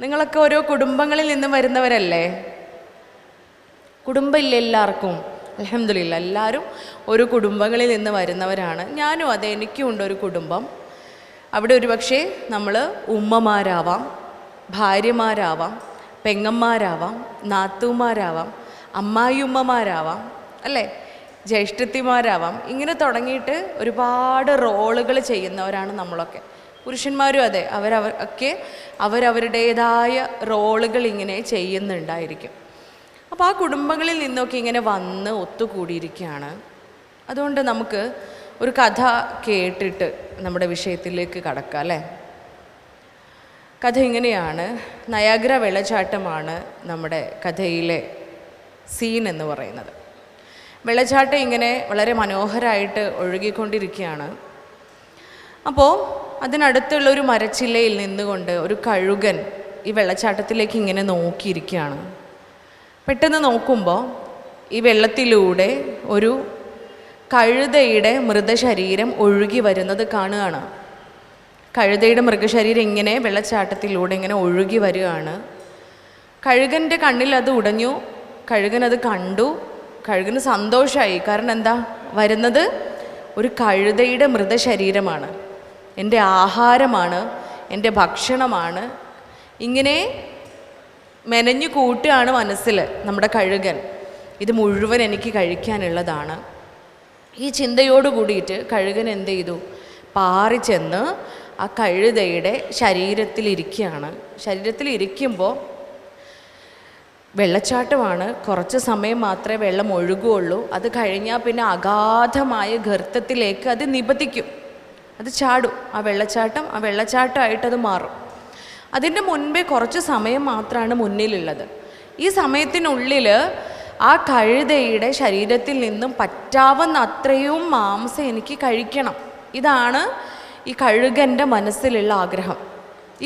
നിങ്ങളൊക്കെ ഓരോ കുടുംബങ്ങളിൽ നിന്ന് വരുന്നവരല്ലേ? കുടുംബമില്ല എല്ലാവർക്കും? അൽഹംദുലില്ലാ, എല്ലാവരും ഒരു കുടുംബങ്ങളിൽ നിന്ന് വരുന്നവരാണ്. ഞാനും അതെ, എനിക്കും ഉണ്ട് ഒരു കുടുംബം. അവിടെ ഒരു പക്ഷേ നമ്മൾ ഉമ്മമാരാവാം, ഭാര്യമാരാവാം, പെങ്ങന്മാരാവാം, നാത്തൂമാരാവാം, അമ്മായിയുമ്മമാരാവാം, അല്ലേ, ജ്യേഷ്ഠത്തിമാരാവാം. ഇങ്ങനെ തുടങ്ങിയിട്ട് ഒരുപാട് റോളുകൾ ചെയ്യുന്നവരാണ് നമ്മളൊക്കെ. പുരുഷന്മാരും അതെ, അവരവരുടേതായ റോളുകൾ ഇങ്ങനെ ചെയ്യുന്നുണ്ടായിരിക്കും. അപ്പോൾ ആ കുടുംബങ്ങളിൽ നിന്നൊക്കെ ഇങ്ങനെ വന്ന് ഒത്തുകൂടിയിരിക്കുകയാണ്. അതുകൊണ്ട് നമുക്ക് ഒരു കഥ കേട്ടിട്ട് നമ്മുടെ വിഷയത്തിലേക്ക് കടക്കാം, അല്ലേ? കഥ ഇങ്ങനെയാണ്. നയാഗ്ര വെള്ളച്ചാട്ടമാണ് നമ്മുടെ കഥയിലെ സീൻ എന്ന് പറയുന്നത്. വെള്ളച്ചാട്ടം ഇങ്ങനെ വളരെ മനോഹരമായിട്ട് ഒഴുകിക്കൊണ്ടിരിക്കുകയാണ്. അപ്പോൾ അതിനടുത്തുള്ളൊരു മരച്ചില്ലയിൽ നിന്നുകൊണ്ട് ഒരു കഴുകൻ ഈ വെള്ളച്ചാട്ടത്തിലേക്ക് ഇങ്ങനെ നോക്കിയിരിക്കുകയാണ്. പെട്ടെന്ന് നോക്കുമ്പോൾ ഈ വെള്ളത്തിലൂടെ ഒരു കഴുതയുടെ മൃതശരീരം ഒഴുകി വരുന്നത് കാണുകയാണ്. കഴുതയുടെ മൃഗശരീരം ഇങ്ങനെ വെള്ളച്ചാട്ടത്തിലൂടെ ഇങ്ങനെ ഒഴുകി വരികയാണ്. കഴുകൻ്റെ കണ്ണിൽ അത് ഉടഞ്ഞു. കഴുകനത് കണ്ടു. കഴുകന് സന്തോഷമായി. കാരണം എന്താ, വരുന്നത് ഒരു കഴുതയുടെ മൃതശരീരമാണ്, എൻ്റെ ആഹാരമാണ്, എൻ്റെ ഭക്ഷണമാണ്. ഇങ്ങനെ മെനഞ്ഞു കൂട്ടുകയാണ് മനസ്സിൽ നമ്മുടെ കഴുകൻ. ഇത് മുഴുവൻ എനിക്ക് കഴിക്കാനുള്ളതാണ്. ഈ ചിന്തയോട് കൂടിയിട്ട് കഴുകൻ എന്ത് ചെയ്തു? പാറി ചെന്ന് ആ കഴുതയുടെ ശരീരത്തിലിരിക്കുകയാണ്. ശരീരത്തിലിരിക്കുമ്പോൾ വെള്ളച്ചാട്ടമാണ്, കുറച്ച് സമയം മാത്രമേ വെള്ളം ഒഴുകുകയുള്ളൂ. അത് കഴിഞ്ഞാൽ പിന്നെ അഗാധമായ ഗർത്തത്തിലേക്ക് അത് നിബദിക്കും, അത് ചാടും. ആ വെള്ളച്ചാട്ടമായിട്ടത് മാറും. അതിൻ്റെ മുൻപേ കുറച്ച് സമയം മാത്രമാണ് മുന്നിലുള്ളത്. ഈ സമയത്തിനുള്ളിൽ ആ കഴുതയുടെ ശരീരത്തിൽ നിന്നും പറ്റാവുന്ന അത്രയും മാംസം എനിക്ക് കഴിക്കണം. ഇതാണ് ഈ കഴുകൻ്റെ മനസ്സിലുള്ള ആഗ്രഹം.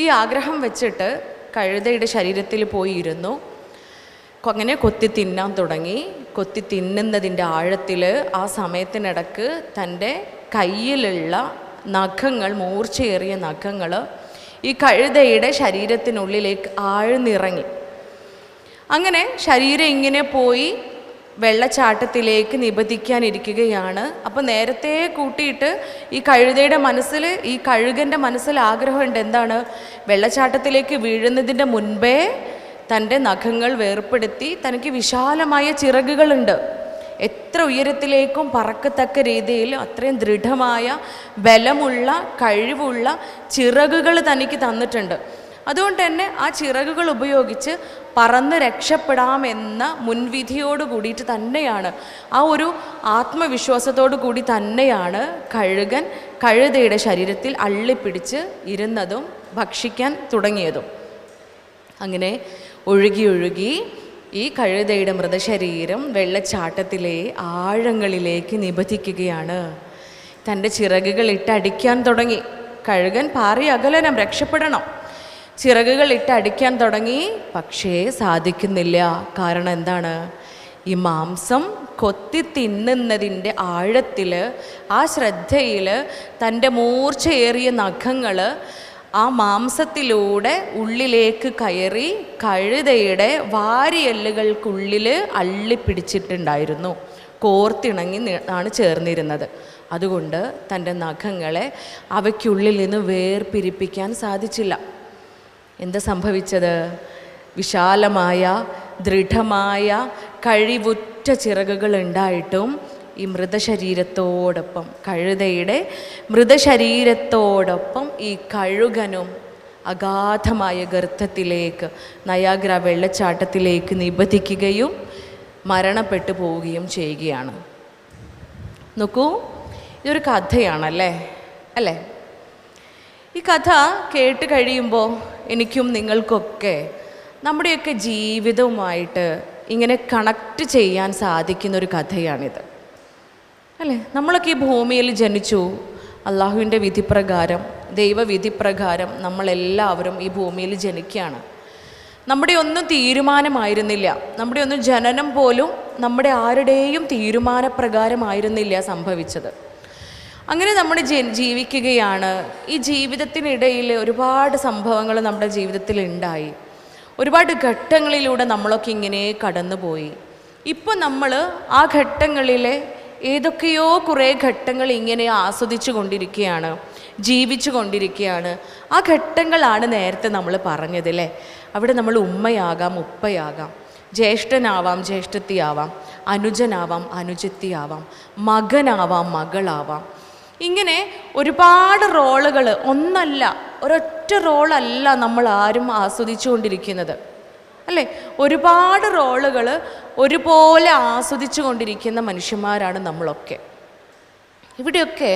ഈ ആഗ്രഹം വെച്ചിട്ട് കഴുതയുടെ ശരീരത്തിൽ പോയി ഇരുന്നു. അങ്ങനെ കൊത്തി തിന്നാൻ തുടങ്ങി. കൊത്തി തിന്നുന്നതിൻ്റെ ആഴത്തിൽ ആ സമയത്തിനിടക്ക് തൻ്റെ കയ്യിലുള്ള നഖങ്ങൾ, മൂർച്ചയേറിയ നഖങ്ങൾ ഈ കഴുതയുടെ ശരീരത്തിനുള്ളിലേക്ക് ആഴ്ന്നിറങ്ങി. അങ്ങനെ ശരീരം ഇങ്ങനെ പോയി വെള്ളച്ചാട്ടത്തിലേക്ക് നിബദിക്കാനിരിക്കുകയാണ്. അപ്പോൾ നേരത്തെ കൂട്ടിയിട്ട് ഈ കഴുതയുടെ മനസ്സിൽ, ഈ കഴുകൻ്റെ മനസ്സിൽ ആഗ്രഹമുണ്ട്. എന്താണ്? വെള്ളച്ചാട്ടത്തിലേക്ക് വീഴുന്നതിൻ്റെ മുൻപേ തൻ്റെ നഖങ്ങൾ വേർപ്പെടുത്തി തനിക്ക് വിശാലമായ ചിറകുകളുണ്ട്. എത്ര ഉയരത്തിലേക്കും പറക്കത്തക്ക രീതിയിൽ അത്രയും ദൃഢമായ, ബലമുള്ള, കഴിവുള്ള ചിറകുകൾ തനിക്ക് തന്നിട്ടുണ്ട്. അതുകൊണ്ട് തന്നെ ആ ചിറകുകൾ ഉപയോഗിച്ച് പറന്ന് രക്ഷപ്പെടാമെന്ന മുൻവിധിയോട് കൂടിയിട്ട് തന്നെയാണ്, ആ ഒരു ആത്മവിശ്വാസത്തോടു കൂടി തന്നെയാണ് കഴുകൻ കഴുതയുടെ ശരീരത്തിൽ അള്ളിപ്പിടിച്ച് ഇരുന്നതും ഭക്ഷിക്കാൻ തുടങ്ങിയതും. അങ്ങനെ ഒഴുകി ഒഴുകി ഈ കഴുതയുടെ മൃതശരീരം വെള്ളച്ചാട്ടത്തിലെ ആഴങ്ങളിലേക്ക് നിബദിക്കുകയാണ്. തൻ്റെ ചിറകുകൾ ഇട്ടടിക്കാൻ തുടങ്ങി. കഴുകൻ പാറി അകലനം, രക്ഷപ്പെടണം. ചിറകുകൾ ഇട്ടടിക്കാൻ തുടങ്ങി. പക്ഷേ സാധിക്കുന്നില്ല. കാരണം എന്താണ്? ഈ മാംസം കൊത്തി തിന്നുന്നതിൻ്റെ ആഴത്തിൽ, ആ ശ്രദ്ധയിൽ തൻ്റെ മൂർച്ചയേറിയ നഖങ്ങൾ ആ മാംസത്തിലൂടെ ഉള്ളിലേക്ക് കയറി കഴുതയുടെ വാരിയെല്ലുകൾക്കുള്ളിൽ അള്ളിപ്പിടിച്ചിട്ടുണ്ടായിരുന്നു. കോർത്തിണങ്ങി ആണ് ചേർന്നിരുന്നത്. അതുകൊണ്ട് തൻ്റെ നഖങ്ങളെ അവയ്ക്കുള്ളിൽ നിന്ന് വേർപിരിപ്പിക്കാൻ സാധിച്ചില്ല. എന്താ സംഭവിച്ചത്? വിശാലമായ, ദൃഢമായ, കഴിവുറ്റ ചിറകുകൾ ഉണ്ടായിട്ടും ഈ മൃതശരീരത്തോടൊപ്പം, കഴുതയുടെ മൃതശരീരത്തോടൊപ്പം ഈ കഴുകനും അഗാധമായ ഗർത്തത്തിലേക്ക്, നയാഗ്ര വെള്ളച്ചാട്ടത്തിലേക്ക് നിബദിക്കുകയും മരണപ്പെട്ടു പോവുകയും ചെയ്യുകയാണ്. നോക്കൂ, ഇതൊരു കഥയാണല്ലേ, അല്ലേ? ഈ കഥ കേട്ട് കഴിയുമ്പോൾ എനിക്കും നിങ്ങൾക്കൊക്കെ നമ്മുടെയൊക്കെ ജീവിതവുമായിട്ട് ഇങ്ങനെ കണക്റ്റ് ചെയ്യാൻ സാധിക്കുന്നൊരു കഥയാണിത്, അല്ലേ? നമ്മളൊക്കെ ഈ ഭൂമിയിൽ ജനിച്ചു. അള്ളാഹുവിൻ്റെ വിധിപ്രകാരം, ദൈവവിധിപ്രകാരം നമ്മളെല്ലാവരും ഈ ഭൂമിയിൽ ജനിക്കുകയാണ്. നമ്മുടെ ഒന്നും തീരുമാനമായിരുന്നില്ല. നമ്മുടെ ഒന്നും ജനനം പോലും നമ്മുടെ ആരുടെയും തീരുമാനപ്രകാരമായിരുന്നില്ല സംഭവിച്ചത്. അങ്ങനെ നമ്മൾ ജീവിക്കുകയാണ്. ഈ ജീവിതത്തിനിടയിൽ ഒരുപാട് സംഭവങ്ങൾ നമ്മുടെ ജീവിതത്തിൽ ഉണ്ടായി. ഒരുപാട് ഘട്ടങ്ങളിലൂടെ നമ്മളൊക്കെ ഇങ്ങനെ കടന്നുപോയി. ഇപ്പോൾ നമ്മൾ ആ ഘട്ടങ്ങളിലെ ഏതൊക്കെയോ കുറേ ഘട്ടങ്ങൾ ഇങ്ങനെ ആസ്വദിച്ചു കൊണ്ടിരിക്കുകയാണ്, ജീവിച്ചു കൊണ്ടിരിക്കുകയാണ്. ആ ഘട്ടങ്ങളാണ് നേരത്തെ നമ്മൾ പറഞ്ഞതല്ലേ. അവിടെ നമ്മൾ ഉമ്മയാകാം, ഉപ്പയാകാം, ജ്യേഷ്ഠനാവാം, ജ്യേഷ്ഠത്തിയാവാം, അനുജനാവാം, അനുജത്തിയാവാം, മകനാവാം, മകളാവാം. ഇങ്ങനെ ഒരുപാട് റോളുകൾ, ഒന്നല്ല ഒരൊറ്റ റോളല്ല നമ്മൾ ആരും ആസ്വദിച്ചു കൊണ്ടിരിക്കുന്നത് അല്ലേ. ഒരുപാട് റോളുകൾ ഒരുപോലെ ആസ്വദിച്ചു കൊണ്ടിരിക്കുന്ന മനുഷ്യന്മാരാണ് നമ്മളൊക്കെ. ഇവിടെയൊക്കെ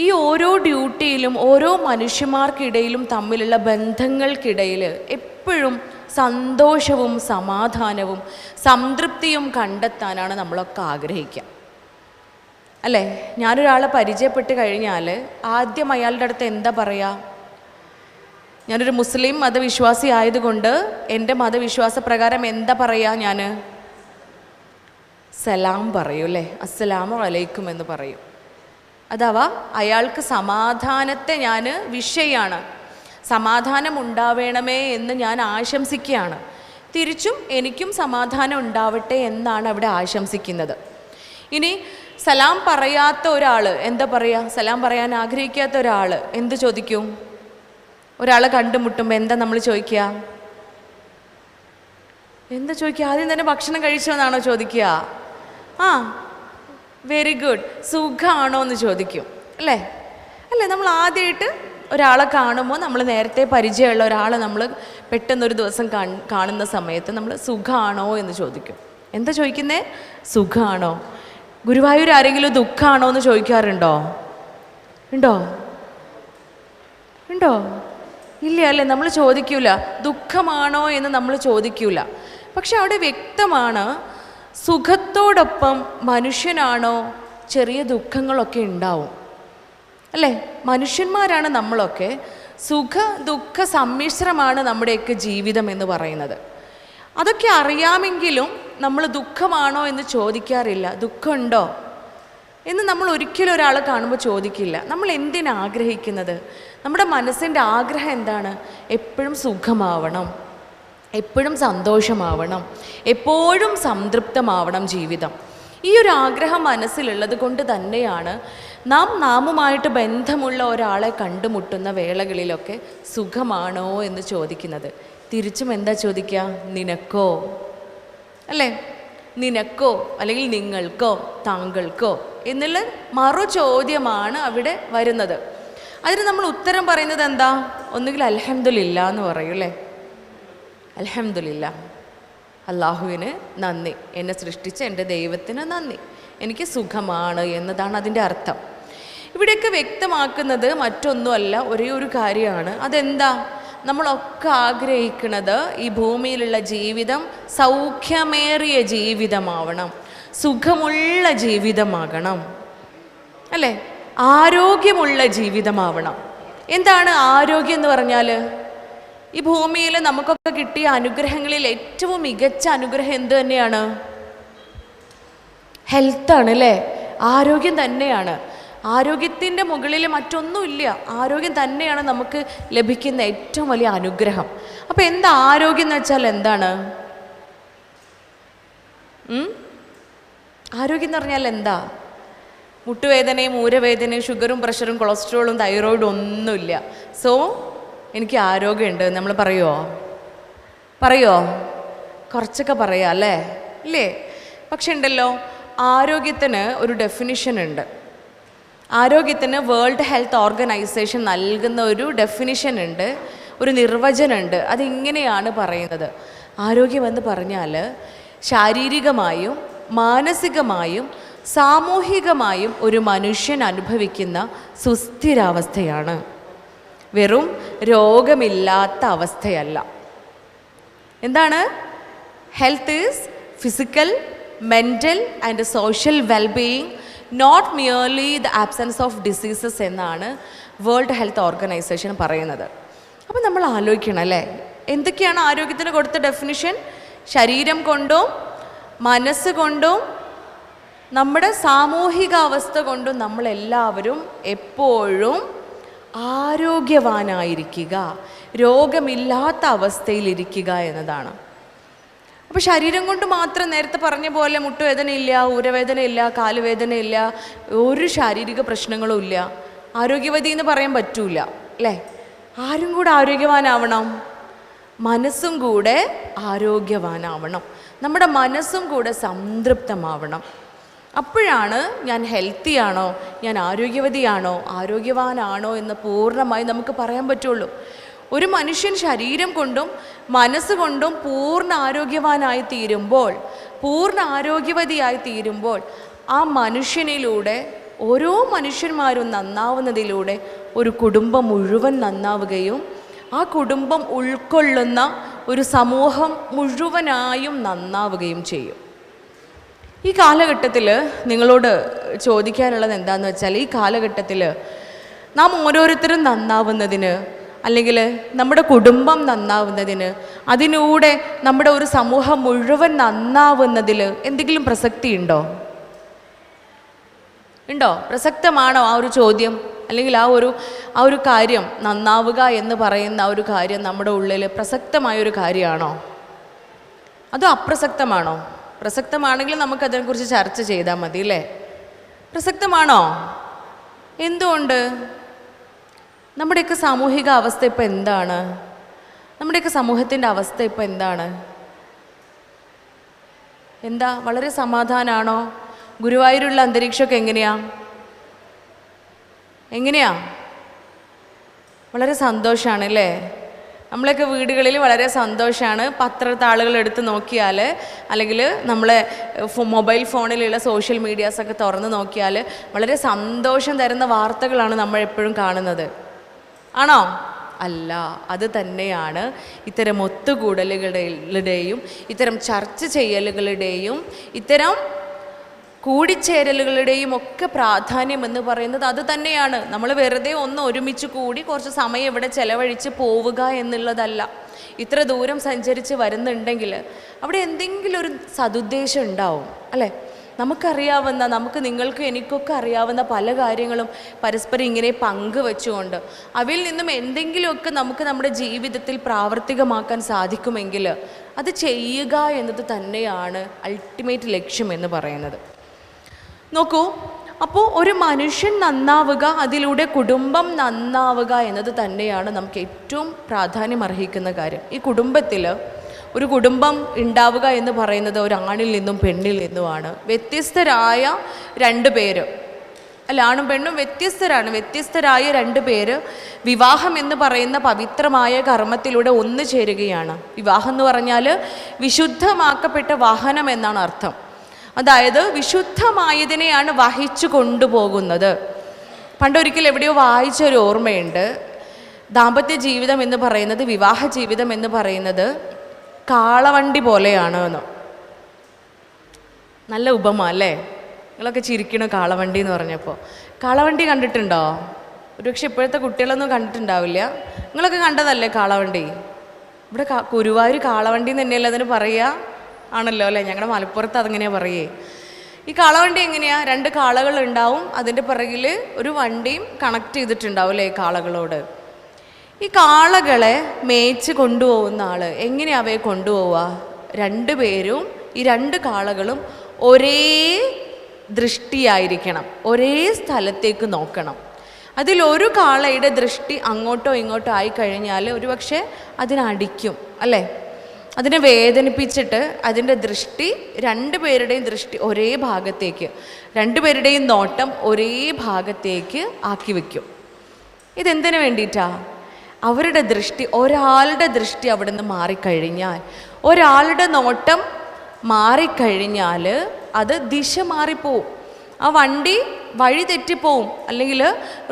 ഈ ഓരോ ഡ്യൂട്ടിയിലും ഓരോ മനുഷ്യന്മാർക്കിടയിലും തമ്മിലുള്ള ബന്ധങ്ങൾക്കിടയിൽ എപ്പോഴും സന്തോഷവും സമാധാനവും സംതൃപ്തിയും കണ്ടെത്താനാണ് നമ്മളൊക്കെ ആഗ്രഹിക്കുക അല്ലേ. ഞാനൊരാളെ പരിചയപ്പെട്ട് കഴിഞ്ഞാൽ ആദ്യം അയാളുടെ അടുത്ത് എന്താ പറയുക? ഞാനൊരു മുസ്ലിം മതവിശ്വാസി ആയതുകൊണ്ട് എൻ്റെ മതവിശ്വാസ പ്രകാരം എന്താ പറയുക? ഞാൻ സലാം പറയും അല്ലേ, അസ്സലാമു അലൈക്കും എന്ന് പറയും. അഥവാ അയാൾക്ക് സമാധാനത്തെ ഞാൻ വിഷയാണ്, സമാധാനം ഉണ്ടാവേണമേ എന്ന് ഞാൻ ആശംസിക്കുകയാണ്. തിരിച്ചും എനിക്കും സമാധാനം ഉണ്ടാവട്ടെ എന്നാണ് അവിടെ ആശംസിക്കുന്നത്. ഇനി സലാം പറയാത്ത ഒരാൾ എന്താ പറയുക? സലാം പറയാൻ ആഗ്രഹിക്കാത്ത ഒരാൾ എന്ത് ചോദിക്കും? ഒരാളെ കണ്ടുമുട്ടുമ്പോൾ എന്താ നമ്മൾ ചോദിക്കുക? എന്താ ചോദിക്കുക? ആദ്യം തന്നെ ഭക്ഷണം കഴിച്ചോ എന്നാണോ ചോദിക്കുക? ആ, വെരി ഗുഡ്, സുഖമാണോ എന്ന് ചോദിക്കും അല്ലേ. അല്ലേ, നമ്മൾ ആദ്യമായിട്ട് ഒരാളെ കാണുമ്പോൾ, നമ്മൾ നേരത്തെ പരിചയമുള്ള ഒരാളെ നമ്മൾ പെട്ടെന്നൊരു ദിവസം കാണുന്ന സമയത്ത് നമ്മൾ സുഖമാണോ എന്ന് ചോദിക്കും. എന്താ ചോദിക്കുന്നേ? സുഖമാണോ. ഗുരുവായൂർ ആരെങ്കിലും ദുഃഖമാണോ എന്ന് ചോദിക്കാറുണ്ടോ? ഉണ്ടോ? ഉണ്ടോ? ഇല്ല അല്ലേ, നമ്മൾ ചോദിക്കൂല. ദുഃഖമാണോ എന്ന് നമ്മൾ ചോദിക്കൂല. പക്ഷെ അവിടെ വ്യക്തമാണ്, സുഖത്തോടൊപ്പം മനുഷ്യനാണോ ചെറിയ ദുഃഖങ്ങളൊക്കെ ഉണ്ടാവും അല്ലേ. മനുഷ്യന്മാരാണ് നമ്മളൊക്കെ. സുഖ ദുഃഖ സമ്മിശ്രമാണ് നമ്മുടെയൊക്കെ ജീവിതം എന്ന് പറയുന്നത്. അതൊക്കെ അറിയാമെങ്കിലും നമ്മൾ ദുഃഖമാണോ എന്ന് ചോദിക്കാറില്ല. ദുഃഖമുണ്ടോ എന്ന് നമ്മൾ ഒരിക്കലും ഒരാളെ കാണുമ്പോൾ ചോദിക്കില്ല. നമ്മൾ എന്തിനാഗ്രഹിക്കുന്നത്? നമ്മുടെ മനസ്സിൻ്റെ ആഗ്രഹം എന്താണ്? എപ്പോഴും സുഖമാവണം, എപ്പോഴും സന്തോഷമാവണം, എപ്പോഴും സംതൃപ്തമാവണം ജീവിതം. ഈ ഒരു ആഗ്രഹം മനസ്സിലുള്ളത് കൊണ്ട് തന്നെയാണ് നാമുമായിട്ട് ബന്ധമുള്ള ഒരാളെ കണ്ടുമുട്ടുന്ന വേളകളിലൊക്കെ സുഖമാണോ എന്ന് ചോദിക്കുന്നത്. തിരിച്ചും എന്താ ചോദിക്കുക? നിനക്കോ അല്ലേ, നിനക്കോ അല്ലെങ്കിൽ നിങ്ങൾക്കോ താങ്കൾക്കോ എന്നുള്ള മറു ചോദ്യമാണ് അവിടെ വരുന്നത്. അതിന് നമ്മൾ ഉത്തരം പറയുന്നത് എന്താ? ഒന്നുകിൽ അൽഹംദുലില്ലാ എന്ന് പറയും അല്ലേ. അൽഹംദുലില്ലാ, അള്ളാഹുവിന് നന്ദി, എന്നെ സൃഷ്ടിച്ച എൻ്റെ ദൈവത്തിന് നന്ദി, എനിക്ക് സുഖമാണ് എന്നതാണ് അതിൻ്റെ അർത്ഥം. ഇവിടെയൊക്കെ വ്യക്തമാക്കുന്നത് മറ്റൊന്നുമല്ല, ഒരേ ഒരു കാര്യമാണ്. അതെന്താ? നമ്മളൊക്കെ ആഗ്രഹിക്കുന്നത് ഈ ഭൂമിയിലുള്ള ജീവിതം സൗഖ്യമേറിയ ജീവിതമാവണം, സുഖമുള്ള ജീവിതമാകണം അല്ലേ, ആരോഗ്യമുള്ള ജീവിതമാവണം. എന്താണ് ആരോഗ്യം എന്ന് പറഞ്ഞാൽ? ഈ ഭൂമിയിൽ നമുക്കൊക്കെ കിട്ടിയ അനുഗ്രഹങ്ങളിൽ ഏറ്റവും മികച്ച അനുഗ്രഹം എന്ത് തന്നെയാണ്? ഹെൽത്താണ് അല്ലേ, ആരോഗ്യം തന്നെയാണ്. ആരോഗ്യത്തിൻ്റെ മുകളിൽ മറ്റൊന്നുമില്ല. ആരോഗ്യം തന്നെയാണ് നമുക്ക് ലഭിക്കുന്ന ഏറ്റവും വലിയ അനുഗ്രഹം. അപ്പോൾ എന്താ ആരോഗ്യം എന്ന് വെച്ചാൽ എന്താണ്? ആരോഗ്യം എന്ന് പറഞ്ഞാൽ എന്താ? മുട്ടുവേദനയും ഊരവേദനയും ഷുഗറും പ്രഷറും കൊളസ്ട്രോളും തൈറോയിഡും ഒന്നുമില്ല. സോ എനിക്ക് ആരോഗ്യമുണ്ട് നമ്മൾ പറയുമോ? കുറച്ചൊക്കെ പറയാം അല്ലേ, ഇല്ലേ? പക്ഷെ ഉണ്ടല്ലോ, ആരോഗ്യത്തിന് ഒരു ഡെഫിനിഷൻ ഉണ്ട്. ആരോഗ്യത്തിന് വേൾഡ് ഹെൽത്ത് ഓർഗനൈസേഷൻ നൽകുന്ന ഒരു ഡെഫിനിഷൻ ഉണ്ട്, ഒരു നിർവചനമുണ്ട്. അതിങ്ങനെയാണ് പറയുന്നത്: ആരോഗ്യമെന്ന് പറഞ്ഞാൽ ശാരീരികമായും മാനസികമായും സാമൂഹികമായും ഒരു മനുഷ്യൻ അനുഭവിക്കുന്ന സുസ്ഥിരാവസ്ഥയാണ്, വെറും രോഗമില്ലാത്ത അവസ്ഥയല്ല. എന്താണ്? Health is physical, mental and social wellbeing, not merely the absence of diseases എന്നാണ് വേൾഡ് ഹെൽത്ത് ഓർഗനൈസേഷൻ പറയുന്നത്. അപ്പം നമ്മൾ ആലോചിക്കണം അല്ലേ, എന്തൊക്കെയാണ് ആരോഗ്യത്തിന് കൊടുത്ത ഡെഫിനിഷൻ? ശരീരം കൊണ്ടും മനസ്സുകൊണ്ടും നമ്മുടെ സാമൂഹിക അവസ്ഥ കൊണ്ടും നമ്മളെല്ലാവരും എപ്പോഴും ആരോഗ്യവാനായിരിക്കുക, രോഗമില്ലാത്ത അവസ്ഥയിലിരിക്കുക എന്നതാണ്. അപ്പോൾ ശരീരം കൊണ്ട് മാത്രം നേരത്തെ പറഞ്ഞ പോലെ മുട്ടുവേദനയില്ല, ഊരവേദനയില്ല, കാലുവേദനയില്ല, ഒരു ശാരീരിക പ്രശ്നങ്ങളും ഇല്ല, ആരോഗ്യവതി എന്ന് പറയാൻ പറ്റൂല അല്ലേ? ആരും കൂടെ ആരോഗ്യവാനാവണം, മനസ്സും കൂടെ ആരോഗ്യവാനാവണം, നമ്മുടെ മനസ്സും കൂടെ സംതൃപ്തമാവണം. അപ്പോഴാണ് ഞാൻ ഹെൽത്തിയാണോ, ഞാൻ ആരോഗ്യവതിയാണോ, ആരോഗ്യവാനാണോ എന്ന് പൂർണ്ണമായി നമുക്ക് പറയാൻ പറ്റുള്ളൂ. ഒരു മനുഷ്യൻ ശരീരം കൊണ്ടും മനസ്സുകൊണ്ടും പൂർണ്ണ ആരോഗ്യവാനായി തീരുമ്പോൾ, പൂർണ്ണ ആരോഗ്യവതിയായി തീരുമ്പോൾ ആ മനുഷ്യനിലൂടെ, ഓരോ മനുഷ്യന്മാരും നന്നാവുന്നതിലൂടെ ഒരു കുടുംബം മുഴുവൻ നന്നാവുകയും ആ കുടുംബം ഉൾക്കൊള്ളുന്ന ഒരു സമൂഹം മുഴുവനായും നന്നാവുകയും ചെയ്യും. ഈ കാലഘട്ടത്തിൽ നിങ്ങളോട് ചോദിക്കാനുള്ളത് എന്താണെന്ന് വെച്ചാൽ, ഈ കാലഘട്ടത്തിൽ നാം ഓരോരുത്തരും നന്നാവുന്നതിന്, അല്ലെങ്കിൽ നമ്മുടെ കുടുംബം നന്നാവുന്നതിന്, അതിലൂടെ നമ്മുടെ ഒരു സമൂഹം മുഴുവൻ നന്നാവുന്നതിൽ എന്തെങ്കിലും പ്രസക്തി ഉണ്ടോ? പ്രസക്തമാണോ ആ ഒരു ചോദ്യം? അല്ലെങ്കിൽ ആ ഒരു കാര്യം, നന്നാവുക എന്ന് പറയുന്ന ആ ഒരു കാര്യം നമ്മുടെ ഉള്ളിൽ പ്രസക്തമായൊരു കാര്യമാണോ, അതോ അപ്രസക്തമാണോ? പ്രസക്തമാണെങ്കിൽ നമുക്കതിനെക്കുറിച്ച് ചർച്ച ചെയ്താൽ മതി അല്ലേ? പ്രസക്തമാണോ? എന്തുകൊണ്ട്? നമ്മുടെയൊക്കെ സാമൂഹിക അവസ്ഥ ഇപ്പം എന്താണ്? നമ്മുടെയൊക്കെ സമൂഹത്തിൻ്റെ അവസ്ഥ ഇപ്പം എന്താണ്? വളരെ സമാധാനമാണോ? ഗുരുവായൂരുള്ള അന്തരീക്ഷമൊക്കെ എങ്ങനെയാ? വളരെ സന്തോഷമാണല്ലേ? നമ്മളൊക്കെ വീടുകളിൽ വളരെ സന്തോഷമാണ്. പത്രത്താളുകൾ എടുത്ത് നോക്കിയാൽ, അല്ലെങ്കിൽ നമ്മളെ മൊബൈൽ ഫോണിലുള്ള സോഷ്യൽ മീഡിയാസൊക്കെ തുറന്ന് നോക്കിയാൽ വളരെ സന്തോഷം തരുന്ന വാർത്തകളാണ് നമ്മൾ എപ്പോഴും കാണുന്നത്. ആണോ? അല്ല. അത് തന്നെയാണ് ഇത്തരം ഒത്തുകൂടലുകളുടെയും ഇത്തരം ചർച്ച ചെയ്യലുകളുടെയും ഇത്തരം കൂടിച്ചേരലുകളുടെയും ഒക്കെ പ്രാധാന്യം എന്ന് പറയുന്നത് അത് തന്നെയാണ്. നമ്മൾ വെറുതെ ഒന്ന് ഒരുമിച്ച് കൂടി കുറച്ച് സമയം ഇവിടെ ചെലവഴിച്ച് പോവുക എന്നുള്ളതല്ല. ഇത്ര ദൂരം സഞ്ചരിച്ച് വരുന്നുണ്ടെങ്കിൽ അവിടെ എന്തെങ്കിലും ഒരു സതുദ്ദേശം ഉണ്ടാവും അല്ലേ? നമുക്കറിയാവുന്ന, നിങ്ങൾക്ക് എനിക്കൊക്കെ അറിയാവുന്ന പല കാര്യങ്ങളും പരസ്പരം ഇങ്ങനെ പങ്കുവെച്ചുകൊണ്ട് അവയിൽ നിന്നും എന്തെങ്കിലുമൊക്കെ നമുക്ക് നമ്മുടെ ജീവിതത്തിൽ പ്രാവർത്തികമാക്കാൻ സാധിക്കുമെങ്കിൽ അത് ചെയ്യുക എന്നത് തന്നെയാണ് അൾട്ടിമേറ്റ് ലക്ഷ്യം എന്ന് പറയുന്നത്. നോക്കൂ, അപ്പോൾ ഒരു മനുഷ്യൻ നന്നാവുക, അതിലൂടെ കുടുംബം നന്നാവുക എന്നത് തന്നെയാണ് നമുക്ക് ഏറ്റവും പ്രാധാന്യം അർഹിക്കുന്ന കാര്യം. ഈ കുടുംബത്തിൽ ഒരു കുടുംബം ഉണ്ടാവുക എന്ന് പറയുന്നത് ഒരാണിൽ നിന്നും പെണ്ണിൽ നിന്നുമാണ്. വ്യത്യസ്തരായ രണ്ട് പേര്, അല്ല, ആണും പെണ്ണും വ്യത്യസ്തരായ രണ്ട് പേര് വിവാഹം എന്ന് പറയുന്ന പവിത്രമായ കർമ്മത്തിലൂടെ ഒന്നു ചേരുകയാണ്. വിവാഹം എന്ന് പറഞ്ഞാൽ വിശുദ്ധമാക്കപ്പെട്ട വാഹനം എന്നാണ് അർത്ഥം. അതായത് വിശുദ്ധമായതിനെയാണ് വഹിച്ചു കൊണ്ടുപോകുന്നത്. പണ്ടൊരിക്കൽ എവിടെയോ വായിച്ചൊരു ഓർമ്മയുണ്ട്, ദാമ്പത്യ ജീവിതം എന്ന് പറയുന്നത്, വിവാഹ ജീവിതം എന്ന് പറയുന്നത് കാളവണ്ടി പോലെയാണ് എന്ന്. നല്ല ഉപമ അല്ലേ? നിങ്ങളൊക്കെ ചിരിക്കണം കാളവണ്ടി എന്ന് പറഞ്ഞപ്പോൾ. കാളവണ്ടി കണ്ടിട്ടുണ്ടോ? ഒരുപക്ഷെ ഇപ്പോഴത്തെ കുട്ടികളൊന്നും കണ്ടിട്ടുണ്ടാവില്ല. നിങ്ങളൊക്കെ കണ്ടതല്ലേ കാളവണ്ടി? ഇവിടെ ഗുരുവായൂർ കാളവണ്ടി എന്ന് തന്നെയല്ലേ അതിന് പറയുക? ആണല്ലോ അല്ലേ? ഞങ്ങളുടെ മലപ്പുറത്ത് അതങ്ങനെയാണ് പറയേ. ഈ കാളവണ്ടി എങ്ങനെയാ? രണ്ട് കാളകൾ ഉണ്ടാവും, അതിൻ്റെ പിറകിൽ ഒരു വണ്ടിയും കണക്ട് ചെയ്തിട്ടുണ്ടാവും അല്ലേ കാളകളോട്. ഈ കാളകളെ മേച്ച് കൊണ്ടുപോകുന്ന ആള് എങ്ങനെയാ അവയെ കൊണ്ടുപോവുക? രണ്ടുപേരും, ഈ രണ്ട് കാളകളും ഒരേ ദൃഷ്ടിയായിരിക്കണം, ഒരേ സ്ഥലത്തേക്ക് നോക്കണം. അതിലൊരു കാളയുടെ ദൃഷ്ടി അങ്ങോട്ടോ ഇങ്ങോട്ടോ ആയിക്കഴിഞ്ഞാൽ ഒരുപക്ഷെ അതിനടിക്കും അല്ലേ? അതിനെ വേദനിപ്പിച്ചിട്ട് അതിൻ്റെ ദൃഷ്ടി, രണ്ടുപേരുടെയും ദൃഷ്ടി ഒരേ ഭാഗത്തേക്ക്, രണ്ടുപേരുടെയും നോട്ടം ഒരേ ഭാഗത്തേക്ക് ആക്കി വയ്ക്കും. ഇതെന്തിനു വേണ്ടിയിട്ടാ? അവരുടെ ദൃഷ്ടി, ഒരാളുടെ ദൃഷ്ടി അവിടെ നിന്ന് മാറിക്കഴിഞ്ഞാൽ, ഒരാളുടെ നോട്ടം മാറിക്കഴിഞ്ഞാൽ അത് ദിശ മാറിപ്പോവും. ആ വണ്ടി വഴി തെറ്റിപ്പോവും. അല്ലെങ്കിൽ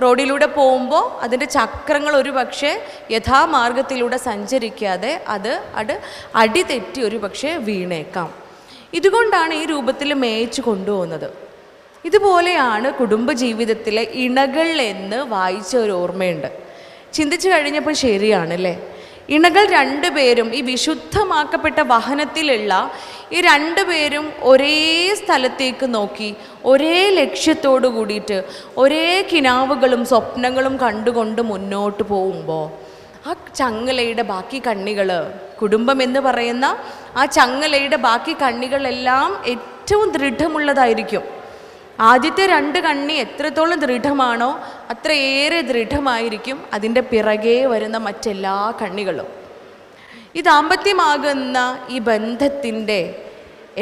റോഡിലൂടെ പോകുമ്പോൾ അതിൻ്റെ ചക്രങ്ങൾ ഒരു പക്ഷേ യഥാമാർഗത്തിലൂടെ സഞ്ചരിക്കാതെ അത് അടി തെറ്റി ഒരു പക്ഷേ വീണേക്കാം. ഇതുകൊണ്ടാണ് ഈ രൂപത്തിൽ മേയിച്ച് കൊണ്ടുപോകുന്നത്. ഇതുപോലെയാണ് കുടുംബജീവിതത്തിലെ ഇണകൾ എന്ന് വായിച്ച ഒരു ഓർമ്മയുണ്ട്. ചിന്തിച്ചു കഴിഞ്ഞപ്പോൾ ശരിയാണല്ലേ? ഇണകൾ രണ്ടുപേരും ഈ വിശുദ്ധമാക്കപ്പെട്ട വാഹനത്തിലുള്ള ഈ രണ്ടുപേരും ഒരേ സ്ഥലത്തേക്ക് നോക്കി ഒരേ ലക്ഷ്യത്തോടു കൂടിയിട്ട് ഒരേ കിനാവുകളും സ്വപ്നങ്ങളും കണ്ടുകൊണ്ട് മുന്നോട്ട് പോകുമ്പോൾ ആ ചങ്ങലയുടെ ബാക്കി കണ്ണികൾ, കുടുംബം എന്ന് പറയുന്ന ആ ചങ്ങലയുടെ ബാക്കി കണ്ണികളെല്ലാം ഏറ്റവും ദൃഢമുള്ളതായിരിക്കും. ആദ്യത്തെ 2 കണ്ണി എത്രത്തോളം ദൃഢമാണോ അത്രയേറെ ദൃഢമായിരിക്കും അതിൻ്റെ പിറകെ വരുന്ന മറ്റെല്ലാ കണ്ണികളും. ഈ ദാമ്പത്യമാകുന്ന ഈ ബന്ധത്തിൻ്റെ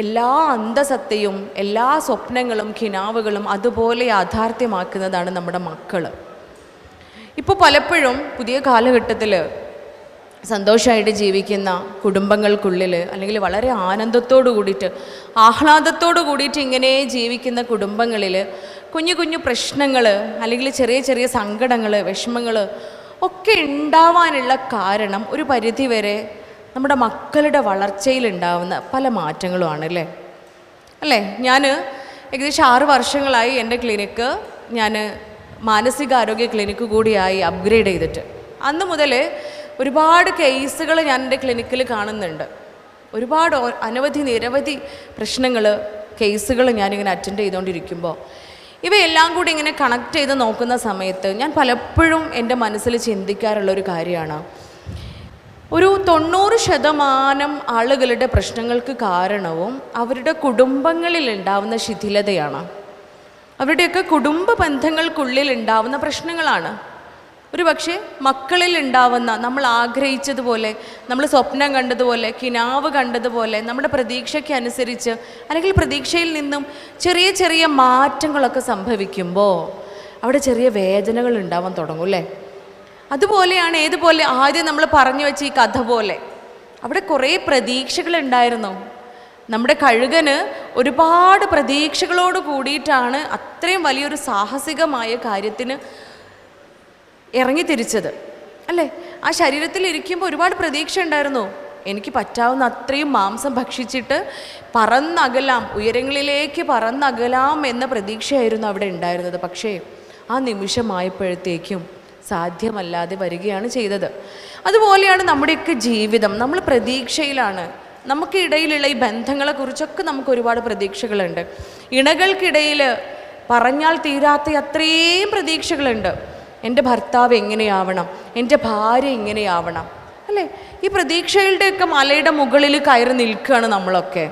എല്ലാ അന്തസത്തയും എല്ലാ സ്വപ്നങ്ങളും കിനാവുകളും അതുപോലെ യാഥാർത്ഥ്യമാക്കുന്നതാണ് നമ്മുടെ മക്കൾ. ഇപ്പോൾ പലപ്പോഴും പുതിയ കാലഘട്ടത്തിൽ സന്തോഷമായിട്ട് ജീവിക്കുന്ന കുടുംബങ്ങൾക്കുള്ളിൽ അല്ലെങ്കിൽ വളരെ ആനന്ദത്തോടു കൂടിയിട്ട് ആഹ്ലാദത്തോടു കൂടിയിട്ട് ഇങ്ങനെ ജീവിക്കുന്ന കുടുംബങ്ങളിൽ കുഞ്ഞു കുഞ്ഞു പ്രശ്നങ്ങൾ അല്ലെങ്കിൽ ചെറിയ ചെറിയ സങ്കടങ്ങൾ, വിഷമങ്ങൾ ഒക്കെ ഉണ്ടാവാനുള്ള കാരണം ഒരു പരിധിവരെ നമ്മുടെ മക്കളുടെ വളർച്ചയിൽ ഉണ്ടാവുന്ന പല മാറ്റങ്ങളുമാണ് അല്ലേ. ഞാൻ ഏകദേശം 6 വർഷങ്ങളായി എൻ്റെ ക്ലിനിക്ക് ഞാൻ മാനസികാരോഗ്യ ക്ലിനിക്ക് കൂടിയായി അപ്ഗ്രേഡ് ചെയ്തിട്ട്. അന്ന് മുതൽ ഒരുപാട് കേസുകൾ ഞാൻ എൻ്റെ ക്ലിനിക്കിൽ കാണുന്നുണ്ട്. ഒരുപാട് നിരവധി പ്രശ്നങ്ങൾ, കേസുകൾ ഞാനിങ്ങനെ അറ്റൻഡ് ചെയ്തുകൊണ്ടിരിക്കുമ്പോൾ ഇവയെല്ലാം കൂടി ഇങ്ങനെ കണക്ട് ചെയ്ത് നോക്കുന്ന സമയത്ത് ഞാൻ പലപ്പോഴും എൻ്റെ മനസ്സിൽ ചിന്തിക്കാറുള്ളൊരു കാര്യമാണ്, ഒരു 90% ആളുകളുടെ പ്രശ്നങ്ങൾക്ക് കാരണവും അവരുടെ കുടുംബങ്ങളിൽ ഉണ്ടാവുന്ന ശിഥിലതയാണ്. അവരുടെയൊക്കെ കുടുംബ ബന്ധങ്ങൾക്കുള്ളിൽ ഉണ്ടാവുന്ന പ്രശ്നങ്ങളാണ്. ഒരു പക്ഷേ മക്കളിൽ ഉണ്ടാവുന്ന നമ്മൾ ആഗ്രഹിച്ചതുപോലെ, നമ്മൾ സ്വപ്നം കണ്ടതുപോലെ, കിനാവ് കണ്ടതുപോലെ, നമ്മുടെ പ്രതീക്ഷയ്ക്ക് അനുസരിച്ച് അല്ലെങ്കിൽ പ്രതീക്ഷയിൽ നിന്നും ചെറിയ ചെറിയ മാറ്റങ്ങളൊക്കെ സംഭവിക്കുമ്പോൾ അവിടെ ചെറിയ വേദനകൾ ഉണ്ടാവാൻ തുടങ്ങും അല്ലേ. അതുപോലെയാണ് ഏതുപോലെ ആദ്യം നമ്മൾ പറഞ്ഞു വെച്ച ഈ കഥ പോലെ അവിടെ കുറേ പ്രതീക്ഷകളുണ്ടായിരുന്നു. നമ്മുടെ കഴുകന് ഒരുപാട് പ്രതീക്ഷകളോട് കൂടിയിട്ടാണ് അത്രയും വലിയൊരു സാഹസികമായ കാര്യത്തിന് ഇറങ്ങിത്തിരിച്ചത് അല്ലേ. ആ ശരീരത്തിലിരിക്കുമ്പോൾ ഒരുപാട് പ്രതീക്ഷ ഉണ്ടായിരുന്നു. എനിക്ക് പറ്റാവുന്ന അത്രയും മാംസം ഭക്ഷിച്ചിട്ട് പറന്നകലാം, ഉയരങ്ങളിലേക്ക് പറന്നകലാം എന്ന പ്രതീക്ഷയായിരുന്നു അവിടെ ഉണ്ടായിരുന്നത്. പക്ഷേ ആ നിമിഷമായപ്പോഴത്തേക്കും സാധ്യമല്ലാതെ വരികയാണ് ചെയ്തത്. അതുപോലെയാണ് നമ്മുടെയൊക്കെ ജീവിതം. നമ്മൾ പ്രതീക്ഷയിലാണ്. നമുക്കിടയിലുള്ള ഈ ബന്ധങ്ങളെക്കുറിച്ചൊക്കെ നമുക്ക് ഒരുപാട് പ്രതീക്ഷകളുണ്ട്. ഇണകൾക്കിടയിൽ പറഞ്ഞാൽ തീരാത്ത അത്രയും പ്രതീക്ഷകളുണ്ട്. എൻ്റെ ഭർത്താവ് എങ്ങനെയാവണം, എൻ്റെ ഭാര്യ എങ്ങനെയാവണം അല്ലേ. ഈ പ്രതീക്ഷകളുടെയൊക്കെ മലയുടെ മുകളിൽ കയറി നിൽക്കുകയാണ് നമ്മളൊക്കെ.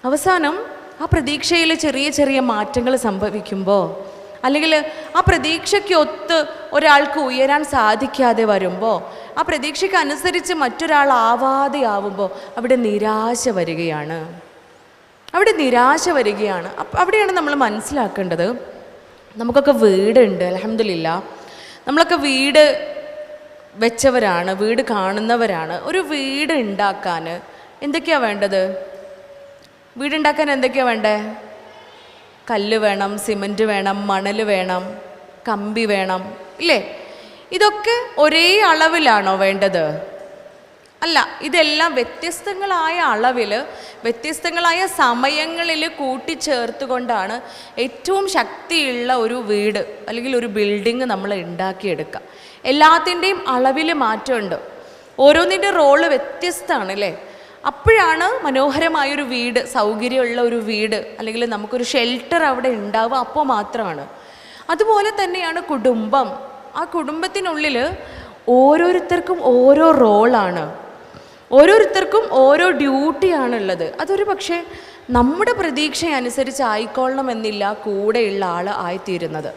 അവസാനം ആ പ്രതീക്ഷയിൽ ചെറിയ ചെറിയ മാറ്റങ്ങൾ സംഭവിക്കുമ്പോൾ അല്ലെങ്കിൽ ആ പ്രതീക്ഷയ്ക്ക് ഒത്ത് ഒരാൾക്ക് ഉയരാൻ സാധിക്കാതെ വരുമ്പോൾ, ആ പ്രതീക്ഷയ്ക്ക് അനുസരിച്ച് മറ്റൊരാളാവാതെ ആവുമ്പോൾ അവിടെ നിരാശ വരികയാണ്. അവിടെയാണ് നമ്മൾ മനസ്സിലാക്കേണ്ടത്, നമുക്കൊക്കെ വീടുണ്ട്, അൽഹംദുലില്ലാ. നമ്മളൊക്കെ വീട് വെച്ചവരാണ്, വീട് കാണുന്നവരാണ്. ഒരു വീട് ഉണ്ടാക്കാൻ എന്തൊക്കെയാണ് വേണ്ടത്? വീടുണ്ടാക്കാൻ എന്തൊക്കെയാണ് വേണ്ടേ? കല്ല് വേണം, സിമൻറ്റ് വേണം, മണൽ വേണം, കമ്പി വേണം ഇല്ലേ. ഇതൊക്കെ ഒരേ അളവിലാണോ വേണ്ടത്? അല്ല, ഇതെല്ലാം വ്യത്യസ്തങ്ങളായ അളവിൽ വ്യത്യസ്തങ്ങളായ സമയങ്ങളിൽ കൂട്ടിച്ചേർത്തുകൊണ്ടാണ് ഏറ്റവും ശക്തിയുള്ള ഒരു വീട് അല്ലെങ്കിൽ ഒരു ബിൽഡിങ് നമ്മൾ ഉണ്ടാക്കിയെടുക്കുക. എല്ലാത്തിൻ്റെയും അളവിൽ മാറ്റമുണ്ട്. ഓരോന്നിൻ്റെ റോള് വ്യത്യസ്തമാണ് അല്ലേ. അപ്പോഴാണ് മനോഹരമായൊരു വീട്, സൗകര്യമുള്ള ഒരു വീട് അല്ലെങ്കിൽ നമുക്കൊരു ഷെൽട്ടർ അവിടെ ഉണ്ടാവുക. അപ്പോൾ മാത്രമാണ്. അതുപോലെ തന്നെയാണ് കുടുംബം. ആ കുടുംബത്തിനുള്ളിൽ ഓരോരുത്തർക്കും ഓരോ റോളാണ്, ഓരോരുത്തർക്കും ഓരോ ഡ്യൂട്ടിയാണുള്ളത്. അതൊരു പക്ഷേ നമ്മുടെ പ്രതീക്ഷ അനുസരിച്ച് ആയിക്കൊള്ളണം എന്നില്ല കൂടെയുള്ള ആൾ ആയിത്തീരുന്നത്.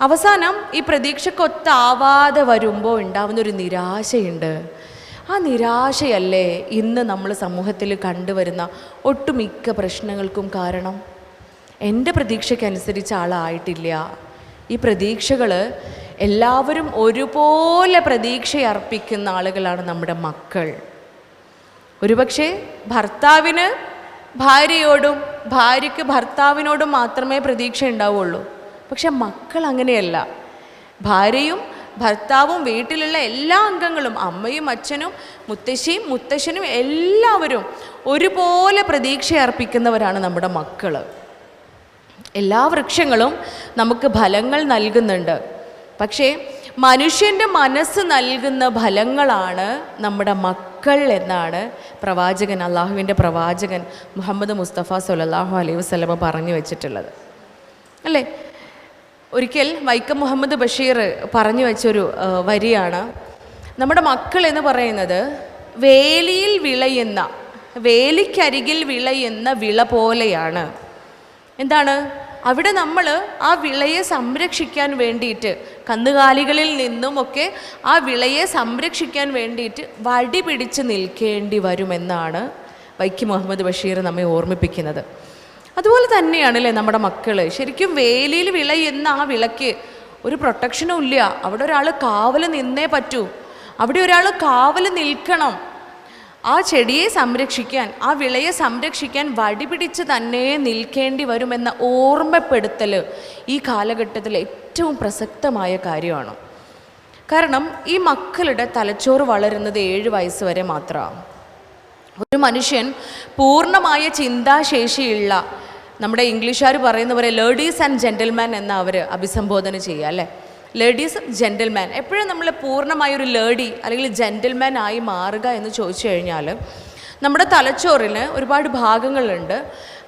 അവസാനം ഈ പ്രതീക്ഷക്കൊത്താവാതെ വരുമ്പോൾ ഉണ്ടാവുന്നൊരു നിരാശയുണ്ട്. ആ നിരാശയല്ലേ ഇന്ന് നമ്മൾ സമൂഹത്തിൽ കണ്ടുവരുന്ന ഒട്ടുമിക്ക പ്രശ്നങ്ങൾക്കും കാരണം. എൻ്റെ പ്രതീക്ഷയ്ക്കനുസരിച്ച് ആളായിട്ടില്ല. ഈ പ്രതീക്ഷകൾ എല്ലാവരും ഒരുപോലെ പ്രതീക്ഷയർപ്പിക്കുന്ന ആളുകളാണ് നമ്മുടെ മക്കൾ. ഒരുപക്ഷെ ഭർത്താവിന് ഭാര്യയോടും ഭാര്യയ്ക്ക് ഭർത്താവിനോടും മാത്രമേ പ്രതീക്ഷ ഉണ്ടാവുള്ളൂ. പക്ഷെ മക്കൾ അങ്ങനെയല്ല. ഭാര്യയും ഭർത്താവും വീട്ടിലുള്ള എല്ലാ അംഗങ്ങളും, അമ്മയും അച്ഛനും മുത്തശ്ശിയും മുത്തശ്ശനും എല്ലാവരും ഒരുപോലെ പ്രതീക്ഷയർപ്പിക്കുന്നവരാണ് നമ്മുടെ മക്കൾ. എല്ലാ വൃക്ഷങ്ങളും നമുക്ക് ഫലങ്ങൾ നൽകുന്നുണ്ട്. പക്ഷേ മനുഷ്യൻ്റെ മനസ്സ് നൽകുന്ന ഫലങ്ങളാണ് നമ്മുടെ മക്കൾ എന്നാണ് പ്രവാചകൻ, അള്ളാഹുവിൻ്റെ പ്രവാചകൻ മുഹമ്മദ് മുസ്തഫ സ്വല്ലല്ലാഹു അലൈഹി വസല്ലമ പറഞ്ഞു വെച്ചിട്ടുള്ളത് അല്ലേ. ഒരിക്കൽ വൈക്കം മുഹമ്മദ് ബഷീർ പറഞ്ഞു വെച്ചൊരു വരിയാണ്, നമ്മുടെ മക്കൾ എന്ന് പറയുന്നത് വേലിയിൽ വിളയുന്ന, വേലിക്കരികിൽ വിളയുന്ന വിള പോലെയാണ്. എന്താണ്? അവിടെ നമ്മൾ ആ വിളയെ സംരക്ഷിക്കാൻ വേണ്ടിയിട്ട്, കന്നുകാലികളിൽ നിന്നുമൊക്കെ ആ വിളയെ സംരക്ഷിക്കാൻ വേണ്ടിയിട്ട് വടി പിടിച്ച് നിൽക്കേണ്ടി വരുമെന്നാണ് വൈക്കം മുഹമ്മദ് ബഷീർ നമ്മെ ഓർമ്മിപ്പിക്കുന്നത്. അതുപോലെ തന്നെയാണല്ലേ നമ്മുടെ മക്കൾ. ശരിക്കും വേലിയിൽ വിളയുന്ന ആ വിളയ്ക്ക് ഒരു പ്രൊട്ടക്ഷനും ഇല്ല. അവിടെ ഒരാൾ കാവൽ നിന്നേ പറ്റൂ, അവിടെ ഒരാൾ കാവൽ നിൽക്കണം. ആ ചെടിയെ സംരക്ഷിക്കാൻ, ആ വിളയെ സംരക്ഷിക്കാൻ വടി പിടിച്ച് തന്നെ നിൽക്കേണ്ടി വരുമെന്ന ഓർമ്മപ്പെടുത്തൽ ഈ കാലഘട്ടത്തിൽ ഏറ്റവും പ്രസക്തമായ കാര്യമാണ്. കാരണം ഈ മക്കളുടെ തലച്ചോറ് വളരുന്നത് 7 വയസ്സ് വരെ മാത്രമാണ്. ഒരു മനുഷ്യൻ പൂർണ്ണമായ ചിന്താശേഷിയുള്ള, നമ്മുടെ ഇംഗ്ലീഷുകാർ പറയുന്ന പോലെ ലേഡീസ് ആൻഡ് ജെൻറ്റിൽമാൻ എന്ന് അവർ അഭിസംബോധന ചെയ്യുക അല്ലേ. ലേഡീസ് ജെൻറ്റിൽമാൻ, എപ്പോഴും നമ്മൾ പൂർണ്ണമായൊരു ലേഡി അല്ലെങ്കിൽ ജെൻറ്റിൽമാൻ ആയി മാറുക എന്ന് ചോദിച്ചു കഴിഞ്ഞാൽ നമ്മുടെ തലച്ചോറിന് ഒരുപാട് ഭാഗങ്ങളുണ്ട്.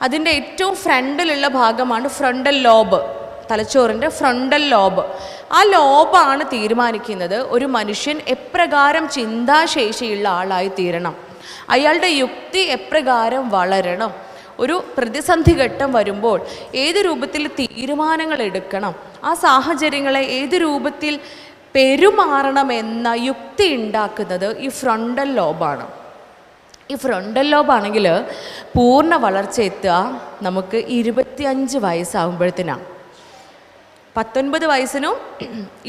അതിൻ്റെ ഏറ്റവും ഫ്രണ്ടിലുള്ള ഭാഗമാണ് ഫ്രണ്ടൽ ലോബ്, തലച്ചോറിൻ്റെ ഫ്രണ്ടൽ ലോബ്. ആ ലോബാണ് തീരുമാനിക്കുന്നത് ഒരു മനുഷ്യൻ എപ്രകാരം ചിന്താശേഷിയുള്ള ആളായി തീരണം, അയാളുടെ യുക്തി എപ്രകാരം വളരണം, ഒരു പ്രതിസന്ധി ഘട്ടം വരുമ്പോൾ ഏത് രൂപത്തിൽ തീരുമാനങ്ങൾ എടുക്കണം, ആ സാഹചര്യങ്ങളെ ഏത് രൂപത്തിൽ പെരുമാറണമെന്ന യുക്തി ഉണ്ടാക്കുന്നത് ഈ ഫ്രണ്ടൽ ലോബാണ്. ഈ ഫ്രണ്ടൽ ലോബാണെങ്കിൽ പൂർണ്ണ വളർച്ച എത്തുക നമുക്ക് 25 വയസ്സാകുമ്പോഴത്തേനാണ്. 19 വയസ്സിനും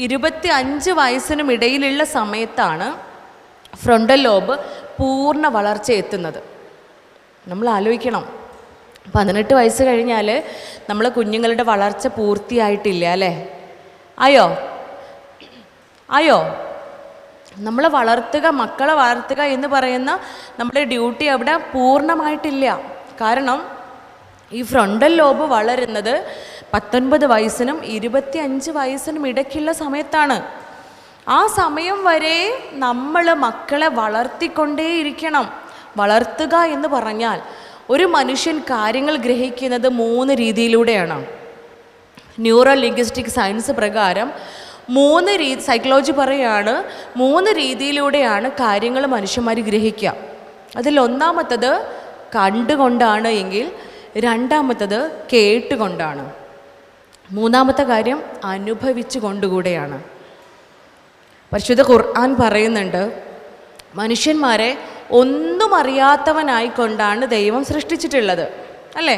25 വയസ്സിനും ഇടയിലുള്ള സമയത്താണ് ഫ്രണ്ടൽ ലോബ് പൂർണ്ണ വളർച്ച എത്തുന്നത്. നമ്മൾ ആലോചിക്കണം, 18 വയസ്സ് കഴിഞ്ഞാൽ നമ്മൾ കുഞ്ഞുങ്ങളുടെ വളർച്ച പൂർത്തിയായിട്ടില്ല അല്ലേ? ആയോ? നമ്മൾ വളർത്തുക, മക്കളെ വളർത്തുക എന്ന് പറയുന്ന നമ്മുടെ ഡ്യൂട്ടി അവിടെ പൂർണ്ണമായിട്ടില്ല. കാരണം ഈ ഫ്രണ്ടൽ ലോബ് വളരുന്നത് 19 വയസ്സിനും 25 വയസ്സിനും ഇടയ്ക്കുള്ള സമയത്താണ്. ആ സമയം വരെ നമ്മൾ മക്കളെ വളർത്തിക്കൊണ്ടേയിരിക്കണം. വളർത്തുക എന്ന് പറഞ്ഞാൽ ഒരു മനുഷ്യൻ കാര്യങ്ങൾ ഗ്രഹിക്കുന്നത് 3 രീതിയിലൂടെയാണ്. ന്യൂറോ ലിംഗ്വിസ്റ്റിക് സയൻസ് പ്രകാരം 3 സൈക്കോളജി പറയുകയാണ് 3 രീതിയിലൂടെയാണ് കാര്യങ്ങൾ മനുഷ്യന്മാർ ഗ്രഹിക്കുക. അതിൽ ഒന്നാമത്തത് കണ്ടുകൊണ്ടാണ് എങ്കിൽ, രണ്ടാമത്തത് കേട്ടുകൊണ്ടാണ്, മൂന്നാമത്തെ കാര്യം അനുഭവിച്ചു കൊണ്ടുകൂടെയാണ്. പരിശുദ്ധ ഖുർആൻ പറയുന്നുണ്ട്, മനുഷ്യന്മാരെ ഒന്നും അറിയാത്തവനായിക്കൊണ്ടാണ് ദൈവം സൃഷ്ടിച്ചിട്ടുള്ളത് അല്ലേ.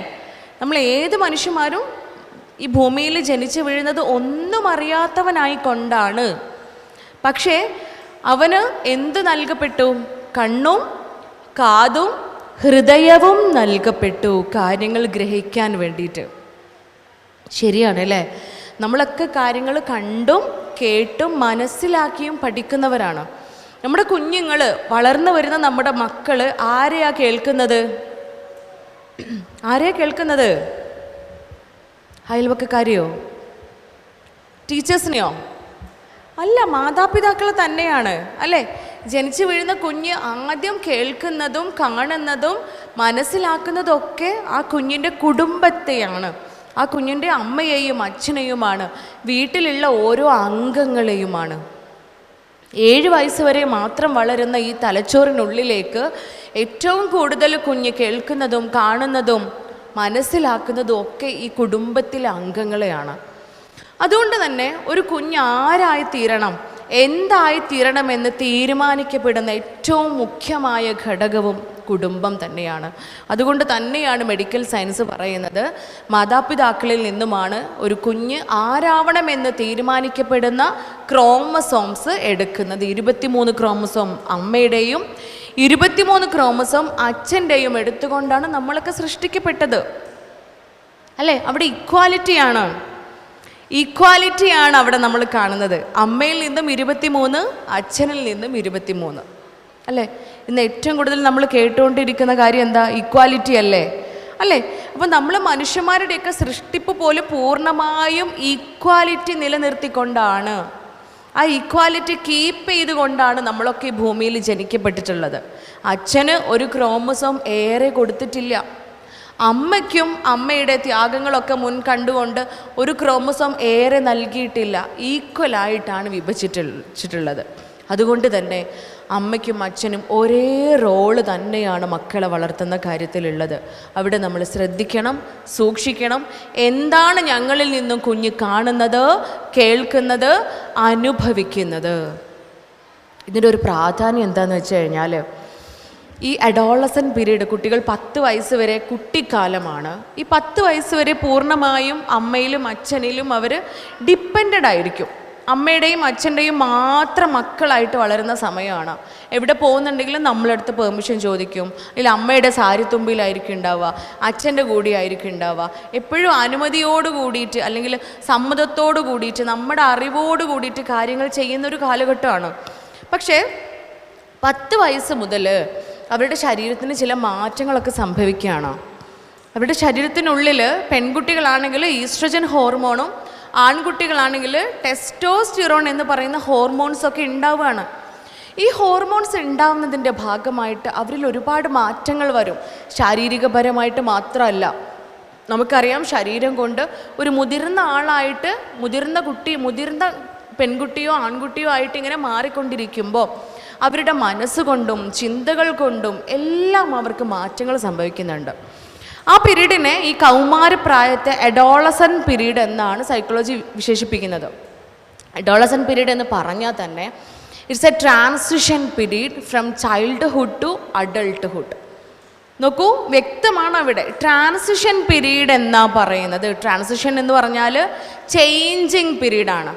നമ്മൾ ഏത് മനുഷ്യന്മാരും ഈ ഭൂമിയിൽ ജനിച്ചു വീഴുന്നത് ഒന്നും അറിയാത്തവനായിക്കൊണ്ടാണ്. പക്ഷേ അവന് എന്ത് നൽകപ്പെട്ടു? കണ്ണും കാതും ഹൃദയവും നൽകപ്പെട്ടു, കാര്യങ്ങൾ ഗ്രഹിക്കാൻ വേണ്ടിയിട്ട്. ശരിയാണ് അല്ലേ? നമ്മളൊക്കെ കാര്യങ്ങൾ കണ്ടും കേട്ടും മനസ്സിലാക്കിയും പഠിക്കുന്നവരാണ്. നമ്മുടെ കുഞ്ഞുങ്ങൾ, വളർന്നു വരുന്ന നമ്മുടെ മക്കൾ ആരെയാ കേൾക്കുന്നത്? അയൽവക്കക്കാരെയോ ടീച്ചേഴ്സിനെയോ? അല്ല, മാതാപിതാക്കൾ തന്നെയാണ് അല്ലേ. ജനിച്ചു വീഴുന്ന കുഞ്ഞ് ആദ്യം കേൾക്കുന്നതും കാണുന്നതും മനസ്സിലാക്കുന്നതും ഒക്കെ ആ കുഞ്ഞിൻ്റെ കുടുംബത്തെയാണ്, ആ കുഞ്ഞിൻ്റെ അമ്മയെയും അച്ഛനെയുമാണ്, വീട്ടിലുള്ള ഓരോ അംഗങ്ങളെയുമാണ്. 7 വയസ്സ് വരെ മാത്രം വളരുന്ന ഈ തലച്ചോറിനുള്ളിലേക്ക് ഏറ്റവും കൂടുതൽ കുഞ്ഞ് കേൾക്കുന്നതും കാണുന്നതും മനസ്സിലാക്കുന്നതും ഒക്കെ ഈ കുടുംബത്തിലെ അംഗങ്ങളെയാണ്. അതുകൊണ്ട് തന്നെ ഒരു കുഞ്ഞ് ആരായിത്തീരണം, എന്തായിത്തീരണമെന്ന് തീരുമാനിക്കപ്പെടുന്ന ഏറ്റവും മുഖ്യമായ ഘടകവും കുടുംബം തന്നെയാണ്. അതുകൊണ്ട് തന്നെയാണ് മെഡിക്കൽ സയൻസ് പറയുന്നത്, മാതാപിതാക്കളിൽ നിന്നുമാണ് ഒരു കുഞ്ഞ് ആരാവണമെന്ന് തീരുമാനിക്കപ്പെടുന്ന ക്രോമസോംസ് എടുക്കുന്നത്. 23 ക്രോമസോം അമ്മയുടെയും 23 ക്രോമസോം അച്ഛൻ്റെയും എടുത്തുകൊണ്ടാണ് നമ്മളൊക്കെ സൃഷ്ടിക്കപ്പെട്ടത് അല്ലേ. അവിടെ ഈക്വാലിറ്റിയാണ് അവിടെ നമ്മൾ കാണുന്നത്. അമ്മയിൽ നിന്നും 23, അച്ഛനിൽ നിന്നും 23 അല്ലേ. ഇന്ന് ഏറ്റവും കൂടുതൽ നമ്മൾ കേട്ടുകൊണ്ടിരിക്കുന്ന കാര്യം എന്താ? ഈക്വാലിറ്റി അല്ലേ. അപ്പം നമ്മൾ മനുഷ്യന്മാരുടെയൊക്കെ സൃഷ്ടിപ്പ് പോലും പൂർണ്ണമായും ഈക്വാലിറ്റി നിലനിർത്തിക്കൊണ്ടാണ്. ആ ഈക്വാലിറ്റി കീപ്പ് ചെയ്തുകൊണ്ടാണ് നമ്മളൊക്കെ ഈ ഭൂമിയിൽ ജനിക്കപ്പെട്ടിട്ടുള്ളത്. അച്ഛന് ഒരു ക്രോമസോം ഏറെ കൊടുത്തിട്ടില്ല. അമ്മയ്ക്കും അമ്മയുടെ ത്യാഗങ്ങളൊക്കെ മുൻ കണ്ടുകൊണ്ട് ഒരു ക്രോമസോം ഏറെ നൽകിയിട്ടില്ല. ഈക്വലായിട്ടാണ് വിഭജിച്ചിട്ടുള്ളത്. അതുകൊണ്ട് തന്നെ അമ്മയ്ക്കും അച്ഛനും ഒരേ റോള് തന്നെയാണ് മക്കളെ വളർത്തുന്ന കാര്യത്തിലുള്ളത്. അവിടെ നമ്മൾ ശ്രദ്ധിക്കണം, സൂക്ഷിക്കണം. എന്താണ് ഞങ്ങളിൽ നിന്നും കുഞ്ഞ് കാണുന്നത്, കേൾക്കുന്നത്, അനുഭവിക്കുന്നത്? ഇതിൻ്റെ ഒരു പ്രാധാന്യം എന്താണെന്ന് വെച്ച് കഴിഞ്ഞാൽ, ഈ അഡോളസൻ്റ് പീരീഡ്, കുട്ടികൾ 10 വയസ്സ് വരെ കുട്ടിക്കാലമാണ്. ഈ 10 വയസ്സ് വരെ പൂർണ്ണമായും അമ്മയിലും അച്ഛനിലും അവർ ഡിപ്പെൻഡഡ് ആയിരിക്കും. അമ്മയുടെയും അച്ഛൻ്റെയും മാത്രം മക്കളായിട്ട് വളരുന്ന സമയമാണ്. എവിടെ പോകുന്നുണ്ടെങ്കിലും നമ്മളടുത്ത് പെർമിഷൻ ചോദിക്കും. ഇല്ല, അമ്മയുടെ സാരിത്തുമ്പിലായിരിക്കും ഉണ്ടാവുക, അച്ഛൻ്റെ കൂടിയായിരിക്കും ഉണ്ടാവുക. എപ്പോഴും അനുമതിയോട് കൂടിയിട്ട് അല്ലെങ്കിൽ സമ്മതത്തോട് കൂടിയിട്ട് നമ്മുടെ അറിവോട് കൂടിയിട്ട് കാര്യങ്ങൾ ചെയ്യുന്നൊരു കാലഘട്ടമാണ്. പക്ഷേ 10 വയസ്സ് മുതൽ അവരുടെ ശരീരത്തിന് ചില മാറ്റങ്ങളൊക്കെ സംഭവിക്കുകയാണ്. അവരുടെ ശരീരത്തിനുള്ളിൽ പെൺകുട്ടികളാണെങ്കിൽ ഈസ്ട്രജൻ ഹോർമോണും ആൺകുട്ടികളാണെങ്കിൽ ടെസ്റ്റോസ്റ്റിറോൺ എന്ന് പറയുന്ന ഹോർമോൺസൊക്കെ ഉണ്ടാവുകയാണ്. ഈ ഹോർമോൺസ് ഉണ്ടാവുന്നതിൻ്റെ ഭാഗമായിട്ട് അവരിൽ ഒരുപാട് മാറ്റങ്ങൾ വരും. ശാരീരികപരമായിട്ട് മാത്രമല്ല, നമുക്കറിയാം ശരീരം കൊണ്ട് ഒരു മുതിർന്ന ആളായിട്ട് മുതിർന്ന പെൺകുട്ടിയോ ആൺകുട്ടിയോ ആയിട്ട് ഇങ്ങനെ മാറിക്കൊണ്ടിരിക്കുമ്പോൾ അവരുടെ മനസ്സുകൊണ്ടും ചിന്തകൾ കൊണ്ടും എല്ലാം അവർക്ക് മാറ്റങ്ങൾ സംഭവിക്കുന്നുണ്ട്. ആ പീരീഡിനെ, ഈ കൗമാരപ്രായത്തെ അഡോളസൻ പീരീഡ് എന്നാണ് സൈക്കോളജി വിശേഷിപ്പിക്കുന്നത്. അഡോളസൻ പീരീഡ് എന്ന് പറഞ്ഞാൽ തന്നെ it's a transition period from childhood to adulthood. നോക്കൂ, വ്യക്തമാണ് അവിടെ ട്രാൻസിഷൻ പീരീഡ് എന്നാ പറയുന്നത്. ട്രാൻസിഷൻ എന്ന് പറഞ്ഞാൽ ചേഞ്ചിങ് പീരീഡാണ്.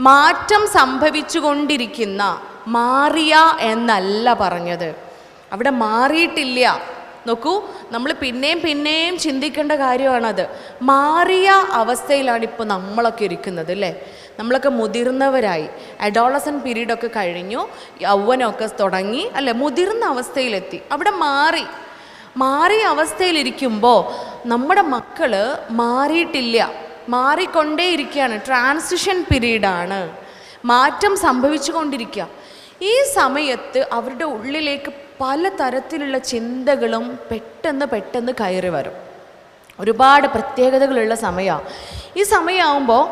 മാറ്റം സംഭവിച്ചു കൊണ്ടിരിക്കുന്ന, മാറിയ എന്നല്ല പറഞ്ഞത്. അവിടെ മാറിയിട്ടില്ല. നോക്കൂ, നമ്മൾ പിന്നെയും ചിന്തിക്കേണ്ട കാര്യമാണത്. മാറിയ അവസ്ഥയിലാണ് ഇപ്പോൾ നമ്മളൊക്കെ ഇരിക്കുന്നത്, അല്ലേ? നമ്മളൊക്കെ മുതിർന്നവരായി, അഡോളസൻ പീരീഡൊക്കെ കഴിഞ്ഞു, യൗവനമൊക്കെ തുടങ്ങി, അല്ലേ? മുതിർന്ന അവസ്ഥയിലെത്തി. അവിടെ മാറിയ അവസ്ഥയിലിരിക്കുമ്പോൾ നമ്മുടെ മക്കൾ മാറിയിട്ടില്ല, മാറിക്കൊണ്ടേയിരിക്കുകയാണ്. ട്രാൻസിഷൻ പീരീഡാണ്, മാറ്റം സംഭവിച്ചു കൊണ്ടിരിക്കുക. ഈ സമയത്ത് അവരുടെ ഉള്ളിലേക്ക് പലതരത്തിലുള്ള ചിന്തകളും പെട്ടെന്ന് കയറി വരും. ഒരുപാട് പ്രത്യേകതകളുള്ള സമയമാണ് ഈ സമയമാകുമ്പോൾ.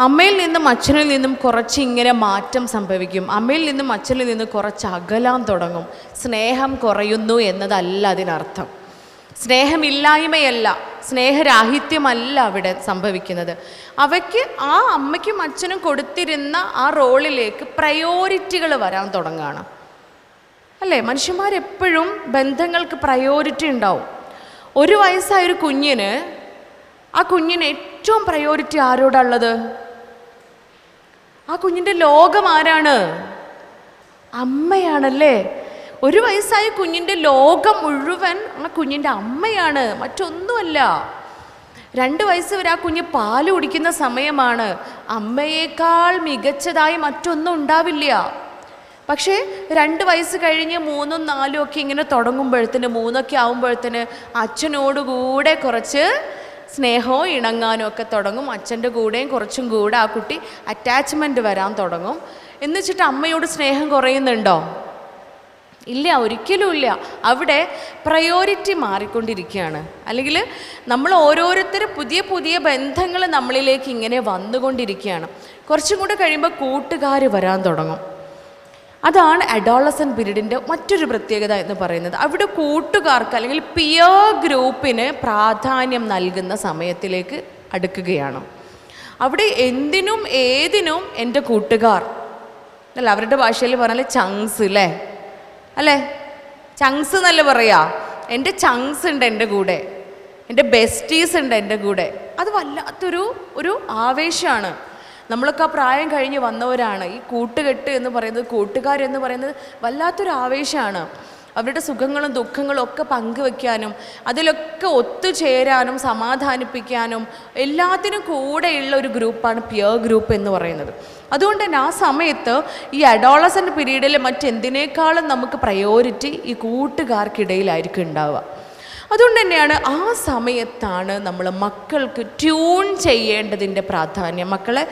അമ്മയിൽ നിന്നും അച്ഛനിൽ നിന്നും കുറച്ച് ഇങ്ങനെ മാറ്റം സംഭവിക്കും. അമ്മയിൽ നിന്നും അച്ഛനിൽ നിന്നും കുറച്ച് അകലാൻ തുടങ്ങും. സ്നേഹം കുറയുന്നു എന്നതല്ല അതിനർത്ഥം. സ്നേഹമില്ലായ്മയല്ല, സ്നേഹരാഹിത്യമല്ല അവിടെ സംഭവിക്കുന്നത്. അവയ്ക്ക് ആ അമ്മയ്ക്കും അച്ഛനും കൊടുത്തിരുന്ന ആ റോളിലേക്ക് പ്രയോറിറ്റികൾ വരാൻ തുടങ്ങുകയാണ്, അല്ലേ? മനുഷ്യന്മാരെപ്പോഴും ബന്ധങ്ങൾക്ക് പ്രയോറിറ്റി ഉണ്ടാവും. 1 വയസ്സായൊരു കുഞ്ഞിന്, ആ കുഞ്ഞിന് ഏറ്റവും പ്രയോറിറ്റി ആരോടുള്ളത്? ആ കുഞ്ഞിൻ്റെ ലോകം ആരാണ്? അമ്മയാണല്ലേ? 1 വയസ്സായ കുഞ്ഞിൻ്റെ ലോകം മുഴുവൻ ആ കുഞ്ഞിൻ്റെ അമ്മയാണ്, മറ്റൊന്നുമല്ല. 2 വയസ്സ് വരെ ആ കുഞ്ഞ് പാല് കുടിക്കുന്ന സമയമാണ്. അമ്മയേക്കാൾ മികച്ചതായി മറ്റൊന്നും ഉണ്ടാവില്ല. പക്ഷേ 2 വയസ്സ് കഴിഞ്ഞ് 3ഉം 4ഉം ഒക്കെ ഇങ്ങനെ തുടങ്ങുമ്പോഴത്തേന്, 3ഒക്കെ ആകുമ്പോഴത്തേന് അച്ഛനോടുകൂടെ കുറച്ച് സ്നേഹവും ഇണങ്ങാനും ഒക്കെ തുടങ്ങും. അച്ഛൻ്റെ കൂടെയും കുറച്ചും കൂടെ ആ കുട്ടി അറ്റാച്ച്മെൻറ്റ് വരാൻ തുടങ്ങും. എന്ന് വെച്ചിട്ട് അമ്മയോട് സ്നേഹം കുറയുന്നുണ്ടോ? ഇല്ല, ഒരിക്കലും ഇല്ല. അവിടെ പ്രയോറിറ്റി മാറിക്കൊണ്ടിരിക്കുകയാണ്. അല്ലെങ്കിൽ നമ്മൾ ഓരോരുത്തരും പുതിയ ബന്ധങ്ങൾ നമ്മളിലേക്ക് ഇങ്ങനെ വന്നുകൊണ്ടിരിക്കുകയാണ്. കുറച്ചും കൂടെ കഴിയുമ്പോൾ കൂട്ടുകാർ വരാൻ തുടങ്ങും. അതാണ് അഡോളസൻ പീരീഡിൻ്റെ മറ്റൊരു പ്രത്യേകത എന്ന് പറയുന്നത്. അവിടെ കൂട്ടുകാർക്ക് അല്ലെങ്കിൽ പിയർ ഗ്രൂപ്പിന് പ്രാധാന്യം നൽകുന്ന സമയത്തിലേക്ക് അടുക്കുകയാണ്. അവിടെ എന്തിനും ഏതിനും എൻ്റെ കൂട്ടുകാർ, അല്ല അവരുടെ ഭാഷയിൽ പറഞ്ഞാൽ ചങ്സ്, അല്ലേ? ചങ്സ് എന്നല്ല പറയാ. എൻ്റെ ചങ്സ് ഉണ്ട് എൻ്റെ കൂടെ, എൻ്റെ ബെസ്റ്റീസ് ഉണ്ട് എൻ്റെ കൂടെ. അത് വല്ലാത്തൊരു ആവേശമാണ്. നമ്മളൊക്കെ ആ പ്രായം കഴിഞ്ഞ് വന്നവരാണ്. ഈ കൂട്ടുകെട്ട് എന്ന് പറയുന്നത്, കൂട്ടുകാരെന്ന് പറയുന്നത് വല്ലാത്തൊരു ആവേശമാണ്. അവരുടെ സുഖങ്ങളും ദുഃഖങ്ങളും ഒക്കെ പങ്കുവെക്കാനും അതിലൊക്കെ ഒത്തുചേരാനും സമാധാനിപ്പിക്കാനും എല്ലാത്തിനും കൂടെയുള്ള ഒരു ഗ്രൂപ്പാണ് പിയർ ഗ്രൂപ്പ് എന്ന് പറയുന്നത്. അതുകൊണ്ട് തന്നെ ആ സമയത്ത് ഈ അഡോളസൻ്റ് പീരീഡിൽ മറ്റെന്തിനേക്കാളും നമുക്ക് പ്രയോറിറ്റി ഈ കൂട്ടുകാർക്കിടയിലായിരിക്കും ഉണ്ടാവുക. അതുകൊണ്ട് തന്നെയാണ് ആ സമയത്താണ് നമ്മൾ മക്കൾക്ക് ട്യൂൺ ചെയ്യേണ്ടതിൻ്റെ പ്രാധാന്യം, മക്കളെ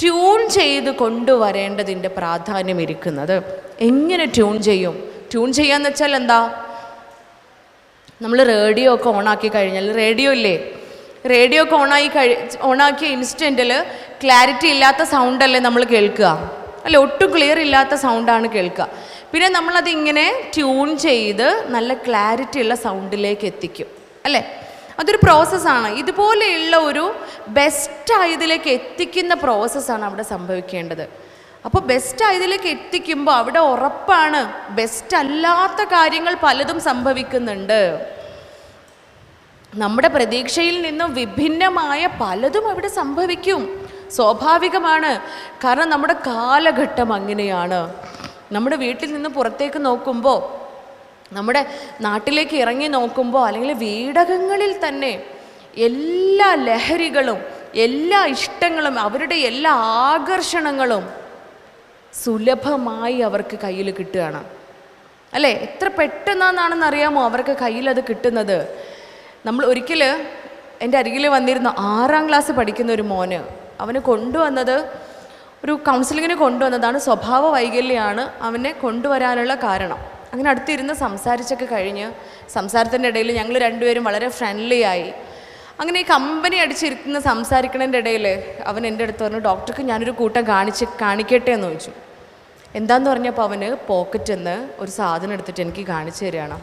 ട്യൂൺ ചെയ്ത് കൊണ്ടുവരേണ്ടതിൻ്റെ പ്രാധാന്യം ഇരിക്കുന്നത്. എങ്ങനെ ട്യൂൺ ചെയ്യും? ട്യൂൺ ചെയ്യാന്ന് വെച്ചാൽ എന്താ? നമ്മൾ റേഡിയോ ഒക്കെ ഓണാക്കി കഴിഞ്ഞാൽ, റേഡിയോ ഇല്ലേ, റേഡിയോ ഒക്കെ ഓണാക്കിയ ഇൻസ്റ്റൻറ്റിൽ ക്ലാരിറ്റി ഇല്ലാത്ത സൗണ്ടല്ലേ നമ്മൾ കേൾക്കുക, അല്ല, ഒട്ടും ക്ലിയർ ഇല്ലാത്ത സൗണ്ടാണ് കേൾക്കുക. പിന്നെ നമ്മളതിങ്ങനെ ട്യൂൺ ചെയ്ത് നല്ല ക്ലാരിറ്റി ഉള്ള സൗണ്ടിലേക്ക് എത്തിക്കും, അല്ലേ? അതൊരു പ്രോസസ്സാണ്. ഇതുപോലെയുള്ള ഒരു ബെസ്റ്റ് ആയതിലേക്ക് എത്തിക്കുന്ന പ്രോസസ്സാണ് അവിടെ സംഭവിക്കേണ്ടത്. അപ്പോൾ ബെസ്റ്റ് ആയതിലേക്ക് എത്തിക്കുമ്പോൾ അവിടെ ഉറപ്പാണ് ബെസ്റ്റ് അല്ലാത്ത കാര്യങ്ങൾ പലതും സംഭവിക്കുന്നുണ്ട്. നമ്മുടെ പ്രതീക്ഷയിൽ നിന്നും വിഭിന്നമായ പലതും അവിടെ സംഭവിക്കും, സ്വാഭാവികമാണ്. കാരണം നമ്മുടെ കാലഘട്ടം അങ്ങനെയാണ്. നമ്മുടെ വീട്ടിൽ നിന്ന് പുറത്തേക്ക് നോക്കുമ്പോൾ, നമ്മുടെ നാട്ടിലേക്ക് ഇറങ്ങി നോക്കുമ്പോൾ, അല്ലെങ്കിൽ വീടകങ്ങളിൽ തന്നെ എല്ലാ ലഹരികളും എല്ലാ ഇഷ്ടങ്ങളും അവരുടെ എല്ലാ ആകർഷണങ്ങളും സുലഭമായി അവർക്ക് കയ്യിൽ കിട്ടുകയാണ്, അല്ലേ? എത്ര പെട്ടെന്നാണെന്നറിയാമോ അവർക്ക് കയ്യിൽ അത് കിട്ടുന്നത്? നമ്മൾ ഒരിക്കൽ എൻ്റെ അരികിൽ വന്നിരുന്ന 6ാം ക്ലാസ് പഠിക്കുന്ന ഒരു മോന്, അവന് കൊണ്ടുവന്നത് ഒരു കൗൺസിലിങ്ങിന് കൊണ്ടുവന്നതാണ്. സ്വഭാവ വൈകല്യമാണ് അവനെ കൊണ്ടുവരാനുള്ള കാരണം. അങ്ങനെ അടുത്തിരുന്ന് സംസാരിച്ചൊക്കെ കഴിഞ്ഞ് സംസാരത്തിൻ്റെ ഇടയിൽ ഞങ്ങൾ രണ്ടുപേരും വളരെ ഫ്രണ്ട്ലി ആയി. അങ്ങനെ ഈ കമ്പനി അടിച്ചിരിക്കുന്ന സംസാരിക്കണതിൻ്റെ ഇടയിൽ അവൻ എൻ്റെ അടുത്ത് പറഞ്ഞു, ഡോക്ടർക്ക് ഞാനൊരു കൂട്ടം കാണിക്കട്ടെ എന്ന് ചോദിച്ചു. എന്താന്ന് പറഞ്ഞപ്പോൾ അവന് പോക്കറ്റിൽ നിന്ന് ഒരു സാധനം എടുത്തിട്ട് എനിക്ക് കാണിച്ചു തരികയാണ്.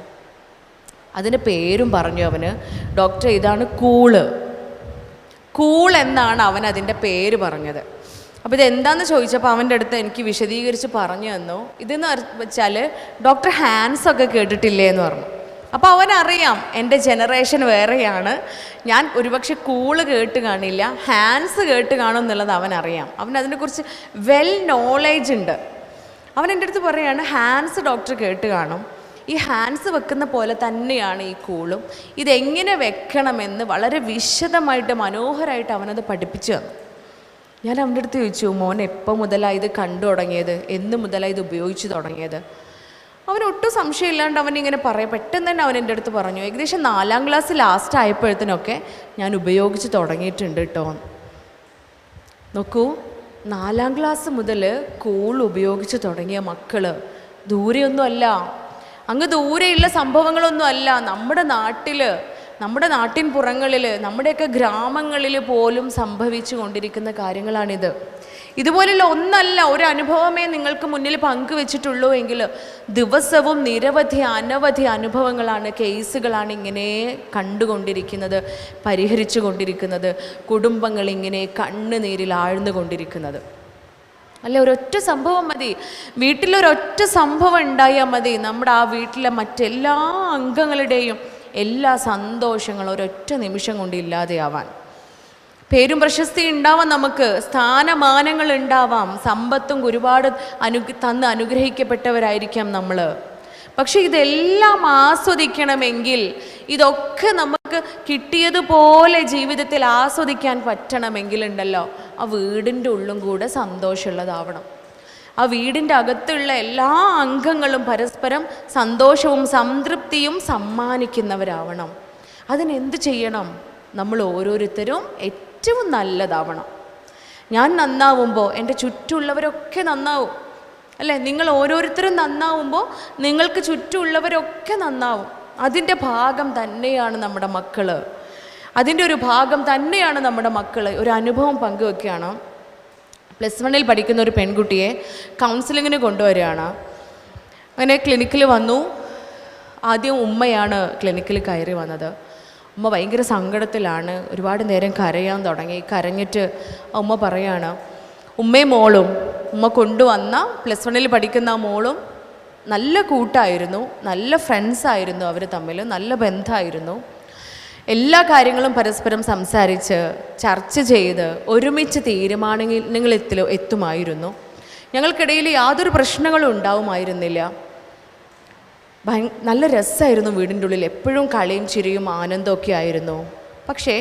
അതിൻ്റെ പേരും പറഞ്ഞു അവന്, ഡോക്ടർ ഇതാണ് കൂൾ എന്നാണ് അവൻ അതിൻ്റെ പേര് പറഞ്ഞത്. അപ്പോൾ ഇതെന്താണെന്ന് ചോദിച്ചപ്പോൾ അവൻ്റെ അടുത്ത് എനിക്ക് വിശദീകരിച്ച് പറഞ്ഞു തന്നു. ഇതെന്ന് വെച്ചാൽ ഡോക്ടർ ഹാൻസ് ഒക്കെ കേട്ടിട്ടില്ലേ എന്ന് പറഞ്ഞു. അപ്പോൾ അവനറിയാം എൻ്റെ ജനറേഷൻ വേറെയാണ്, ഞാൻ ഒരുപക്ഷെ കൂള് കേട്ട് കാണില്ല, ഹാൻസ് കേട്ട് കാണും എന്നുള്ളത് അവനറിയാം. അവനതിനെക്കുറിച്ച് വെൽ നോളേജ് ഉണ്ട്. അവൻ എൻ്റെ അടുത്ത് പറയുകയാണ്, ഹാൻസ് ഡോക്ടർ കേട്ട് കാണും, ഈ ഹാൻസ് വെക്കുന്ന പോലെ തന്നെയാണ് ഈ കൂളും, ഇതെങ്ങനെ വെക്കണമെന്ന് വളരെ വിശദമായിട്ട് മനോഹരമായിട്ട് അവനത് പഠിപ്പിച്ചു തന്നു. ഞാൻ അവൻ്റെ അടുത്ത് ചോദിച്ചു, മോൻ എപ്പോൾ മുതലാണ് ഇത് കണ്ടു തുടങ്ങിയത്, എന്ന് മുതലാണ് ഇത് ഉപയോഗിച്ച് തുടങ്ങിയത്? അവനൊട്ടും സംശയമില്ലാണ്ട് അവനിങ്ങനെ പറയും. പെട്ടെന്ന് തന്നെ അവൻ എൻ്റെ അടുത്ത് പറഞ്ഞു, ഏകദേശം 4ാം ക്ലാസ് ലാസ്റ്റ് ആയപ്പോഴത്തേനൊക്കെ ഞാൻ ഉപയോഗിച്ച് തുടങ്ങിയിട്ടുണ്ട് കേട്ടോ. നോക്കൂ, 4ാം ക്ലാസ് മുതൽ കൂൾ ഉപയോഗിച്ച് തുടങ്ങിയ മക്കൾ ദൂരെയൊന്നും അല്ല, അങ്ങ് ദൂരെയുള്ള സംഭവങ്ങളൊന്നും അല്ല, നമ്മുടെ നാട്ടിൻ പുറങ്ങളിൽ, നമ്മുടെയൊക്കെ ഗ്രാമങ്ങളിൽ പോലും സംഭവിച്ചു കൊണ്ടിരിക്കുന്ന കാര്യങ്ങളാണിത്. ഇതുപോലുള്ള ഒന്നല്ല, ഒരു അനുഭവമേ നിങ്ങൾക്ക് മുന്നിൽ പങ്കുവെച്ചിട്ടുള്ളൂ എങ്കിൽ ദിവസവും അനവധി അനുഭവങ്ങളാണ്, കേസുകളാണ് ഇങ്ങനെ കണ്ടുകൊണ്ടിരിക്കുന്നത്, പരിഹരിച്ചു കൊണ്ടിരിക്കുന്നത്, കുടുംബങ്ങൾ ഇങ്ങനെ കണ്ണുനീരിൽ ആഴ്ന്നുകൊണ്ടിരിക്കുന്നത്. അല്ല, ഒരൊറ്റ സംഭവം മതി, വീട്ടിലൊരൊറ്റ സംഭവം ഉണ്ടായാൽ മതി, നമ്മുടെ ആ വീട്ടിലെ മറ്റെല്ലാ അംഗങ്ങളുടെയും എല്ലാ സന്തോഷങ്ങളും ഒരൊറ്റ നിമിഷം കൊണ്ട് ഇല്ലാതെയാവാൻ. പേരും പ്രശസ്തി ഉണ്ടാവാം, നമുക്ക് സ്ഥാനമാനങ്ങൾ ഉണ്ടാവാം, സമ്പത്തും ഒരുപാട് തന്ന് അനുഗ്രഹിക്കപ്പെട്ടവരായിരിക്കാം നമ്മൾ. പക്ഷെ ഇതെല്ലാം ആസ്വദിക്കണമെങ്കിൽ, ഇതൊക്കെ നമുക്ക് കിട്ടിയതുപോലെ ജീവിതത്തിൽ ആസ്വദിക്കാൻ പറ്റണമെങ്കിൽ ഉണ്ടല്ലോ, ആ വീടിൻ്റെ ഉള്ളും കൂടെ സന്തോഷമുള്ളതാവണം. ആ വീടിൻ്റെ അകത്തുള്ള എല്ലാ അംഗങ്ങളും പരസ്പരം സന്തോഷവും സംതൃപ്തിയും സമ്മാനിക്കുന്നവരാവണം. അതിനെന്ത് ചെയ്യണം? നമ്മൾ ഓരോരുത്തരും ഏറ്റവും നല്ലതാവണം. ഞാൻ നന്നാവുമ്പോൾ എൻ്റെ ചുറ്റുമുള്ളവരൊക്കെ നന്നാവും, അല്ലേ? നിങ്ങൾ ഓരോരുത്തരും നന്നാവുമ്പോൾ നിങ്ങൾക്ക് ചുറ്റുമുള്ളവരൊക്കെ നന്നാവും. അതിൻ്റെ ഭാഗം തന്നെയാണ് നമ്മുടെ മക്കൾ, അതിൻ്റെ ഒരു ഭാഗം തന്നെയാണ് നമ്മുടെ മക്കൾ. ഒരു അനുഭവം പങ്കുവെക്കുകയാണ്. +1 പഠിക്കുന്ന ഒരു പെൺകുട്ടിയെ കൗൺസിലിങ്ങിന് കൊണ്ടുവരികയാണ്. അങ്ങനെ ക്ലിനിക്കിൽ വന്നു. ആദ്യം ഉമ്മയാണ് ക്ലിനിക്കിൽ കയറി വന്നത്. ഉമ്മ ഭയങ്കര സങ്കടത്തിലാണ്, ഒരുപാട് നേരം കരയാൻ തുടങ്ങി. കരഞ്ഞിട്ട് ഉമ്മ പറയാണ്, ഉമ്മയും മോളും, ഉമ്മ കൊണ്ടുവന്ന +1 പഠിക്കുന്ന മോളും നല്ല കൂട്ടായിരുന്നു, നല്ല ഫ്രണ്ട്സായിരുന്നു, അവർ തമ്മിൽ നല്ല ബന്ധമായിരുന്നു. എല്ലാ കാര്യങ്ങളും പരസ്പരം സംസാരിച്ച് ചർച്ച ചെയ്ത് ഒരുമിച്ച് തീരുമാനങ്ങളിൽ എത്തുമായിരുന്നു. ഞങ്ങൾക്കിടയിൽ യാതൊരു പ്രശ്നങ്ങളും ഉണ്ടാവുമായിരുന്നില്ല. നല്ല രസമായിരുന്നു വീടിൻ്റെ ഉള്ളിൽ, എപ്പോഴും കളിയും ചിരിയും ആനന്ദമൊക്കെ ആയിരുന്നു. പക്ഷേ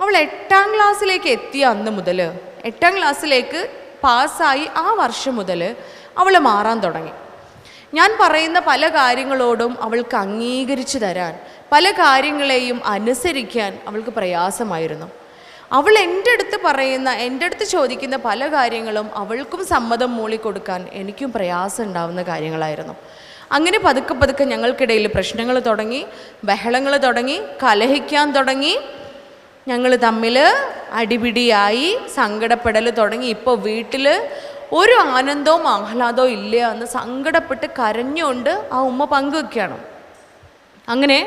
അവൾ 8ാം ക്ലാസ്സിലേക്ക് എത്തിയ അന്ന് മുതൽ, 8ാം ക്ലാസ്സിലേക്ക് പാസ്സായി ആ വർഷം മുതൽ അവൾ മാറാൻ തുടങ്ങി. ഞാൻ പറയുന്ന പല കാര്യങ്ങളോടും അവൾക്ക് അംഗീകരിച്ചു തരാൻ, പല കാര്യങ്ങളെയും അനുസരിക്കാൻ അവൾക്ക് പ്രയാസമായിരുന്നു. അവൾ എൻ്റെ അടുത്ത് ചോദിക്കുന്ന പല കാര്യങ്ങളും അവൾക്കും സമ്മതം മൂളിക്കൊടുക്കാൻ എനിക്കും പ്രയാസം ഉണ്ടാവുന്ന കാര്യങ്ങളായിരുന്നു. അങ്ങനെ പതുക്കെ പതുക്കെ ഞങ്ങൾക്കിടയിൽ പ്രശ്നങ്ങൾ തുടങ്ങി, ബഹളങ്ങൾ തുടങ്ങി, കലഹിക്കാൻ തുടങ്ങി. ഞങ്ങൾ തമ്മിൽ അടിപിടിയായി, സങ്കടപ്പെടൽ തുടങ്ങി. ഇപ്പോൾ വീട്ടിൽ ഒരു ആനന്ദവും ആഹ്ലാദവും ഇല്ല എന്ന് സങ്കടപ്പെട്ട് കരഞ്ഞുകൊണ്ട് ആ ഉമ്മ പങ്കുവെക്കുകയാണ്. അങ്ങനെ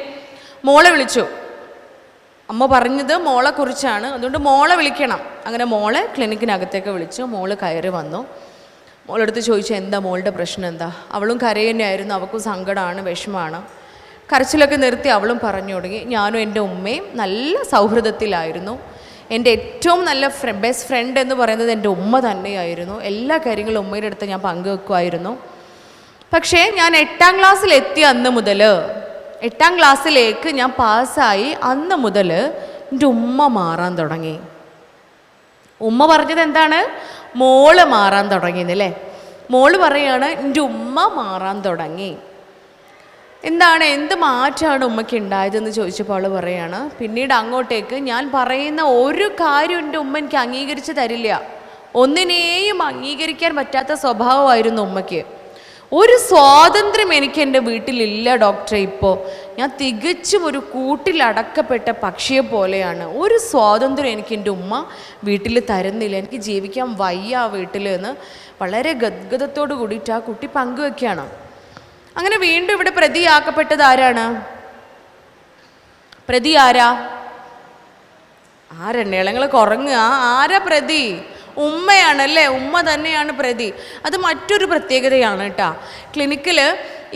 മോളെ വിളിച്ചു. അമ്മ പറഞ്ഞത് മോളെക്കുറിച്ചാണ്, അതുകൊണ്ട് മോളെ വിളിക്കണം. അങ്ങനെ മോളെ ക്ലിനിക്കിനകത്തേക്ക് വിളിച്ചു. മോള് കയറി വന്നു. മോളെടുത്ത് ചോദിച്ചു, എന്താ മോളുടെ പ്രശ്നം എന്താ? അവളും കരയുന്നതായിരുന്നു, അവൾക്കും സങ്കടമാണ്, വിഷമമാണ്. കരച്ചിലൊക്കെ നിർത്തി അവളും പറഞ്ഞു തുടങ്ങി, ഞാനും എൻ്റെ ഉമ്മയും നല്ല സൗഹൃദത്തിലായിരുന്നു. എൻ്റെ ഏറ്റവും നല്ല ബെസ്റ്റ് ഫ്രണ്ട് എന്ന് പറയുന്നത് എൻ്റെ ഉമ്മ തന്നെയായിരുന്നു. എല്ലാ കാര്യങ്ങളും ഉമ്മയുടെ അടുത്ത് ഞാൻ പങ്കുവെക്കുമായിരുന്നു. പക്ഷേ ഞാൻ 8ാം ക്ലാസ്സിലെത്തിയ അന്ന് മുതൽ, 8ാം ക്ലാസ്സിലേക്ക് ഞാൻ പാസ്സായി അന്ന് മുതൽ എൻ്റെ ഉമ്മ മാറാൻ തുടങ്ങി. ഉമ്മ പറഞ്ഞത് എന്താണ്? മോള് മാറാൻ തുടങ്ങിയെന്നല്ലേ. മോള് പറയാണ് എൻ്റെ ഉമ്മ മാറാൻ തുടങ്ങി. എന്ത് മാറ്റമാണ് ഉമ്മയ്ക്ക് ഉണ്ടായതെന്ന് ചോദിച്ചപ്പോൾ അവൾ പറയാണ്, പിന്നീട് അങ്ങോട്ടേക്ക് ഞാൻ പറയുന്ന ഒരു കാര്യം എൻ്റെ ഉമ്മ എനിക്ക് അംഗീകരിച്ച് തരില്ല. ഒന്നിനെയും അംഗീകരിക്കാൻ പറ്റാത്ത സ്വഭാവമായിരുന്നു ഉമ്മയ്ക്ക്. ഒരു സ്വാതന്ത്ര്യം എനിക്ക് എൻ്റെ വീട്ടിലില്ല ഡോക്ടറെ. ഇപ്പോൾ ഞാൻ തികച്ചും ഒരു കൂട്ടിലടക്കപ്പെട്ട പക്ഷിയെ പോലെയാണ്. ഒരു സ്വാതന്ത്ര്യം എനിക്ക് എൻ്റെ ഉമ്മ വീട്ടിൽ തരുന്നില്ല. എനിക്ക് ജീവിക്കാൻ വയ്യ ആ വീട്ടിൽ എന്ന് വളരെ ഗദ്ഗതത്തോട് കൂടിയിട്ട് ആ കുട്ടി പങ്കുവെക്കുകയാണ്. അങ്ങനെ വീണ്ടും ഇവിടെ പ്രതിയാക്കപ്പെട്ടത് ആരാണ്? പ്രതി ആരാ? ആരെണ്ണേളങ്ങൾ കുറങ്ങുക. ആരാ പ്രതി? ഉമ്മയാണല്ലേ. ഉമ്മ തന്നെയാണ് പ്രതി. അത് മറ്റൊരു പ്രത്യേകതയാണ് കേട്ടോ. ക്ലിനിക്കിൽ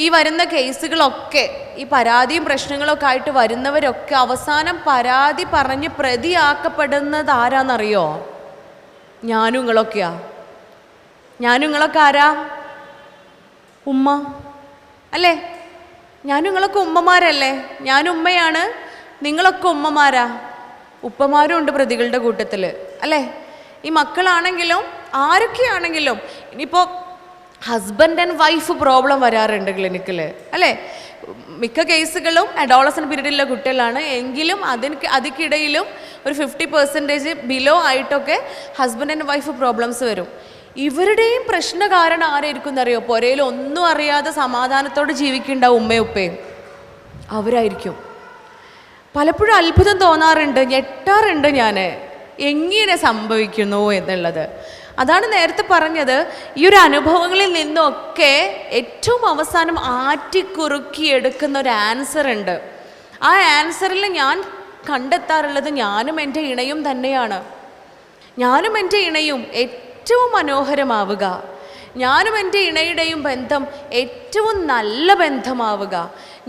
ഈ വരുന്ന കേസുകളൊക്കെ, ഈ പരാതിയും പ്രശ്നങ്ങളൊക്കെ ആയിട്ട് വരുന്നവരൊക്കെ അവസാനം പരാതി പറഞ്ഞ് പ്രതിയാക്കപ്പെടുന്നത് ആരാന്നറിയോ? ഞാനും നിങ്ങളൊക്കെയാ. ഞാനും നിങ്ങളൊക്കെ ആരാ? ഉമ്മ അല്ലേ? ഞാനും നിങ്ങളൊക്കെ ഉമ്മമാരല്ലേ? ഞാനും ഉമ്മയാണ്, നിങ്ങളൊക്കെ ഉമ്മമാരാ. ഉപ്പമാരും ഉണ്ട് പ്രതികളുടെ കൂട്ടത്തിൽ അല്ലേ? ഈ മക്കളാണെങ്കിലും ആരൊക്കെയാണെങ്കിലും, ഇനിയിപ്പോൾ ഹസ്ബൻഡ് ആൻഡ് വൈഫ് പ്രോബ്ലം വരാറുണ്ട് ക്ലിനിക്കിൽ അല്ലേ? മിക്ക കേസുകളും അഡോളസൻ പീരീഡിലുള്ള കുട്ടികളാണ്. എങ്കിലും അതിക്കിടയിലും ഒരു 50% ബിലോ ആയിട്ടൊക്കെ ഹസ്ബൻഡ് ആൻഡ് വൈഫ് പ്രോബ്ലംസ് വരും. ഇവരുടെയും പ്രശ്ന കാരണം ആരായിരിക്കും എന്നറിയോ? പുരയിൽ ഒന്നും അറിയാതെ സമാധാനത്തോടെ ജീവിക്കുന്നുണ്ടാവും ഉമ്മയും ഉപ്പയും. അവരായിരിക്കും. പലപ്പോഴും അത്ഭുതം തോന്നാറുണ്ട്, ഞെട്ടാറുണ്ട് ഞാൻ, എങ്ങനെ സംഭവിക്കുന്നു എന്നുള്ളത്. അതാണ് നേരത്തെ പറഞ്ഞത്, ഈ ഒരു അനുഭവങ്ങളിൽ നിന്നൊക്കെ ഏറ്റവും അവസാനം ആറ്റിക്കുറുക്കിയെടുക്കുന്ന ഒരു ആൻസർ ഉണ്ട്. ആ ആൻസറിൽ ഞാൻ കണ്ടെത്താറുള്ളത് ഞാനും എൻ്റെ ഇണയും തന്നെയാണ്. ഞാനും എൻ്റെ ഇണയും ഏറ്റവും മനോഹരമാവുക, ഞാനും എൻ്റെ ഇണയുടെയും ബന്ധം ഏറ്റവും നല്ല ബന്ധമാവുക,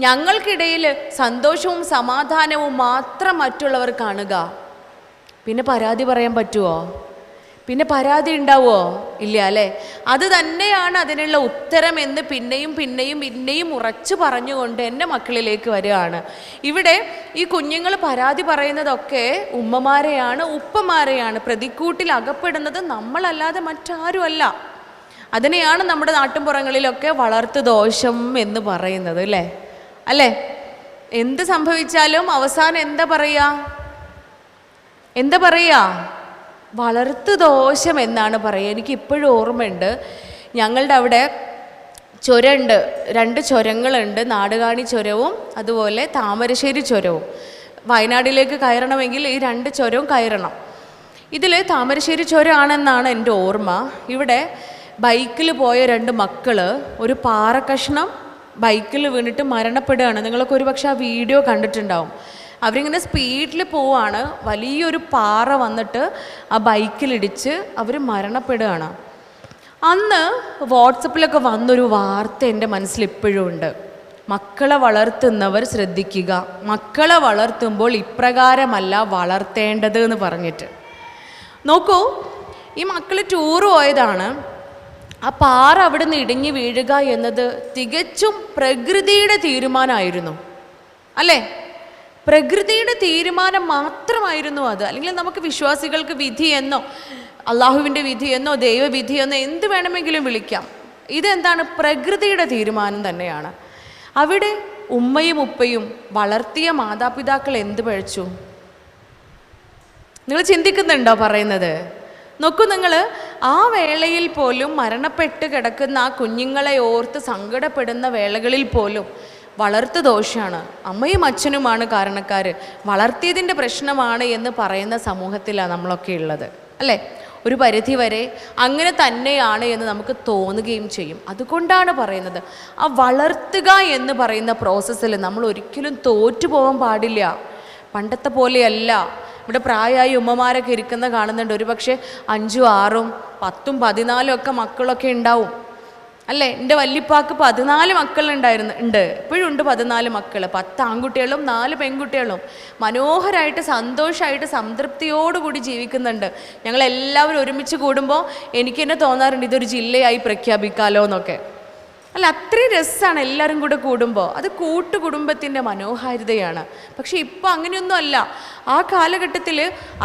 ഞങ്ങൾക്കിടയിൽ സന്തോഷവും സമാധാനവും മാത്രം മറ്റുള്ളവർ കാണുക. പിന്നെ പരാതി പറയാൻ പറ്റുമോ? പിന്നെ പരാതി ഉണ്ടാവുമോ? ഇല്ല അല്ലേ? അത് തന്നെയാണ് അതിനുള്ള ഉത്തരം എന്ന് പിന്നെയും പിന്നെയും പിന്നെയും ഉറച്ചു പറഞ്ഞുകൊണ്ട് എൻ്റെ മക്കളിലേക്ക് വരികയാണ്. ഇവിടെ ഈ കുഞ്ഞുങ്ങൾ പരാതി പറയുന്നതൊക്കെ ഉമ്മമാരെയാണ്, ഉപ്പമാരെയാണ്. പ്രതിക്കൂട്ടിൽ അകപ്പെടുന്നത് നമ്മളല്ലാതെ മറ്റാരുമല്ല. അതിനെയാണ് നമ്മുടെ നാട്ടിൻപുറങ്ങളിലൊക്കെ വളർത്തു ദോഷം എന്ന് പറയുന്നത് അല്ലേ? അല്ലേ? എന്ത് സംഭവിച്ചാലും അവസാനം എന്താ പറയുക? വളർത്തു ദോഷം എന്നാണ് പറയുക. എനിക്കിപ്പോഴും ഓർമ്മയുണ്ട്, ഞങ്ങളുടെ അവിടെ ചുരമുണ്ട്, 2 ചുരങ്ങളുണ്ട്, നാടുകാണി ചുരവും അതുപോലെ താമരശ്ശേരി ചുരവും. വയനാട്ടിലേക്ക് കയറണമെങ്കിൽ ഈ 2 ചുരവും കയറണം. ഇതിൽ താമരശ്ശേരി ചുരമാണെന്നാണ് എൻ്റെ ഓർമ്മ. ഇവിടെ ബൈക്കിൽ പോയ 2 മക്കൾ ഒരു പാറക്കഷ്ണം ബൈക്കിൽ വീണിട്ട് മരണപ്പെടുകയാണ്. നിങ്ങളൊക്കെ ഒരു പക്ഷേ ആ വീഡിയോ കണ്ടിട്ടുണ്ടാവും. അവരിങ്ങനെ സ്പീഡിൽ പോവാണ്, വലിയൊരു പാറ വന്നിട്ട് ആ ബൈക്കിലിടിച്ച് അവർ മരണപ്പെടുകയാണ്. അന്ന് വാട്സപ്പിലൊക്കെ വന്നൊരു വാർത്ത എൻ്റെ മനസ്സിൽ ഇപ്പോഴും ഉണ്ട്. മക്കളെ വളർത്തുന്നവർ ശ്രദ്ധിക്കുക, മക്കളെ വളർത്തുമ്പോൾ ഇപ്രകാരമല്ല വളർത്തേണ്ടത് എന്ന് പറഞ്ഞിട്ട്. നോക്കൂ, ഈ മക്കൾ ടൂറ് പോയതാണ്. ആ പാറ അവിടെ നിന്ന് ഇടിഞ്ഞ് വീഴുക എന്നത് തികച്ചും പ്രകൃതിയുടെ തീരുമാനമായിരുന്നു അല്ലേ? പ്രകൃതിയുടെ തീരുമാനം മാത്രമായിരുന്നു അത്. അല്ലെങ്കിൽ നമുക്ക് വിശ്വാസികൾക്ക് വിധിയെന്നോ അള്ളാഹുവിൻ്റെ വിധിയെന്നോ ദൈവവിധിയെന്നോ എന്ത് വേണമെങ്കിലും വിളിക്കാം. ഇതെന്താണ്? പ്രകൃതിയുടെ തീരുമാനം തന്നെയാണ്. അവിടെ ഉമ്മയും ഉപ്പയും വളർത്തിയ മാതാപിതാക്കൾ എന്ത് പഴിച്ചു? നിങ്ങൾ ചിന്തിക്കുന്നുണ്ടോ പറയുന്നത്? നോക്കൂ, നിങ്ങൾ ആ വേളയിൽ പോലും മരണപ്പെട്ട് കിടക്കുന്ന ആ കുഞ്ഞുങ്ങളെ ഓർത്ത് സങ്കടപ്പെടുന്ന വേളകളിൽ പോലും വളർത്തു ദോഷമാണ്, അമ്മയും അച്ഛനുമാണ് കാരണക്കാർ, വളർത്തിയതിൻ്റെ പ്രശ്നമാണ് എന്ന് പറയുന്ന സമൂഹത്തിലാണ് നമ്മളൊക്കെ ഉള്ളത്, അല്ലേ? ഒരു പരിധി വരെ അങ്ങനെ തന്നെയാണ് എന്ന് നമുക്ക് തോന്നുകയും ചെയ്യും. അതുകൊണ്ടാണ് പറയുന്നത്, ആ വളർത്തുക എന്ന് പറയുന്ന പ്രോസസ്സിൽ നമ്മൾ ഒരിക്കലും തോറ്റു പോകാൻ പാടില്ല. പണ്ടത്തെ പോലെയല്ല. ഇവിടെ പ്രായമായി ഉമ്മമാരൊക്കെ ഇരിക്കുന്ന കാണുന്നുണ്ട്. ഒരു പക്ഷേ 5, 6, 10, 14 ഒക്കെ മക്കളൊക്കെ ഉണ്ടാവും, അല്ലേ? എൻ്റെ വല്യപ്പാക്ക് 14 മക്കളുണ്ട്, ഇപ്പോഴും ഉണ്ട് 14 മക്കൾ, 10 ആൺകുട്ടികളും 4 പെൺകുട്ടികളും. മനോഹരമായിട്ട് സന്തോഷമായിട്ട് സംതൃപ്തിയോടുകൂടി ജീവിക്കുന്നുണ്ട്. ഞങ്ങളെല്ലാവരും ഒരുമിച്ച് കൂടുമ്പോൾ എനിക്ക് തന്നെ തോന്നാറുണ്ട് ഇതൊരു ജില്ലയായി പ്രഖ്യാപിക്കാമല്ലോ എന്നൊക്കെ. അല്ല, അത്രയും രസമാണ് എല്ലാവരും കൂടെ കൂടുമ്പോൾ. അത് കൂട്ടുകുടുംബത്തിൻ്റെ മനോഹാരിതയാണ്. പക്ഷെ ഇപ്പോൾ അങ്ങനെയൊന്നും അല്ല. ആ കാലഘട്ടത്തിൽ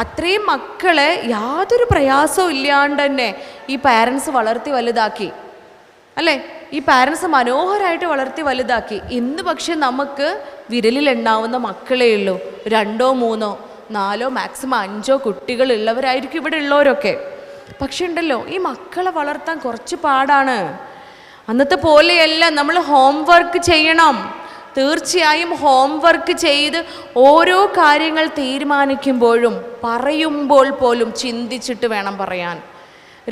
അത്രയും മക്കളെ യാതൊരു പ്രയാസവും ഇല്ലാണ്ട് തന്നെ ഈ പാരൻസ് വളർത്തി വലുതാക്കി, അല്ലേ? ഈ പാരൻസ് മനോഹരമായിട്ട് വളർത്തി വലുതാക്കി. ഇന്ന് പക്ഷെ നമുക്ക് വിരലിലെണ്ണാവുന്ന മക്കളേ ഉള്ളൂ. 2, 3, 4, മാക്സിമം 5 കുട്ടികളുള്ളവരായിരിക്കും ഇവിടെ ഉള്ളവരൊക്കെ. പക്ഷെ ഉണ്ടല്ലോ, ഈ മക്കളെ വളർത്താൻ കുറച്ച് പാടാണ്. അന്നത്തെ പോലെയല്ല. നമ്മൾ ഹോംവർക്ക് ചെയ്യണം. തീർച്ചയായും ഹോംവർക്ക് ചെയ്ത് ഓരോ കാര്യങ്ങൾ തീരുമാനിക്കുമ്പോഴും പറയുമ്പോൾ പോലും ചിന്തിച്ചിട്ട് വേണം പറയാൻ.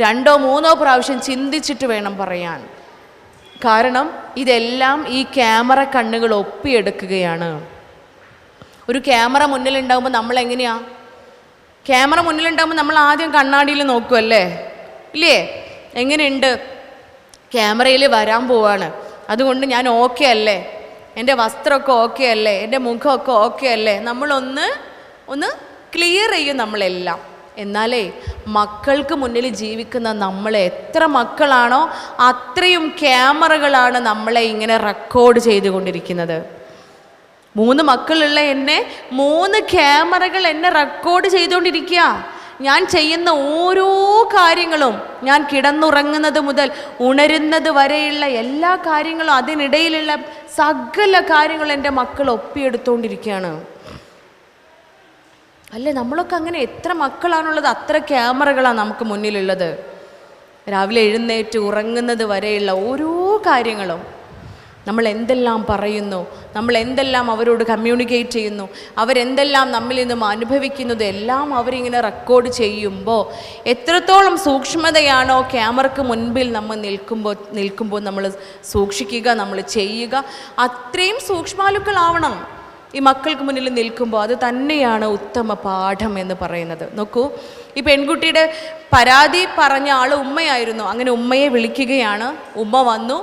2, 3 പ്രാവശ്യം ചിന്തിച്ചിട്ട് വേണം പറയാൻ. കാരണം ഇതെല്ലാം ഈ ക്യാമറ കണ്ണുകൾ ഒപ്പിയെടുക്കുകയാണ്. ഒരു ക്യാമറ മുന്നിലുണ്ടാകുമ്പോൾ നമ്മൾ എങ്ങനെയാ? ക്യാമറ മുന്നിലുണ്ടാകുമ്പോൾ നമ്മൾ ആദ്യം കണ്ണാടിയിൽ നോക്കുമല്ലേ, ഇല്ലേ? എങ്ങനെയുണ്ട്? ക്യാമറയിൽ വരാൻ പോവാണ്, അതുകൊണ്ട് ഞാൻ ഓക്കെ അല്ലേ, എൻ്റെ വസ്ത്രമൊക്കെ ഓക്കെ അല്ലേ, എൻ്റെ മുഖമൊക്കെ ഓക്കെ അല്ലേ, നമ്മളൊന്ന് ക്ലിയർ ചെയ്യും നമ്മളെല്ലാം. എന്നാലേ മക്കൾക്ക് മുന്നിൽ ജീവിക്കുന്ന നമ്മളെ, എത്ര മക്കളാണോ അത്രയും ക്യാമറകളാണ് നമ്മളെ ഇങ്ങനെ റെക്കോർഡ് ചെയ്തുകൊണ്ടിരിക്കുന്നത്. 3 മക്കളുള്ള എന്നെ 3 ക്യാമറകൾ എന്നെ റെക്കോർഡ് ചെയ്തുകൊണ്ടിരിക്കുക. ഞാൻ ചെയ്യുന്ന ഓരോ കാര്യങ്ങളും, ഞാൻ കിടന്നുറങ്ങുന്നത് മുതൽ ഉണരുന്നത് വരെയുള്ള എല്ലാ കാര്യങ്ങളും, അതിനിടയിലുള്ള സകല കാര്യങ്ങളും എൻ്റെ മക്കൾ ഒപ്പിയെടുത്തുകൊണ്ടിരിക്കുകയാണ്. അല്ലേ? നമ്മളൊക്കെ അങ്ങനെ എത്ര മക്കളാണുള്ളത്? അത്ര ക്യാമറകളാണ് നമുക്ക് മുന്നിലുള്ളത്. രാവിലെ എഴുന്നേറ്റ് ഉറങ്ങുന്നത് വരെയുള്ള ഓരോ കാര്യങ്ങളും, നമ്മൾ എന്തെല്ലാം പറയുന്നു, നമ്മൾ എന്തെല്ലാം അവരോട് കമ്മ്യൂണിക്കേറ്റ് ചെയ്യുന്നു, അവരെന്തെല്ലാം നമ്മിൽ നിന്നും അനുഭവിക്കുന്നത് എല്ലാം അവരിങ്ങനെ റെക്കോർഡ് ചെയ്യുമ്പോൾ എത്രത്തോളം സൂക്ഷ്മതയാണോ ക്യാമറയ്ക്ക് മുൻപിൽ നമ്മൾ നിൽക്കുമ്പോൾ നമ്മൾ സൂക്ഷിക്കുക, നമ്മൾ ചെയ്യുക, അത്രയും സൂക്ഷ്മാലുക്കളാവണം ഈ മക്കൾക്ക് മുന്നിൽ നിൽക്കുമ്പോൾ. അത് തന്നെയാണ് ഉത്തമ പാഠം എന്ന് പറയുന്നത്. നോക്കൂ, ഈ പെൺകുട്ടിയുടെ പരാതി പറഞ്ഞ ആൾ ഉമ്മയായിരുന്നു. അങ്ങനെ ഉമ്മയെ വിളിക്കുകയാണ്. ഉമ്മ വന്നു,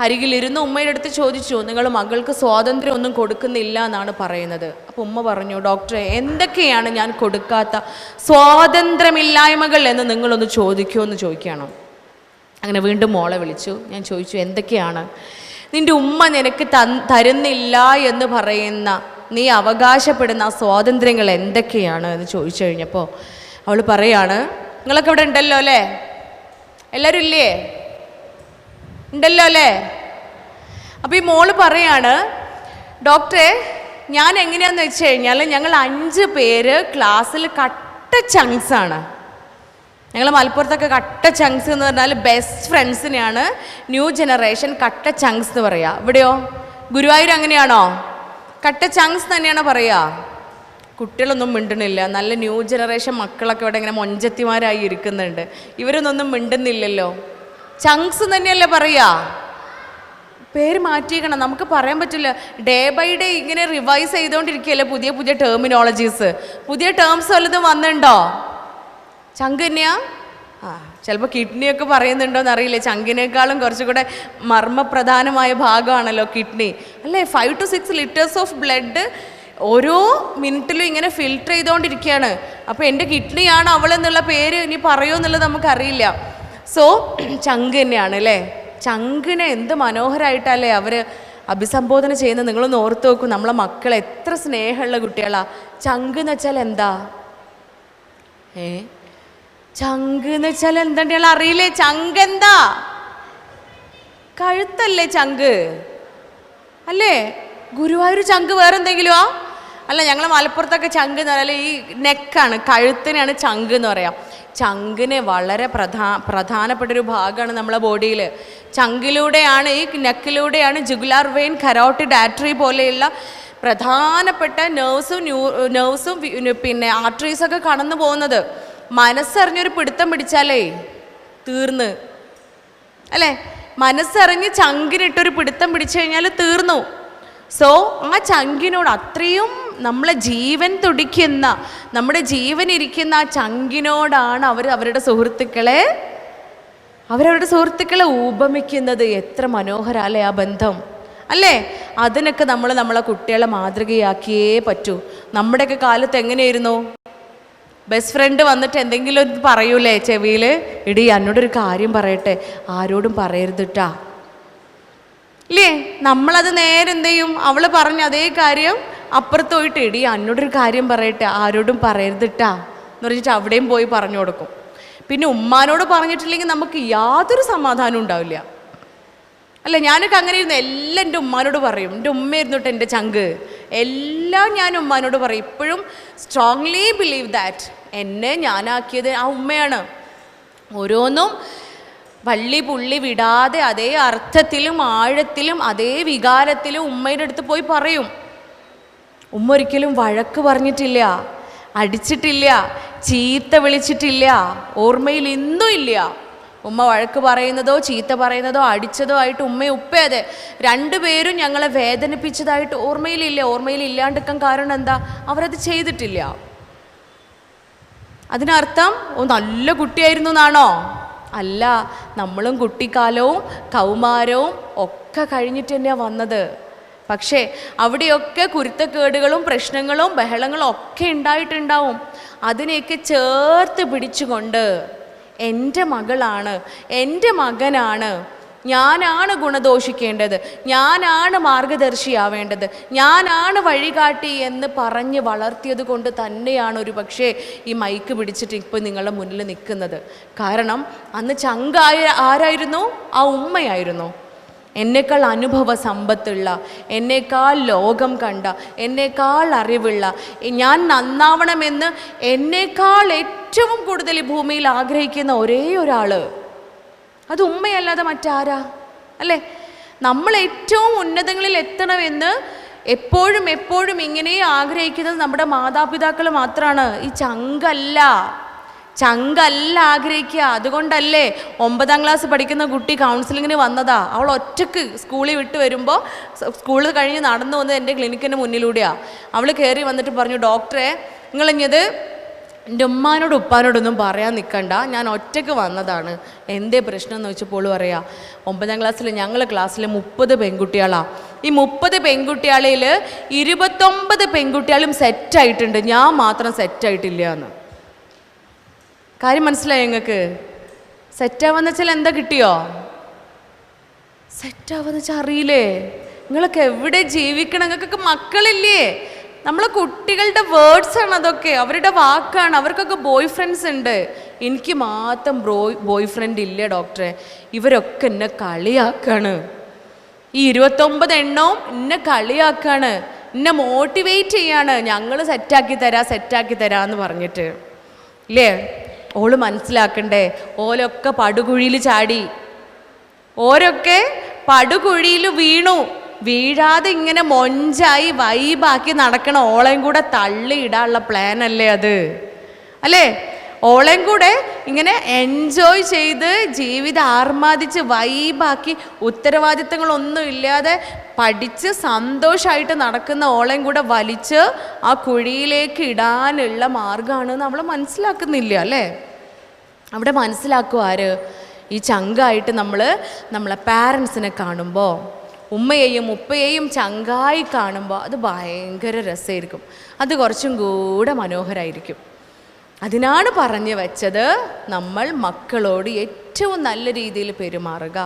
അരികിലിരുന്ന് ഉമ്മയുടെ അടുത്ത് ചോദിച്ചു, നിങ്ങൾ മകൾക്ക് സ്വാതന്ത്ര്യം ഒന്നും കൊടുക്കുന്നില്ല എന്നാണ് പറയുന്നത്. അപ്പോൾ ഉമ്മ പറഞ്ഞു, ഡോക്ടറെ, എന്തൊക്കെയാണ് ഞാൻ കൊടുക്കാത്ത സ്വാതന്ത്ര്യമില്ലായ്മകൾ എന്ന് നിങ്ങളൊന്ന് ചോദിക്കുമെന്ന് ചോദിക്കണം. അങ്ങനെ വീണ്ടും മോളെ വിളിച്ചു. ഞാൻ ചോദിച്ചു, എന്തൊക്കെയാണ് നിൻ്റെ ഉമ്മ നിനക്ക് തരുന്നില്ല എന്ന് പറയുന്ന, നീ അവകാശപ്പെടുന്ന ആ സ്വാതന്ത്ര്യങ്ങൾ എന്തൊക്കെയാണ് എന്ന് ചോദിച്ചു കഴിഞ്ഞപ്പോൾ അവൾ പറയാണ്, നിങ്ങളൊക്കെ ഇവിടെ ഉണ്ടല്ലോ അല്ലേ, എല്ലാവരും ഇല്ലേ, ഉണ്ടല്ലോ അല്ലേ? അപ്പോൾ ഈ മോള് പറയാണ്, ഡോക്ടറെ, ഞാൻ എങ്ങനെയാണെന്ന് വെച്ച് കഴിഞ്ഞാൽ ഞങ്ങൾ 5 പേര് ക്ലാസ്സിൽ കട്ട ചങ്ക്സാണ്. ഞങ്ങൾ മലപ്പുറത്തൊക്കെ കട്ട ചങ്ക്സ് എന്ന് പറഞ്ഞാൽ ബെസ്റ്റ് ഫ്രണ്ട്സിനെയാണ് ന്യൂ ജനറേഷൻ കട്ട ചങ്ക്സ് എന്ന് പറയുക. ഇവിടെയോ ഗുരുവായൂർ അങ്ങനെയാണോ? കട്ട ചങ്ക്സ് തന്നെയാണോ പറയുക? കുട്ടികളൊന്നും മിണ്ടണില്ല. നല്ല ന്യൂ ജനറേഷൻ മക്കളൊക്കെ ഇവിടെ ഇങ്ങനെ മൊഞ്ചത്തിമാരായി ഇരിക്കുന്നുണ്ട്. ഇവരൊന്നും മിണ്ടുന്നില്ലല്ലോ. ചങ്ക്സ് തന്നെയല്ലേ പറയുക? പേര് മാറ്റിയിരിക്കണം, നമുക്ക് പറയാൻ പറ്റില്ല. ഡേ ബൈ ഡേ ഇങ്ങനെ റിവൈസ് ചെയ്തുകൊണ്ടിരിക്കുകയല്ലേ പുതിയ പുതിയ ടെർമിനോളജീസ്. പുതിയ ടേംസ് വല്ലതും വന്നിട്ടുണ്ടോ? ചങ്ക് തന്നെയാ? ചിലപ്പോൾ കിഡ്നിയൊക്കെ പറയുന്നുണ്ടോയെന്ന് അറിയില്ല. ചങ്കിനേക്കാളും കുറച്ചുകൂടെ മർമ്മപ്രധാനമായ ഭാഗമാണല്ലോ കിഡ്നി, അല്ലേ? 5 to 6 ലിറ്റേഴ്സ് ഓഫ് ബ്ലഡ് ഓരോ മിനിറ്റിലും ഇങ്ങനെ ഫിൽട്ടർ ചെയ്തുകൊണ്ടിരിക്കുകയാണ്. അപ്പോൾ എൻ്റെ കിഡ്നിയാണ് അവളെന്നുള്ള പേര് ഇനി പറയുമോ എന്നുള്ളത് നമുക്കറിയില്ല. സോ ചങ്ക് തന്നെയാണ് അല്ലേ? ചങ്കിനെ എന്ത് മനോഹരമായിട്ടല്ലേ അവർ അഭിസംബോധന ചെയ്യുന്നത്. നിങ്ങളൊന്ന് ഓർത്ത് നോക്കും, നമ്മളെ മക്കൾ എത്ര സ്നേഹമുള്ള കുട്ടികളാണ്. ചങ്ക് എന്ന് വെച്ചാൽ എന്താ? ചങ്ക് എന്ന് വെച്ചാൽ എന്താ അറിയില്ലേ? ചങ്ക് എന്താ? കഴുത്തല്ലേ ചങ്ക് അല്ലേ? ഗുരുവായൂർ ചങ്ക് വേറെ എന്തെങ്കിലുമാ? അല്ല, ഞങ്ങൾ മലപ്പുറത്തൊക്കെ ചങ്ക് എന്ന് പറഞ്ഞാൽ ഈ നെക്കാണ്, കഴുത്തിനാണ് ചങ്ക് എന്ന് പറയാം. ചങ്കിന് വളരെ പ്രധാനപ്പെട്ടൊരു ഭാഗമാണ് നമ്മളെ ബോഡിയിൽ. ചങ്കിലൂടെയാണ്, ഈ നെക്കിലൂടെയാണ് ജുഗുലാർ വെയിൻ, കരോട്ടിഡ് ആർട്ടറി പോലെയുള്ള പ്രധാനപ്പെട്ട നെർവ്സും പിന്നെ ആർട്ടറീസൊക്കെ കടന്നു പോകുന്നത്. മനസ്സറിഞ്ഞൊരു പിടുത്തം പിടിച്ചാലേ തീർന്ന് അല്ലേ? മനസ്സറിഞ്ഞ് ചങ്കിനിട്ടൊരു പിടുത്തം പിടിച്ചു കഴിഞ്ഞാൽ തീർന്നു. സോ ആ ചങ്കിനോട് അത്രയും നമ്മളെ ജീവൻ തുടിക്കുന്ന, നമ്മുടെ ജീവൻ ഇരിക്കുന്ന ആ ചങ്കിനോടാണ് അവരുടെ സുഹൃത്തുക്കളെ ഉപമിക്കുന്നത്. എത്ര മനോഹരല്ലേ ആ ബന്ധം അല്ലേ? അതിനൊക്കെ നമ്മളെ കുട്ടികളെ മാതൃകയാക്കിയേ പറ്റൂ. നമ്മുടെയൊക്കെ കാലത്ത് എങ്ങനെയായിരുന്നു? ബെസ്റ്റ് ഫ്രണ്ട് വന്നിട്ട് എന്തെങ്കിലും പറയൂലേ ചെവിയിൽ, ഇടി എന്നോടൊരു കാര്യം പറയട്ടെ, ആരോടും പറയരുതിട്ടാ ഇല്ലേ? നമ്മളത് നേരെ എന്ത് ചെയ്യും? അവൾ പറഞ്ഞ അതേ കാര്യം അപ്പുറത്ത് പോയിട്ട്, ഇടി എന്നോടൊരു കാര്യം പറയട്ടെ, ആരോടും പറയരുതിട്ടാ എന്ന് പറഞ്ഞിട്ട് അവിടെയും പോയി പറഞ്ഞു കൊടുക്കും. പിന്നെ ഉമ്മാനോട് പറഞ്ഞിട്ടില്ലെങ്കിൽ നമുക്ക് യാതൊരു സമാധാനം ഉണ്ടാവില്ല അല്ലേ? ഞാനൊക്കെ അങ്ങനെ ഇരുന്ന് എല്ലാം എൻ്റെ ഉമ്മാനോട് പറയും. എൻ്റെ ഉമ്മയായിരുന്നു കേട്ടോ എൻ്റെ ചങ്ക്. എല്ലാം ഞാൻ ഉമ്മാനോട് പറയും. ഇപ്പോഴും സ്ട്രോങ്ലി ബിലീവ് ദാറ്റ് എന്നെ ഞാനാക്കിയത് ആ ഉമ്മയാണ്. ഓരോന്നും വള്ളി പുള്ളി വിടാതെ അതേ അർത്ഥത്തിലും ആഴത്തിലും അതേ വികാരത്തിലും ഉമ്മയുടെ അടുത്ത് പോയി പറയും. ഉമ്മ ഒരിക്കലും വഴക്ക് പറഞ്ഞിട്ടില്ല, അടിച്ചിട്ടില്ല, ചീത്ത വിളിച്ചിട്ടില്ല. ഓർമ്മയിൽ ഇന്നും ഇല്ല ഉമ്മ വഴക്ക് പറയുന്നതോ ചീത്ത പറയുന്നതോ അടിച്ചതോ ആയിട്ട്. ഉമ്മയും ഉപ്പയതെ രണ്ടുപേരും ഞങ്ങളെ വേദനിപ്പിച്ചതായിട്ട് ഓർമ്മയിലില്ല. ഓർമ്മയിൽ ഇല്ലാണ്ടിരിക്കാൻ കാരണം എന്താ? അവരത് ചെയ്തിട്ടില്ല. അതിനർത്ഥം നല്ല കുട്ടിയായിരുന്നു എന്നാണോ? അല്ല, നമ്മളും കുട്ടിക്കാലവും കൗമാരവും ഒക്കെ കഴിഞ്ഞിട്ട് തന്നെയാണ് വന്നത്. പക്ഷേ അവിടെയൊക്കെ കുരുത്തക്കേടുകളും പ്രശ്നങ്ങളും ബഹളങ്ങളും ഒക്കെ ഉണ്ടായിട്ടുണ്ടാവും. അതിനെയൊക്കെ ചേർത്ത് പിടിച്ചുകൊണ്ട് എൻ്റെ മകളാണ്, എൻ്റെ മകനാണ്, ഞാനാണ് ഗുണദോഷിക്കേണ്ടത്, ഞാനാണ് മാർഗദർശിയാവേണ്ടത്, ഞാനാണ് വഴികാട്ടി എന്ന് പറഞ്ഞ് വളർത്തിയത് കൊണ്ട് തന്നെയാണ് ഒരു പക്ഷേ ഈ മൈക്ക് പിടിച്ചിട്ട് ഇപ്പോൾ നിങ്ങളുടെ മുന്നിൽ നിൽക്കുന്നത്. കാരണം അന്ന് ചങ്കായ ആരായിരുന്നു? ആ ഉമ്മയായിരുന്നു. എന്നേക്കാൾ അനുഭവ സമ്പത്തുള്ള, എന്നേക്കാൾ ലോകം കണ്ട, എന്നേക്കാൾ അറിവുള്ള, ഞാൻ നന്നാവണമെന്ന് എന്നേക്കാൾ ഏറ്റവും കൂടുതൽ ഈ ഭൂമിയിൽ ആഗ്രഹിക്കുന്ന ഒരേ ഒരാൾ അത് ഉമ്മയല്ലാതെ മറ്റാരാ അല്ലേ? നമ്മൾ ഏറ്റവും ഉന്നതങ്ങളിൽ എത്തണമെന്ന് എപ്പോഴും ഇങ്ങനെ ആഗ്രഹിക്കുന്നത് നമ്മുടെ മാതാപിതാക്കൾ മാത്രമാണ്. ഈ ചങ്കല്ല ആഗ്രഹിക്കുക. അതുകൊണ്ടല്ലേ 9ാം ക്ലാസ് പഠിക്കുന്ന കുട്ടി കൗൺസിലിങ്ങിന് വന്നതാ. അവൾ ഒറ്റക്ക് സ്കൂളിൽ വിട്ട് വരുമ്പോൾ, സ്കൂളിൽ കഴിഞ്ഞ് നടന്നു വന്നത് എൻ്റെ ക്ലിനിക്കിൻ്റെ മുന്നിലൂടെയാണ്. അവൾ കയറി വന്നിട്ട് പറഞ്ഞു, ഡോക്ടറെ നിങ്ങളിഞ്ഞത് എൻ്റെ ഉമ്മാനോട് ഉപ്പാനോടൊന്നും പറയാൻ നിൽക്കണ്ട, ഞാൻ ഒറ്റയ്ക്ക് വന്നതാണ്. എന്തേ പ്രശ്നം എന്ന് വെച്ചപ്പോൾ പറയാം, 9ാം ക്ലാസ്സിൽ ഞങ്ങളുടെ ക്ലാസ്സിൽ 30 പെൺകുട്ടികളാണ്. ഈ 30 പെൺകുട്ടികളിൽ 29 പെൺകുട്ടികളും സെറ്റായിട്ടുണ്ട്, ഞാൻ മാത്രം സെറ്റായിട്ടില്ല എന്ന്. കാര്യം മനസ്സിലായോ നിങ്ങൾക്ക്? സെറ്റാവാന്ന് വെച്ചാൽ എന്താ കിട്ടിയോ? സെറ്റാവാന്ന് വെച്ചാൽ അറിയില്ലേ? നിങ്ങളൊക്കെ എവിടെ ജീവിക്കണം? നിങ്ങൾക്കൊക്കെ മക്കളില്ലേ? നമ്മളെ കുട്ടികളുടെ വേർഡ്സാണ് അതൊക്കെ, അവരുടെ വാക്കാണ്. അവർക്കൊക്കെ ബോയ് ഫ്രണ്ട്സ് ഉണ്ട്, എനിക്ക് മാത്രം ബോയ് ഫ്രണ്ട് ഇല്ല ഡോക്ടറെ. ഇവരൊക്കെ എന്നെ കളിയാക്കാണ്. ഈ 29 എണ്ണവും എന്നെ കളിയാക്കാണ്, എന്നെ മോട്ടിവേറ്റ് ചെയ്യാണ്, ഞങ്ങൾ സെറ്റാക്കി തരാമെന്ന് പറഞ്ഞിട്ട് ഇല്ലേ? ഓള് മനസ്സിലാക്കണ്ടേ, ഓലൊക്കെ പടുകുഴിയിൽ ചാടി, ഓരൊക്കെ പടുകുഴിയിൽ വീഴാതെ ഇങ്ങനെ മൊഞ്ചായി വൈബാക്കി നടക്കണ ഓളയും കൂടെ തള്ളിയിടാനുള്ള പ്ലാൻ അല്ലേ അത് അല്ലേ? ഓളയും കൂടെ ഇങ്ങനെ എൻജോയ് ചെയ്ത് ജീവിതം ആർമാദിച്ച് വൈബാക്കി ഉത്തരവാദിത്തങ്ങളൊന്നും ഇല്ലാതെ പഠിച്ച് സന്തോഷമായിട്ട് നടക്കുന്ന ഓളയും കൂടെ വലിച്ച് ആ കുഴിയിലേക്ക് ഇടാനുള്ള മാർഗമാണ് നമ്മൾ മനസ്സിലാക്കുന്നില്ല അല്ലേ? അവിടെ മനസ്സിലാക്കും ആര്? ഈ ചങ്കായിട്ട് നമ്മളെ പാരൻസിനെ കാണുമ്പോൾ, ഉമ്മയെയും ഉപ്പയെയും ചങ്കായി കാണുമ്പോൾ അത് ഭയങ്കര രസമായിരിക്കും, അത് കുറച്ചും കൂടെ മനോഹരമായിരിക്കും. അതിനാണ് പറഞ്ഞു വെച്ചത്, നമ്മൾ മക്കളോട് ഏറ്റവും നല്ല രീതിയിൽ പെരുമാറുക,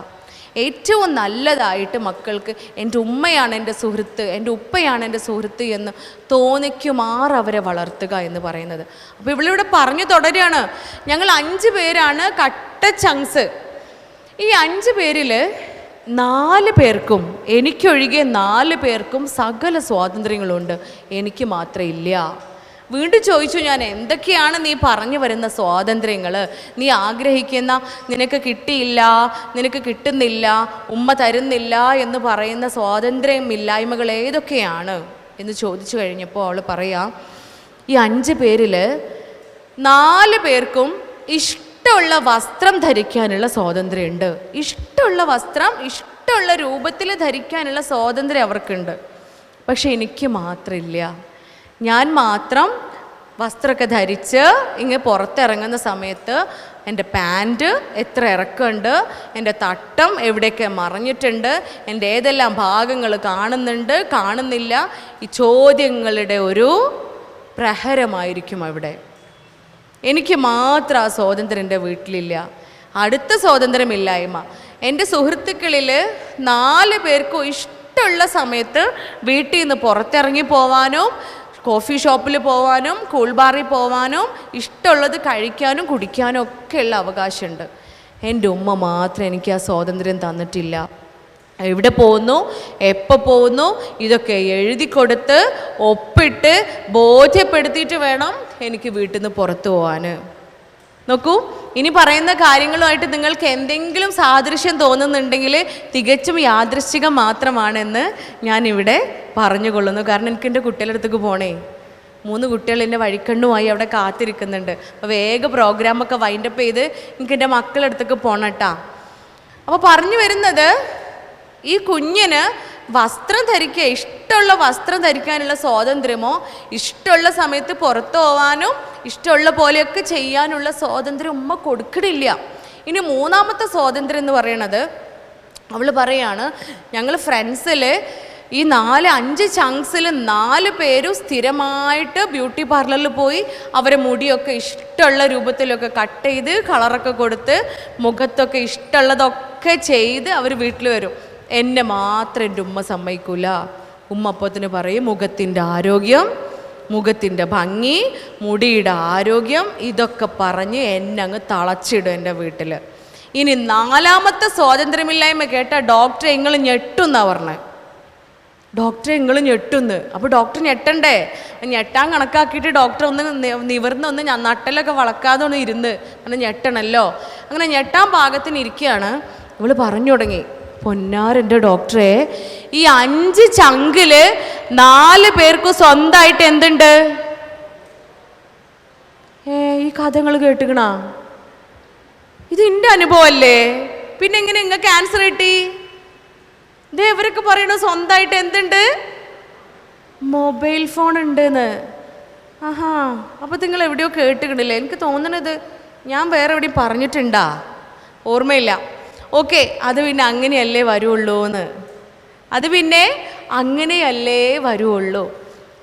ഏറ്റവും നല്ലതായിട്ട് മക്കൾക്ക് എൻ്റെ ഉമ്മയാണ് എൻ്റെ സുഹൃത്ത്, എൻ്റെ ഉപ്പയാണ് എൻ്റെ സുഹൃത്ത് എന്ന് തോന്നിക്കുമാർ അവരെ വളർത്തുക എന്ന് പറയുന്നത്. അപ്പോൾ ഇവളിവിടെ പറഞ്ഞു തുടരുകയാണ്, ഞങ്ങൾ 5 പേരാണ് കട്ട ചങ്സ്. ഈ 5 പേരിൽ 4 പേർക്കും, എനിക്കൊഴികെ 4 പേർക്കും സകല സ്വാതന്ത്ര്യങ്ങളുണ്ട്, എനിക്ക് മാത്രം ഇല്ല. വീണ്ടും ചോദിച്ചു ഞാൻ, എന്തൊക്കെയാണ് നീ പറഞ്ഞു വരുന്ന സ്വാതന്ത്ര്യങ്ങൾ? നീ ആഗ്രഹിക്കുന്ന, നിനക്ക് കിട്ടിയില്ല, നിനക്ക് കിട്ടുന്നില്ല, ഉമ്മ തരുന്നില്ല എന്ന് പറയുന്ന സ്വാതന്ത്ര്യമില്ലായ്മകൾ ഏതൊക്കെയാണ് എന്ന് ചോദിച്ചു കഴിഞ്ഞപ്പോൾ അവൾ പറയാം, ഈ 5 പേരിൽ 4 പേർക്കും ഇഷ്ടമുള്ള വസ്ത്രം ധരിക്കാനുള്ള സ്വാതന്ത്ര്യമുണ്ട്. ഇഷ്ടമുള്ള വസ്ത്രം ഇഷ്ടമുള്ള രൂപത്തിൽ ധരിക്കാനുള്ള സ്വാതന്ത്ര്യം അവർക്കുണ്ട്. പക്ഷെ എനിക്ക് മാത്രമില്ല. ഞാൻ മാത്രം വസ്ത്രമൊക്കെ ധരിച്ച് ഇങ്ങനെ പുറത്തിറങ്ങുന്ന സമയത്ത് എൻ്റെ പാൻറ്റ് എത്ര ഇറക്കമുണ്ട്, എൻ്റെ തട്ടം എവിടെയൊക്കെ മറഞ്ഞിട്ടുണ്ട്, എൻ്റെ ഏതെല്ലാം ഭാഗങ്ങൾ കാണുന്നുണ്ട്, കാണുന്നില്ല, ഈ ചോദ്യങ്ങളുടെ ഒരു പ്രഹരമായിരിക്കും അവിടെ. എനിക്ക് മാത്രം ആ സ്വാതന്ത്ര്യം എൻ്റെ വീട്ടിലില്ല. അടുത്ത സ്വാതന്ത്ര്യമില്ലായ്മ, എൻ്റെ സുഹൃത്തുക്കളിൽ 4 പേർക്കും ഇഷ്ടമുള്ള സമയത്ത് വീട്ടിൽ നിന്ന് പുറത്തിറങ്ങി പോവാനും, കോഫി ഷോപ്പിൽ പോവാനും, കൂൾ ബാറിൽ പോവാനും, ഇഷ്ടമുള്ളത് കഴിക്കാനും കുടിക്കാനും ഒക്കെയുള്ള അവകാശമുണ്ട്. എൻ്റെ ഉമ്മ മാത്രം എനിക്ക് ആ സ്വാതന്ത്ര്യം തന്നിട്ടില്ല. എവിടെ പോകുന്നു, എപ്പോൾ പോകുന്നു, ഇതൊക്കെ എഴുതി കൊടുത്ത് ഒപ്പിട്ട് ബോധ്യപ്പെടുത്തിയിട്ട് വേണം എനിക്ക് വീട്ടിൽ നിന്ന് പുറത്തു പോകാൻ. നോക്കൂ, ഇനി പറയുന്ന കാര്യങ്ങളുമായിട്ട് നിങ്ങൾക്ക് എന്തെങ്കിലും സാദൃശ്യം തോന്നുന്നുണ്ടെങ്കിൽ തികച്ചും യാദൃശ്ചികം മാത്രമാണെന്ന് ഞാനിവിടെ പറഞ്ഞുകൊള്ളുന്നു. കാരണം എനിക്ക് എൻ്റെ കുട്ടികളുടെ അടുത്തേക്ക് പോകണേ. 3 കുട്ടികൾ എൻ്റെ വഴിക്കണ്ണുമായി അവിടെ കാത്തിരിക്കുന്നുണ്ട്. അപ്പോൾ വേഗം പ്രോഗ്രാമൊക്കെ വൈൻഡപ്പ് ചെയ്ത് എനിക്ക് എൻ്റെ മക്കളുടെ അടുത്തേക്ക് പോകണം കേട്ടോ. അപ്പോൾ പറഞ്ഞു വരുന്നത്, ഈ കുഞ്ഞിന് വസ്ത്രം ധരിക്കുക, ഇഷ്ടമുള്ള വസ്ത്രം ധരിക്കാനുള്ള സ്വാതന്ത്ര്യമോ ഇഷ്ടമുള്ള സമയത്ത് പുറത്തു പോകാനും ഇഷ്ടമുള്ള പോലെയൊക്കെ ചെയ്യാനുള്ള സ്വാതന്ത്ര്യം ഉമ്മ കൊടുക്കണില്ല. ഇനി 3ാമത്തെ സ്വാതന്ത്ര്യം എന്ന് പറയണത്, അവൾ പറയാണ്, ഞങ്ങൾ ഫ്രണ്ട്സിൽ ഈ 4-5 ചങ്സിൽ 4 പേരും സ്ഥിരമായിട്ട് ബ്യൂട്ടി പാർലറിൽ പോയി അവരെ മുടിയൊക്കെ ഇഷ്ടമുള്ള രൂപത്തിലൊക്കെ കട്ട് ചെയ്ത് കളറൊക്കെ കൊടുത്ത് മുഖത്തൊക്കെ ഇഷ്ടമുള്ളതൊക്കെ ചെയ്ത് അവർ വീട്ടിൽ വരും. എന്നെ മാത്രം എൻ്റെ ഉമ്മ സമ്മതിക്കൂല. ഉമ്മ അപ്പത്തിന് പറയും, മുഖത്തിൻ്റെ ആരോഗ്യം, മുഖത്തിൻ്റെ ഭംഗി, മുടിയുടെ ആരോഗ്യം, ഇതൊക്കെ പറഞ്ഞ് എന്നെ അങ്ങ് തളച്ചിടും എൻ്റെ വീട്ടിൽ. ഇനി 4ാമത്തെ സ്വാതന്ത്ര്യമില്ലായ്മ കേട്ട ഡോക്ടറെ നിങ്ങൾ ഞെട്ടുന്നാ പറഞ്ഞത്. ഡോക്ടറെ നിങ്ങൾ ഞെട്ടുന്ന്. അപ്പോൾ ഡോക്ടർ ഞെട്ടണ്ടേ? ഞെട്ടാൻ കണക്കാക്കിയിട്ട് ഡോക്ടർ ഒന്ന് നിവർന്നൊന്ന് നട്ടലൊക്കെ വളക്കാതെ ഒന്ന് ഇരുന്ന് അങ്ങനെ ഞെട്ടണമല്ലോ. അങ്ങനെ ഞെട്ടാൻ പാകത്തിന് ഇരിക്കുകയാണ്. ഇവൾ പറഞ്ഞു തുടങ്ങി, പൊന്നാരെൻ്റെ ഡോക്ടറെ, ഈ 5 ചങ്കിൽ 4 പേർക്ക് സ്വന്തമായിട്ട് എന്തുണ്ട്? ഈ കഥകൾ കേട്ടുകണ? ഇത് എൻ്റെ അനുഭവമല്ലേ? പിന്നെ എങ്ങനെ നിങ്ങൾക്ക് ആൻസർ കിട്ടി? ഇതേ ഇവരൊക്കെ പറയണു സ്വന്തമായിട്ട് എന്തുണ്ട്? മൊബൈൽ ഫോൺ ഉണ്ടെന്ന്. ആഹാ, അപ്പോൾ നിങ്ങൾ എവിടെയോ കേട്ടുകണില്ലേ? എനിക്ക് തോന്നണത് ഞാൻ വേറെ എവിടെയും പറഞ്ഞിട്ടുണ്ടാ, ഓർമ്മയില്ല. ഓക്കെ, അത് പിന്നെ അങ്ങനെയല്ലേ വരുള്ളൂ എന്ന്. അത് പിന്നെ അങ്ങനെയല്ലേ വരുള്ളൂ.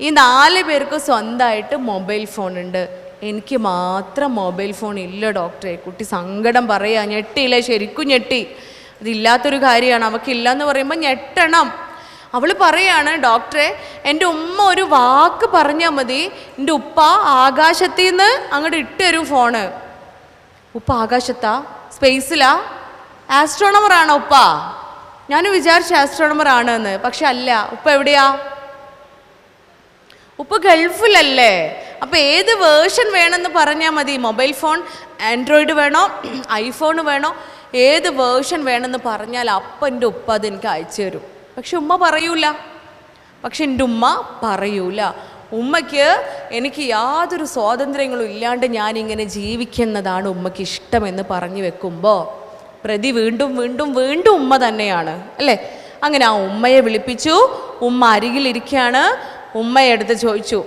ഈ 4 പേർക്ക് സ്വന്തമായിട്ട് മൊബൈൽ ഫോൺ ഉണ്ട്, എനിക്ക് മാത്രം മൊബൈൽ ഫോൺ ഇല്ല ഡോക്ടറെ. കുട്ടി സങ്കടം പറയാ. ഞെട്ടിയില്ലേ? ശരിക്കും ഞെട്ടി. അതില്ലാത്തൊരു കാര്യമാണ്. അവൾക്കില്ലയെന്ന് പറയുമ്പോൾ ഞെട്ടണം. അവൾ പറയാണ്, ഡോക്ടറെ, എൻ്റെ ഉമ്മ ഒരു വാക്ക് പറഞ്ഞാൽ മതി, എൻ്റെ ഉപ്പ ആകാശത്തിൽ നിന്ന് അങ്ങോട്ട് ഇട്ട് തരും ഫോണ്. ഉപ്പ ആകാശത്താ? സ്പേസിലാ? ആസ്ട്രോണമറാണോ ഉപ്പ? ഞാൻ വിചാരിച്ചു ആസ്ട്രോണമർ ആണെന്ന്. പക്ഷെ അല്ല. ഉപ്പ എവിടെയാ? ഉപ്പ ഗൾഫിലല്ലേ. അപ്പോൾ ഏത് വേർഷൻ വേണമെന്ന് പറഞ്ഞാൽ മതി. മൊബൈൽ ഫോൺ ആൻഡ്രോയിഡ് വേണോ ഐഫോൺ വേണോ, ഏത് വേർഷൻ വേണമെന്ന് പറഞ്ഞാൽ അപ്പം എൻ്റെ ഉപ്പ അത് എനിക്ക് അയച്ചു തരും. പക്ഷെ ഉമ്മ പറയൂല. പക്ഷെ എൻ്റെ ഉമ്മ പറയൂല. ഉമ്മയ്ക്ക് എനിക്ക് യാതൊരു സ്വാതന്ത്ര്യങ്ങളും ഇല്ലാണ്ട് ഞാനിങ്ങനെ ജീവിക്കുന്നതാണ് ഉമ്മയ്ക്ക് ഇഷ്ടമെന്ന് പറഞ്ഞു വെക്കുമ്പോൾ പ്രതി വീണ്ടും വീണ്ടും വീണ്ടും ഉമ്മ തന്നെയാണ് അല്ലേ. അങ്ങനെ ആ ഉമ്മയെ വിളിപ്പിച്ചു. ഉമ്മ അരികിലിരിക്കുകയാണ്. ഉമ്മയെടുത്ത് ചോദിച്ചു,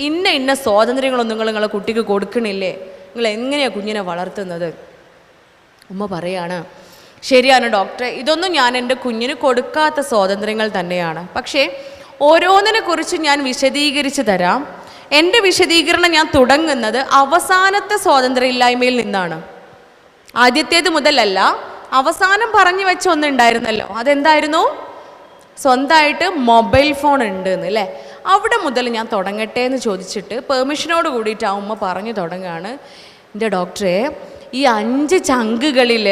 ഇന്ന സ്വാതന്ത്ര്യങ്ങളൊന്നും നിങ്ങളെ കുട്ടിക്ക് കൊടുക്കണില്ലേ? നിങ്ങൾ എങ്ങനെയാണ് കുഞ്ഞിനെ വളർത്തുന്നത്? ഉമ്മ പറയാണ്, ശരിയാണ് ഡോക്ടറെ, ഇതൊന്നും ഞാൻ എൻ്റെ കുഞ്ഞിന് കൊടുക്കാത്ത സ്വാതന്ത്ര്യങ്ങൾ തന്നെയാണ്. പക്ഷേ ഓരോന്നിനെ കുറിച്ച് ഞാൻ വിശദീകരിച്ച് തരാം. എൻ്റെ വിശദീകരണം ഞാൻ തുടങ്ങുന്നത് അവസാനത്തെ സ്വാതന്ത്ര്യമില്ലായ്മയിൽ നിന്നാണ്. ആദ്യത്തേത് മുതലല്ല, അവസാനം പറഞ്ഞു വെച്ച ഒന്നുണ്ടായിരുന്നല്ലോ. അതെന്തായിരുന്നു? സ്വന്തമായിട്ട് മൊബൈൽ ഫോൺ ഉണ്ട് എന്ന് അല്ലേ. അവിടെ മുതൽ ഞാൻ തുടങ്ങട്ടെ എന്ന് ചോദിച്ചിട്ട് പെർമിഷനോട് കൂടിയിട്ട് ആ ഉമ്മ പറഞ്ഞു തുടങ്ങുകയാണ്, എൻ്റെ ഡോക്ടറെ, ഈ 5 ചങ്കുകളിൽ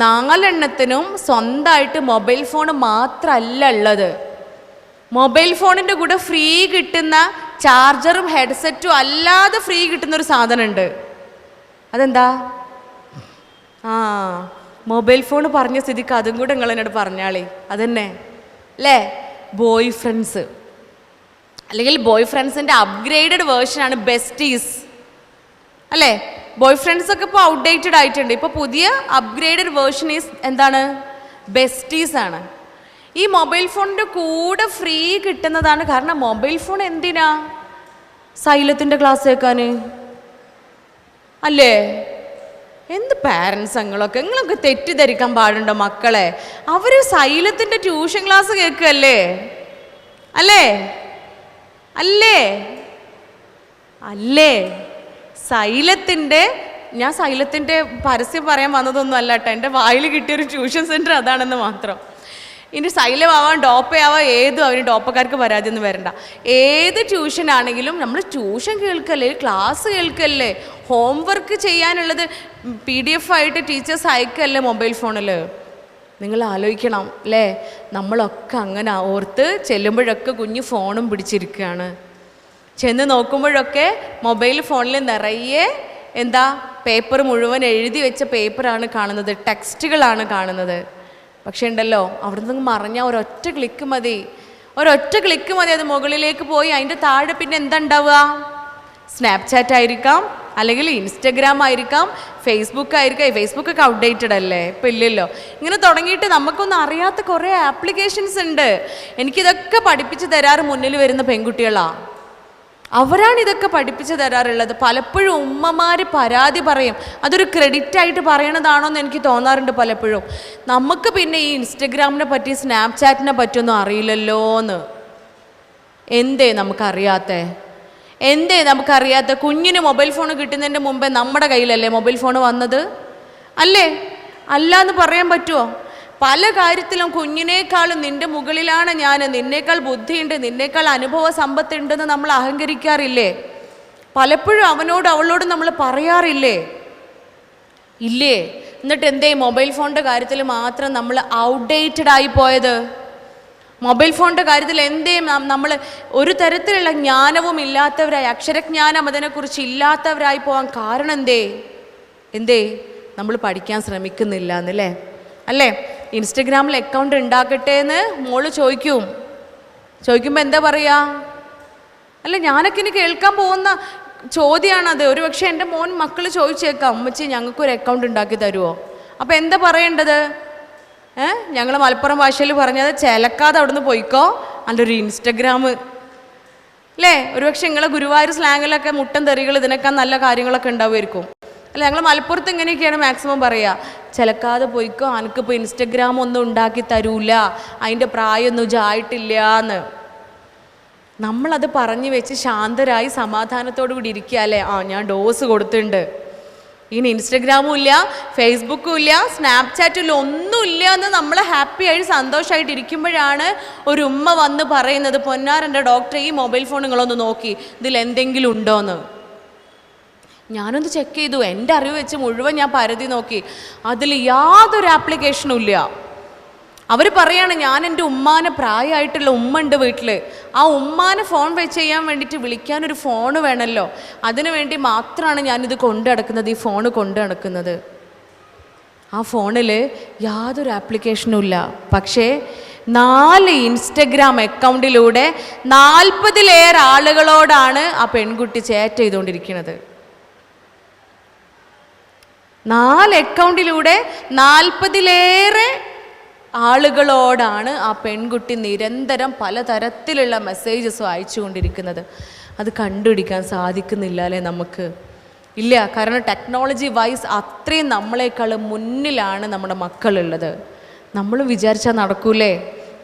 4 സ്വന്തമായിട്ട് മൊബൈൽ ഫോൺ മാത്രമല്ല ഉള്ളത്. മൊബൈൽ ഫോണിൻ്റെ കൂടെ ഫ്രീ കിട്ടുന്ന ചാർജറും ഹെഡ്സെറ്റും അല്ലാതെ ഫ്രീ കിട്ടുന്നൊരു സാധനമുണ്ട്. അതെന്താ? മൊബൈൽ ഫോൺ പറഞ്ഞ സ്ഥിതിക്ക് അതും കൂടെ നിങ്ങൾ എന്നോട് പറഞ്ഞാളേ. അതന്നെ അല്ലേ, ബോയ് ഫ്രണ്ട്സ്, അല്ലെങ്കിൽ ബോയ് ഫ്രണ്ട്സിൻ്റെ അപ്ഗ്രേഡഡ് വേർഷനാണ് ബെസ്റ്റീസ് അല്ലേ. ബോയ് ഫ്രണ്ട്സ് ഒക്കെ ഇപ്പോൾ ഔട്ട്ഡേറ്റഡ് ആയിട്ടുണ്ട്. ഇപ്പോൾ പുതിയ അപ്ഗ്രേഡഡ് വേർഷൻ ഈസ് എന്താണ്? ബെസ്റ്റീസ് ആണ്. ഈ മൊബൈൽ ഫോണിൻ്റെ കൂടെ ഫ്രീ കിട്ടുന്നതാണ്. കാരണം മൊബൈൽ ഫോൺ എന്തിനാ? സൈലത്തിൻ്റെ ക്ലാസ് കേൾക്കാൻ അല്ലേ? എന്ത് പാരൻസ് നിങ്ങളൊക്കെ തെറ്റിദ്ധരിക്കാൻ പാടുണ്ടോ മക്കളെ? അവർ സൈലത്തിൻ്റെ ട്യൂഷൻ ക്ലാസ് കേൾക്കുകയല്ലേ? അല്ലേ അല്ലേ അല്ലേ ഞാൻ സൈലത്തിൻ്റെ പരസ്യം പറയാൻ വന്നതൊന്നും അല്ല കേട്ടോ. എൻ്റെ വായിൽ കിട്ടിയൊരു ട്യൂഷൻ സെൻറ്റർ അതാണെന്ന് മാത്രം. ഇനി സൈലമാവാം ഡോപ്പയാവാം ഏതും അവന് ഡോപ്പക്കാർക്ക് പരാതിയൊന്നും വരണ്ട. ഏത് ട്യൂഷൻ ആണെങ്കിലും നമ്മൾ ട്യൂഷൻ കേൾക്കല്ലേ, ക്ലാസ് കേൾക്കല്ലേ, ഹോംവർക്ക് ചെയ്യാനുള്ളത് PDF ആയിട്ട് ടീച്ചേഴ്സ് അയക്കല്ലേ മൊബൈൽ ഫോണിൽ. നിങ്ങൾ ആലോചിക്കണം അല്ലേ, നമ്മളൊക്കെ അങ്ങനെ ഓർത്ത് ചെല്ലുമ്പോഴൊക്കെ കുഞ്ഞ് ഫോണും പിടിച്ചിരിക്കുകയാണ്. ചെന്ന് നോക്കുമ്പോഴൊക്കെ മൊബൈൽ ഫോണിൽ നിറയെ എന്താ, പേപ്പർ മുഴുവൻ എഴുതി വെച്ച പേപ്പറാണ് കാണുന്നത്, ടെക്സ്റ്റുകളാണ് കാണുന്നത്. പക്ഷേ ഉണ്ടല്ലോ, അവിടെ നിന്ന് മറിഞ്ഞാൽ ഒരൊറ്റ ക്ലിക്ക് മതി അത് മുകളിലേക്ക് പോയി അതിൻ്റെ താഴെ പിന്നെ എന്താ ഉണ്ടാവുക? സ്നാപ്ചാറ്റ് ആയിരിക്കാം, അല്ലെങ്കിൽ ഇൻസ്റ്റഗ്രാം ആയിരിക്കാം, ഫേസ്ബുക്ക് ആയിരിക്കാം. ഫേസ്ബുക്കൊക്കെ ഔട്ട്ഡേറ്റഡ് അല്ലേ, ഇപ്പം ഇല്ലല്ലോ. ഇങ്ങനെ തുടങ്ങിയിട്ട് നമുക്കൊന്നും അറിയാത്ത കുറേ ആപ്ലിക്കേഷൻസ് ഉണ്ട്. എനിക്കിതൊക്കെ പഠിപ്പിച്ച് തരാറ് മുന്നിൽ വരുന്ന പെൺകുട്ടികളാണ്. അവരാണ് ഇതൊക്കെ പഠിപ്പിച്ച് തരാറുള്ളത്. പലപ്പോഴും ഉമ്മമാർ പരാതി പറയും, അതൊരു ക്രെഡിറ്റ് ആയിട്ട് പറയണതാണോ എന്ന് എനിക്ക് തോന്നാറുണ്ട് പലപ്പോഴും. നമുക്ക് പിന്നെ ഈ ഇൻസ്റ്റഗ്രാമിനെ പറ്റി സ്നാപ്ചാറ്റിനെ പറ്റിയൊന്നും അറിയില്ലല്ലോ എന്ന്. എന്തേ നമുക്കറിയാത്ത? കുഞ്ഞിന് മൊബൈൽ ഫോൺ കിട്ടുന്നതിൻ്റെ മുമ്പേ നമ്മുടെ കയ്യിലല്ലേ മൊബൈൽ ഫോൺ വന്നത് അല്ലേ? അല്ല എന്ന് പറയാൻ പറ്റുമോ? പല കാര്യത്തിലും കുഞ്ഞിനേക്കാളും നിൻ്റെ മുകളിലാണ് ഞാൻ, നിന്നേക്കാൾ ബുദ്ധിയുണ്ട്, നിന്നേക്കാൾ അനുഭവ സമ്പത്തുണ്ടെന്ന് നമ്മൾ അഹങ്കരിക്കാറില്ലേ? പലപ്പോഴും അവളോട് നമ്മൾ പറയാറില്ലേ? ഇല്ലേ? എന്നിട്ട് എന്തേ മൊബൈൽ ഫോണിൻ്റെ കാര്യത്തിൽ മാത്രം നമ്മൾ ഔട്ട്ഡേറ്റഡ് ആയി പോയത്? മൊബൈൽ ഫോണിൻ്റെ കാര്യത്തിൽ എന്തേ നമ്മൾ ഒരു തരത്തിലുള്ള ജ്ഞാനവും ഇല്ലാത്തവരായി, അക്ഷരജ്ഞാനം അതിനെക്കുറിച്ച് ഇല്ലാത്തവരായി പോകാൻ കാരണം എന്തേ? നമ്മൾ പഠിക്കാൻ ശ്രമിക്കുന്നില്ല എന്നല്ലേ? അല്ലേ? ഇൻസ്റ്റഗ്രാമിൽ അക്കൗണ്ട് ഉണ്ടാക്കട്ടെ എന്ന് മോള് ചോദിക്കുമ്പോൾ എന്താ പറയുക? അല്ല, ഞാനൊക്കെ ഇനി കേൾക്കാൻ പോകുന്ന ചോദ്യമാണത്. ഒരു പക്ഷേ എൻ്റെ മക്കൾ ചോദിച്ചേക്കാം, ഉമ്മച്ചി ഞങ്ങൾക്കൊരു അക്കൗണ്ട് ഉണ്ടാക്കി തരുമോ? അപ്പോൾ എന്താ പറയേണ്ടത്? ഞങ്ങൾ മലപ്പുറം ഭാഷയിൽ പറഞ്ഞത് ചിലക്കാതെ അവിടുന്ന് പോയിക്കോ, അല്ലൊരു ഇൻസ്റ്റഗ്രാം അല്ലേ? ഒരുപക്ഷെ നിങ്ങളെ ഗുരുവായൂർ സ്ലാങ്ങിലൊക്കെ മുട്ടൻ തെറികൾ ഇതിനൊക്കെ നല്ല കാര്യങ്ങളൊക്കെ ഉണ്ടാവുമായിരിക്കും അല്ല. ഞങ്ങൾ മലപ്പുറത്ത് ഇങ്ങനെയൊക്കെയാണ് മാക്സിമം പറയുക, ചിലക്കാതെ പോയിക്കോ, എനിക്കിപ്പോൾ ഇൻസ്റ്റഗ്രാം ഒന്നും ഉണ്ടാക്കി തരൂല, അതിൻ്റെ പ്രായമൊന്നും ആയിട്ടില്ല എന്ന്. നമ്മളത് പറഞ്ഞു വെച്ച് ശാന്തരായി സമാധാനത്തോടു കൂടി ഇരിക്കുക അല്ലേ? ഞാൻ ഡോസ് കൊടുത്തിട്ടുണ്ട്, ഇനി ഇൻസ്റ്റഗ്രാമും ഇല്ല, ഫേസ്ബുക്കും ഇല്ല, സ്നാപ്ചാറ്റും ഇല്ല, ഒന്നുമില്ല എന്ന് നമ്മൾ ഹാപ്പിയായി സന്തോഷമായിട്ട് ഇരിക്കുമ്പോഴാണ് ഒരു ഉമ്മ വന്ന് പറയുന്നത്, പൊന്നാരൻ്റെ ഡോക്ടറെ ഈ മൊബൈൽ ഫോൺ നിങ്ങളൊന്ന് നോക്കി, ഇതിൽ എന്തെങ്കിലും ഉണ്ടോയെന്ന്. ഞാനൊന്ന് ചെക്ക് ചെയ്തു, എൻ്റെ അറിവ് വെച്ച് മുഴുവൻ ഞാൻ പരതി നോക്കി, അതിൽ യാതൊരു ആപ്ലിക്കേഷനും ഇല്ല. അവർ പറയാണ്, ഞാൻ എൻ്റെ ഉമ്മാനെ, പ്രായമായിട്ടുള്ള ഉമ്മ ഉണ്ട് വീട്ടിൽ, ആ ഉമ്മാനെ ഫോൺ വെച്ച് ചെയ്യാൻ വേണ്ടിയിട്ട് വിളിക്കാനൊരു ഫോണ് വേണമല്ലോ, അതിനു വേണ്ടി മാത്രമാണ് ഞാനിത് കൊണ്ടു നടക്കുന്നത്, ഈ ഫോണ് കൊണ്ടു നടക്കുന്നത്. ആ ഫോണിൽ യാതൊരു ആപ്ലിക്കേഷനും ഇല്ല. പക്ഷേ 4 ഇൻസ്റ്റഗ്രാം അക്കൗണ്ടിലൂടെ 40-ലേറെ ആളുകളോടാണ് ആ പെൺകുട്ടി ചാറ്റ് ചെയ്തുകൊണ്ടിരിക്കുന്നത്. 4 അക്കൗണ്ടിലൂടെ 40-ലേറെ ആളുകളോടാണ് ആ പെൺകുട്ടി നിരന്തരം പലതരത്തിലുള്ള മെസ്സേജസും അയച്ചുകൊണ്ടിരിക്കുന്നത്. അത് കണ്ടുപിടിക്കാൻ സാധിക്കുന്നില്ല അല്ലേ നമുക്ക്? ഇല്ല. കാരണം ടെക്നോളജി വൈസ് അത്രയും നമ്മളെക്കാൾ മുന്നിലാണ് നമ്മുടെ മക്കളുള്ളത്. നമ്മൾ വിചാരിച്ചാൽ നടക്കൂലേ?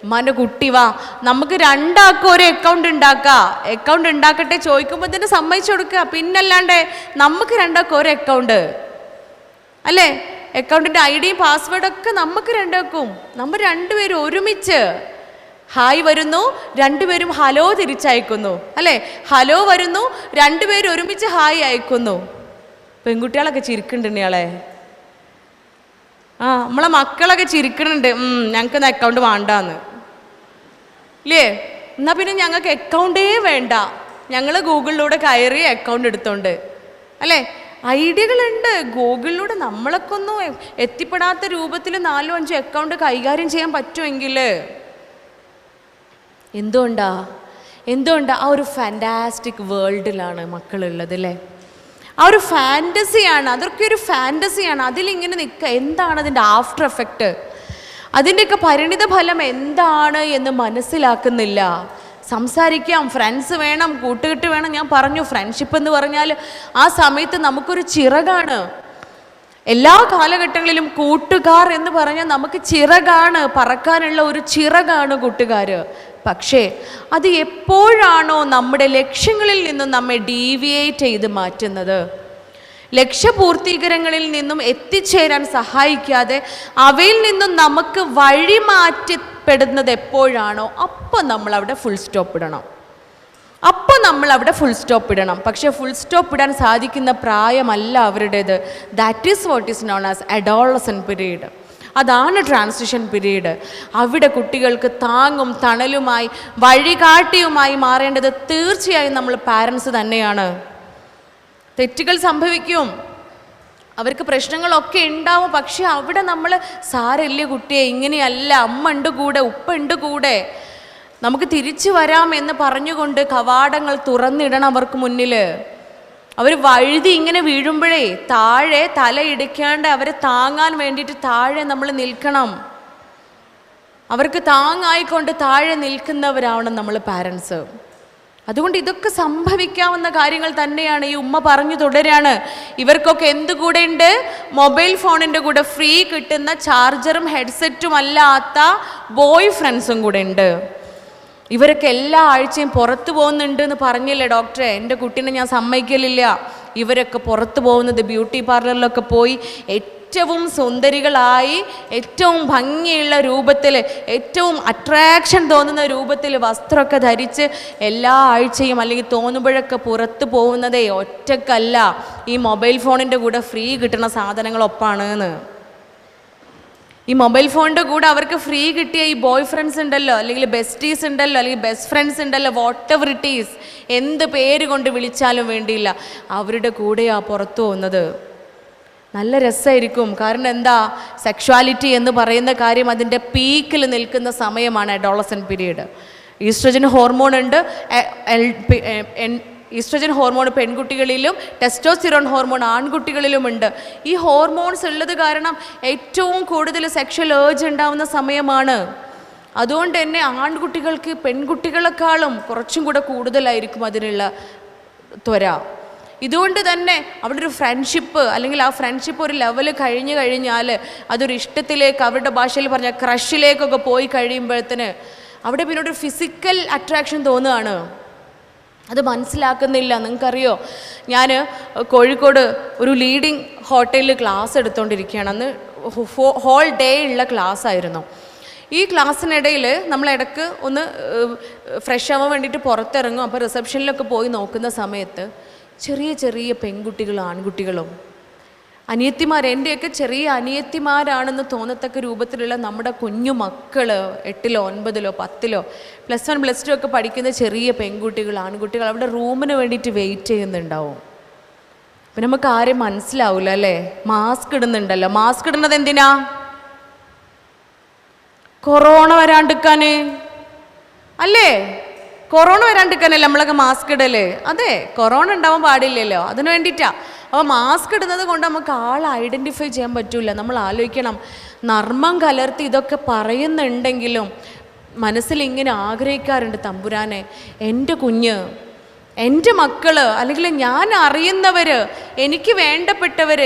ഉമ്മാൻ്റെ കുട്ടി വാ, നമുക്ക് 2 ആൾക്കും ഒരു അക്കൗണ്ട് ഉണ്ടാക്കാം, അക്കൗണ്ട് ഉണ്ടാക്കട്ടെ ചോദിക്കുമ്പോൾ തന്നെ സമ്മതിച്ചു കൊടുക്കുക. പിന്നല്ലാണ്ട് നമുക്ക് 2 ആൾക്കും ഒരു അക്കൗണ്ട് അല്ലേ? അക്കൗണ്ടിൻ്റെ ഐഡിയും പാസ്വേഡൊക്കെ നമുക്ക് 2 ആൾക്കും. നമ്മൾ 2 പേരും ഒരുമിച്ച് ഹായ് വരുന്നു, 2 പേരും ഹലോ തിരിച്ചയക്കുന്നു അല്ലേ? ഹലോ വരുന്നു, 2 പേരും ഒരുമിച്ച് ഹായ് അയക്കുന്നു. പെൺകുട്ടികളൊക്കെ ചിരിക്കുന്നുണ്ട് ഇയാളെ. നമ്മളെ മക്കളൊക്കെ ചിരിക്കുന്നുണ്ട്, ഞങ്ങൾക്കൊന്ന് അക്കൗണ്ട് വേണ്ടാന്ന് ഇല്ലേ. എന്നാൽ പിന്നെ ഞങ്ങൾക്ക് അക്കൗണ്ടേ വേണ്ട, ഞങ്ങൾ ഗൂഗിളിലൂടെ കയറി അക്കൗണ്ട് എടുത്തോണ്ട് അല്ലേ. ഐഡിയകളുണ്ട് ഗൂഗിളിലൂടെ. നമ്മളൊക്കെ ഒന്നും എത്തിപ്പെടാത്ത രൂപത്തിൽ 4-5 അക്കൗണ്ട് കൈകാര്യം ചെയ്യാൻ പറ്റുമെങ്കിൽ എന്തുകൊണ്ടാ ആ ഒരു ഫാൻറ്റാസ്റ്റിക് വേൾഡിലാണ് മക്കളുള്ളത് അല്ലേ. ആ ഒരു ഫാൻറ്റസിയാണ്, അതൊക്കെ ഒരു ഫാൻറ്റസിയാണ്. അതിലിങ്ങനെ നിൽക്കുക. എന്താണ് അതിൻ്റെ ആഫ്റ്റർ എഫക്റ്റ്, അതിൻ്റെയൊക്കെ പരിണിത ഫലം എന്താണ് എന്ന് മനസ്സിലാക്കുന്നില്ല. സംസാരിക്കാം, ഫ്രണ്ട്സ് വേണം, കൂട്ടുകെട്ട് വേണം. ഞാൻ പറഞ്ഞു, ഫ്രണ്ട്ഷിപ്പ് എന്ന് പറഞ്ഞാൽ ആ സമയത്ത് നമുക്കൊരു ചിറകാണ്. എല്ലാ കാലഘട്ടങ്ങളിലും കൂട്ടുകാർ എന്ന് പറഞ്ഞാൽ നമുക്ക് ചിറകാണ്, പറക്കാനുള്ള ഒരു ചിറകാണ് കൂട്ടുകാർ. പക്ഷേ അത് എപ്പോഴാണോ നമ്മുടെ ലക്ഷ്യങ്ങളിൽ നിന്നും നമ്മെ ഡീവിയേറ്റ് ചെയ്ത് മാറ്റുന്നത്, ലക്ഷ്യപൂർത്തീകരണങ്ങളിൽ നിന്നും എത്തിച്ചേരാൻ സഹായിക്കാതെ അവയിൽ നിന്നും നമുക്ക് വഴിമാറ്റപ്പെടുന്നത് എപ്പോഴാണോ അപ്പോൾ നമ്മളവിടെ ഫുൾ സ്റ്റോപ്പ് ഇടണം. പക്ഷേ ഫുൾ സ്റ്റോപ്പ് ഇടാൻ സാധിക്കുന്ന പ്രായമല്ല അവരുടേത്. That is what is known as adolescent period. അതാണ് ട്രാൻസിഷൻ പീരീഡ്. അവിടെ കുട്ടികൾക്ക് താങ്ങും തണലുമായി വഴികാട്ടിയുമായി മാറേണ്ടത് തീർച്ചയായും നമ്മൾ പാരൻസ് തന്നെയാണ്. തെറ്റുകൾ സംഭവിക്കും, അവർക്ക് പ്രശ്നങ്ങളൊക്കെ ഉണ്ടാവും. പക്ഷെ അവിടെ നമ്മൾ സാരമില്ല കുട്ടിയെ, ഇങ്ങനെയല്ല, അമ്മ ഉണ്ട് കൂടെ, ഉപ്പ ഉണ്ട് കൂടെ, നമുക്ക് തിരിച്ചു വരാം എന്ന് പറഞ്ഞുകൊണ്ട് കവാടങ്ങൾ തുറന്നിടണം അവർക്ക് മുന്നിൽ. അവർ വഴുതി ഇങ്ങനെ വീഴുമ്പോഴേ താഴെ തല ഇടിക്കാണ്ട് അവരെ താങ്ങാൻ വേണ്ടിയിട്ട് താഴെ നമ്മൾ നിൽക്കണം. അവർക്ക് താങ്ങായിക്കൊണ്ട് താഴെ നിൽക്കുന്നവരാവണം നമ്മൾ പാരൻസ്. അതുകൊണ്ട് ഇതൊക്കെ സംഭവിക്കാവുന്ന കാര്യങ്ങൾ തന്നെയാണ്. ഈ ഉമ്മ പറഞ്ഞു തുടരാണ്, ഇവർക്കൊക്കെ എന്ത് കൂടെ ഉണ്ട്? മൊബൈൽ ഫോണിൻ്റെ കൂടെ ഫ്രീ കിട്ടുന്ന ചാർജറും ഹെഡ്സെറ്റും അല്ലാത്ത ബോയ് ഫ്രണ്ട്സും കൂടെ ഉണ്ട്. ഇവരൊക്കെ എല്ലാ ആഴ്ചയും പുറത്തു പോകുന്നുണ്ട് എന്ന് പറഞ്ഞില്ലേ ഡോക്ടറെ, എൻ്റെ കുട്ടീനെ ഞാൻ സമ്മതിക്കലില്ല. ഇവരൊക്കെ പുറത്തു പോകുന്നത് ബ്യൂട്ടി പാർലറിലൊക്കെ പോയി ഏറ്റവും സുന്ദരികളായി, ഏറ്റവും ഭംഗിയുള്ള രൂപത്തിൽ, ഏറ്റവും അട്രാക്ഷൻ തോന്നുന്ന രൂപത്തിൽ വസ്ത്രമൊക്കെ ധരിച്ച് എല്ലാ ആഴ്ചയും അല്ലെങ്കിൽ തോന്നുമ്പോഴൊക്കെ പുറത്ത് പോകുന്നതേ ഒറ്റക്കല്ല, ഈ മൊബൈൽ ഫോണിൻ്റെ കൂടെ ഫ്രീ കിട്ടുന്ന സാധനങ്ങളൊപ്പാണ് എന്ന്. ഈ മൊബൈൽ ഫോണിൻ്റെ കൂടെ അവർക്ക് ഫ്രീ കിട്ടിയ ഈ ബോയ് ഫ്രണ്ട്സ് ഉണ്ടല്ലോ, അല്ലെങ്കിൽ ബെസ്റ്റീസ് ഉണ്ടല്ലോ, അല്ലെങ്കിൽ ബെസ്റ്റ് ഫ്രണ്ട്സ് ഉണ്ടല്ലോ, വാട്ട് എവർ ഇറ്റ് ഈസ്, എന്ത് പേര് കൊണ്ട് വിളിച്ചാലും വേണ്ടിയില്ല, അവരുടെ കൂടെയാണ് പുറത്തു പോകുന്നത്. നല്ല രസമായിരിക്കും. കാരണം എന്താ, സെക്ഷുവാലിറ്റി എന്ന് പറയുന്ന കാര്യം അതിൻ്റെ പീക്കിൽ നിൽക്കുന്ന സമയമാണ് അഡോളസെന്റ് പീരീഡ്. ഈസ്ട്രജൻ ഹോർമോൺ ഉണ്ട്. ഈസ്ട്രജൻ ഹോർമോൺ പെൺകുട്ടികളിലും ടെസ്റ്റോസ്റ്റിറോൺ ഹോർമോൺ ആൺകുട്ടികളിലുമുണ്ട്. ഈ ഹോർമോൺസ് ഉള്ളത് കാരണം ഏറ്റവും കൂടുതൽ സെക്ഷൽ ഏർജ് ഉണ്ടാവുന്ന സമയമാണ്. അതുകൊണ്ട് തന്നെ ആൺകുട്ടികൾക്ക് പെൺകുട്ടികളെക്കാളും കുറച്ചും കൂടെ കൂടുതലായിരിക്കും അതിനുള്ള ത്വര. ഇതുകൊണ്ട് തന്നെ അവിടെ ഒരു ഫ്രണ്ട്ഷിപ്പ്, അല്ലെങ്കിൽ ആ ഫ്രണ്ട്ഷിപ്പ് ഒരു ലെവൽ കഴിഞ്ഞാൽ അതൊരു ഇഷ്ടത്തിലേക്ക്, അവരുടെ ഭാഷയിൽ പറഞ്ഞാൽ ക്രഷിലേക്കൊക്കെ പോയി കഴിയുമ്പോഴത്തേന് അവിടെ പിന്നെ ഒരു ഫിസിക്കൽ അട്രാക്ഷൻ തോന്നുകയാണ്. അത് മനസ്സിലാക്കുന്നില്ല. നിങ്ങൾക്കറിയോ, ഞാൻ കോഴിക്കോട് ഒരു ലീഡിങ് ഹോട്ടലിൽ ക്ലാസ് എടുത്തുകൊണ്ടിരിക്കുകയാണ്. അന്ന് ഹോൾ ഡേ ഉള്ള ക്ലാസ് ആയിരുന്നു. ഈ ക്ലാസ്സിനിടയിൽ നമ്മളിടക്ക് ഒന്ന് ഫ്രഷ് ആവാൻ വേണ്ടിയിട്ട് പുറത്തിറങ്ങും. അപ്പോൾ റിസപ്ഷനിലൊക്കെ പോയി നോക്കുന്ന സമയത്ത് ചെറിയ ചെറിയ പെൺകുട്ടികളും ആൺകുട്ടികളും അനിയത്തിമാർ, എൻ്റെയൊക്കെ ചെറിയ അനിയത്തിമാരാണെന്ന് തോന്നത്തക്ക രൂപത്തിലുള്ള നമ്മുടെ കുഞ്ഞു മക്കൾ, 8-ലോ 9-ലോ 10-ലോ +1 +2 ഒക്കെ പഠിക്കുന്ന ചെറിയ പെൺകുട്ടികൾ ആൺകുട്ടികൾ അവിടെ റൂമിന് വേണ്ടിയിട്ട് വെയിറ്റ് ചെയ്യുന്നുണ്ടാവും. അപ്പം നമുക്ക് ആരെയും മനസ്സിലാവില്ല അല്ലേ. മാസ്ക് ഇടുന്നുണ്ടല്ലോ. മാസ്ക് ഇടുന്നത് എന്തിനാ? കൊറോണ വരാണ്ടിരിക്കാന് അല്ലേ? കൊറോണ വരാണ്ടിരിക്കാനല്ലേ നമ്മളൊക്കെ മാസ്ക് ഇടല്ലേ? അതെ, കൊറോണ ഉണ്ടാവാൻ പാടില്ലല്ലോ, അതിന് വേണ്ടിയിട്ടാ. അപ്പോൾ മാസ്ക് ഇടുന്നത് കൊണ്ട് നമുക്ക് ആളെ ഐഡൻറ്റിഫൈ ചെയ്യാൻ പറ്റില്ല. നമ്മൾ ആലോചിക്കണം, നർമ്മം കലർത്തി ഇതൊക്കെ പറയുന്നുണ്ടെങ്കിലും മനസ്സിൽ ഇങ്ങനെ ആഗ്രഹിക്കാറുണ്ട്, തമ്പുരാനെ എൻ്റെ കുഞ്ഞ്, എൻ്റെ മക്കൾ, അല്ലെങ്കിൽ ഞാൻ അറിയുന്നവർ, എനിക്ക് വേണ്ടപ്പെട്ടവർ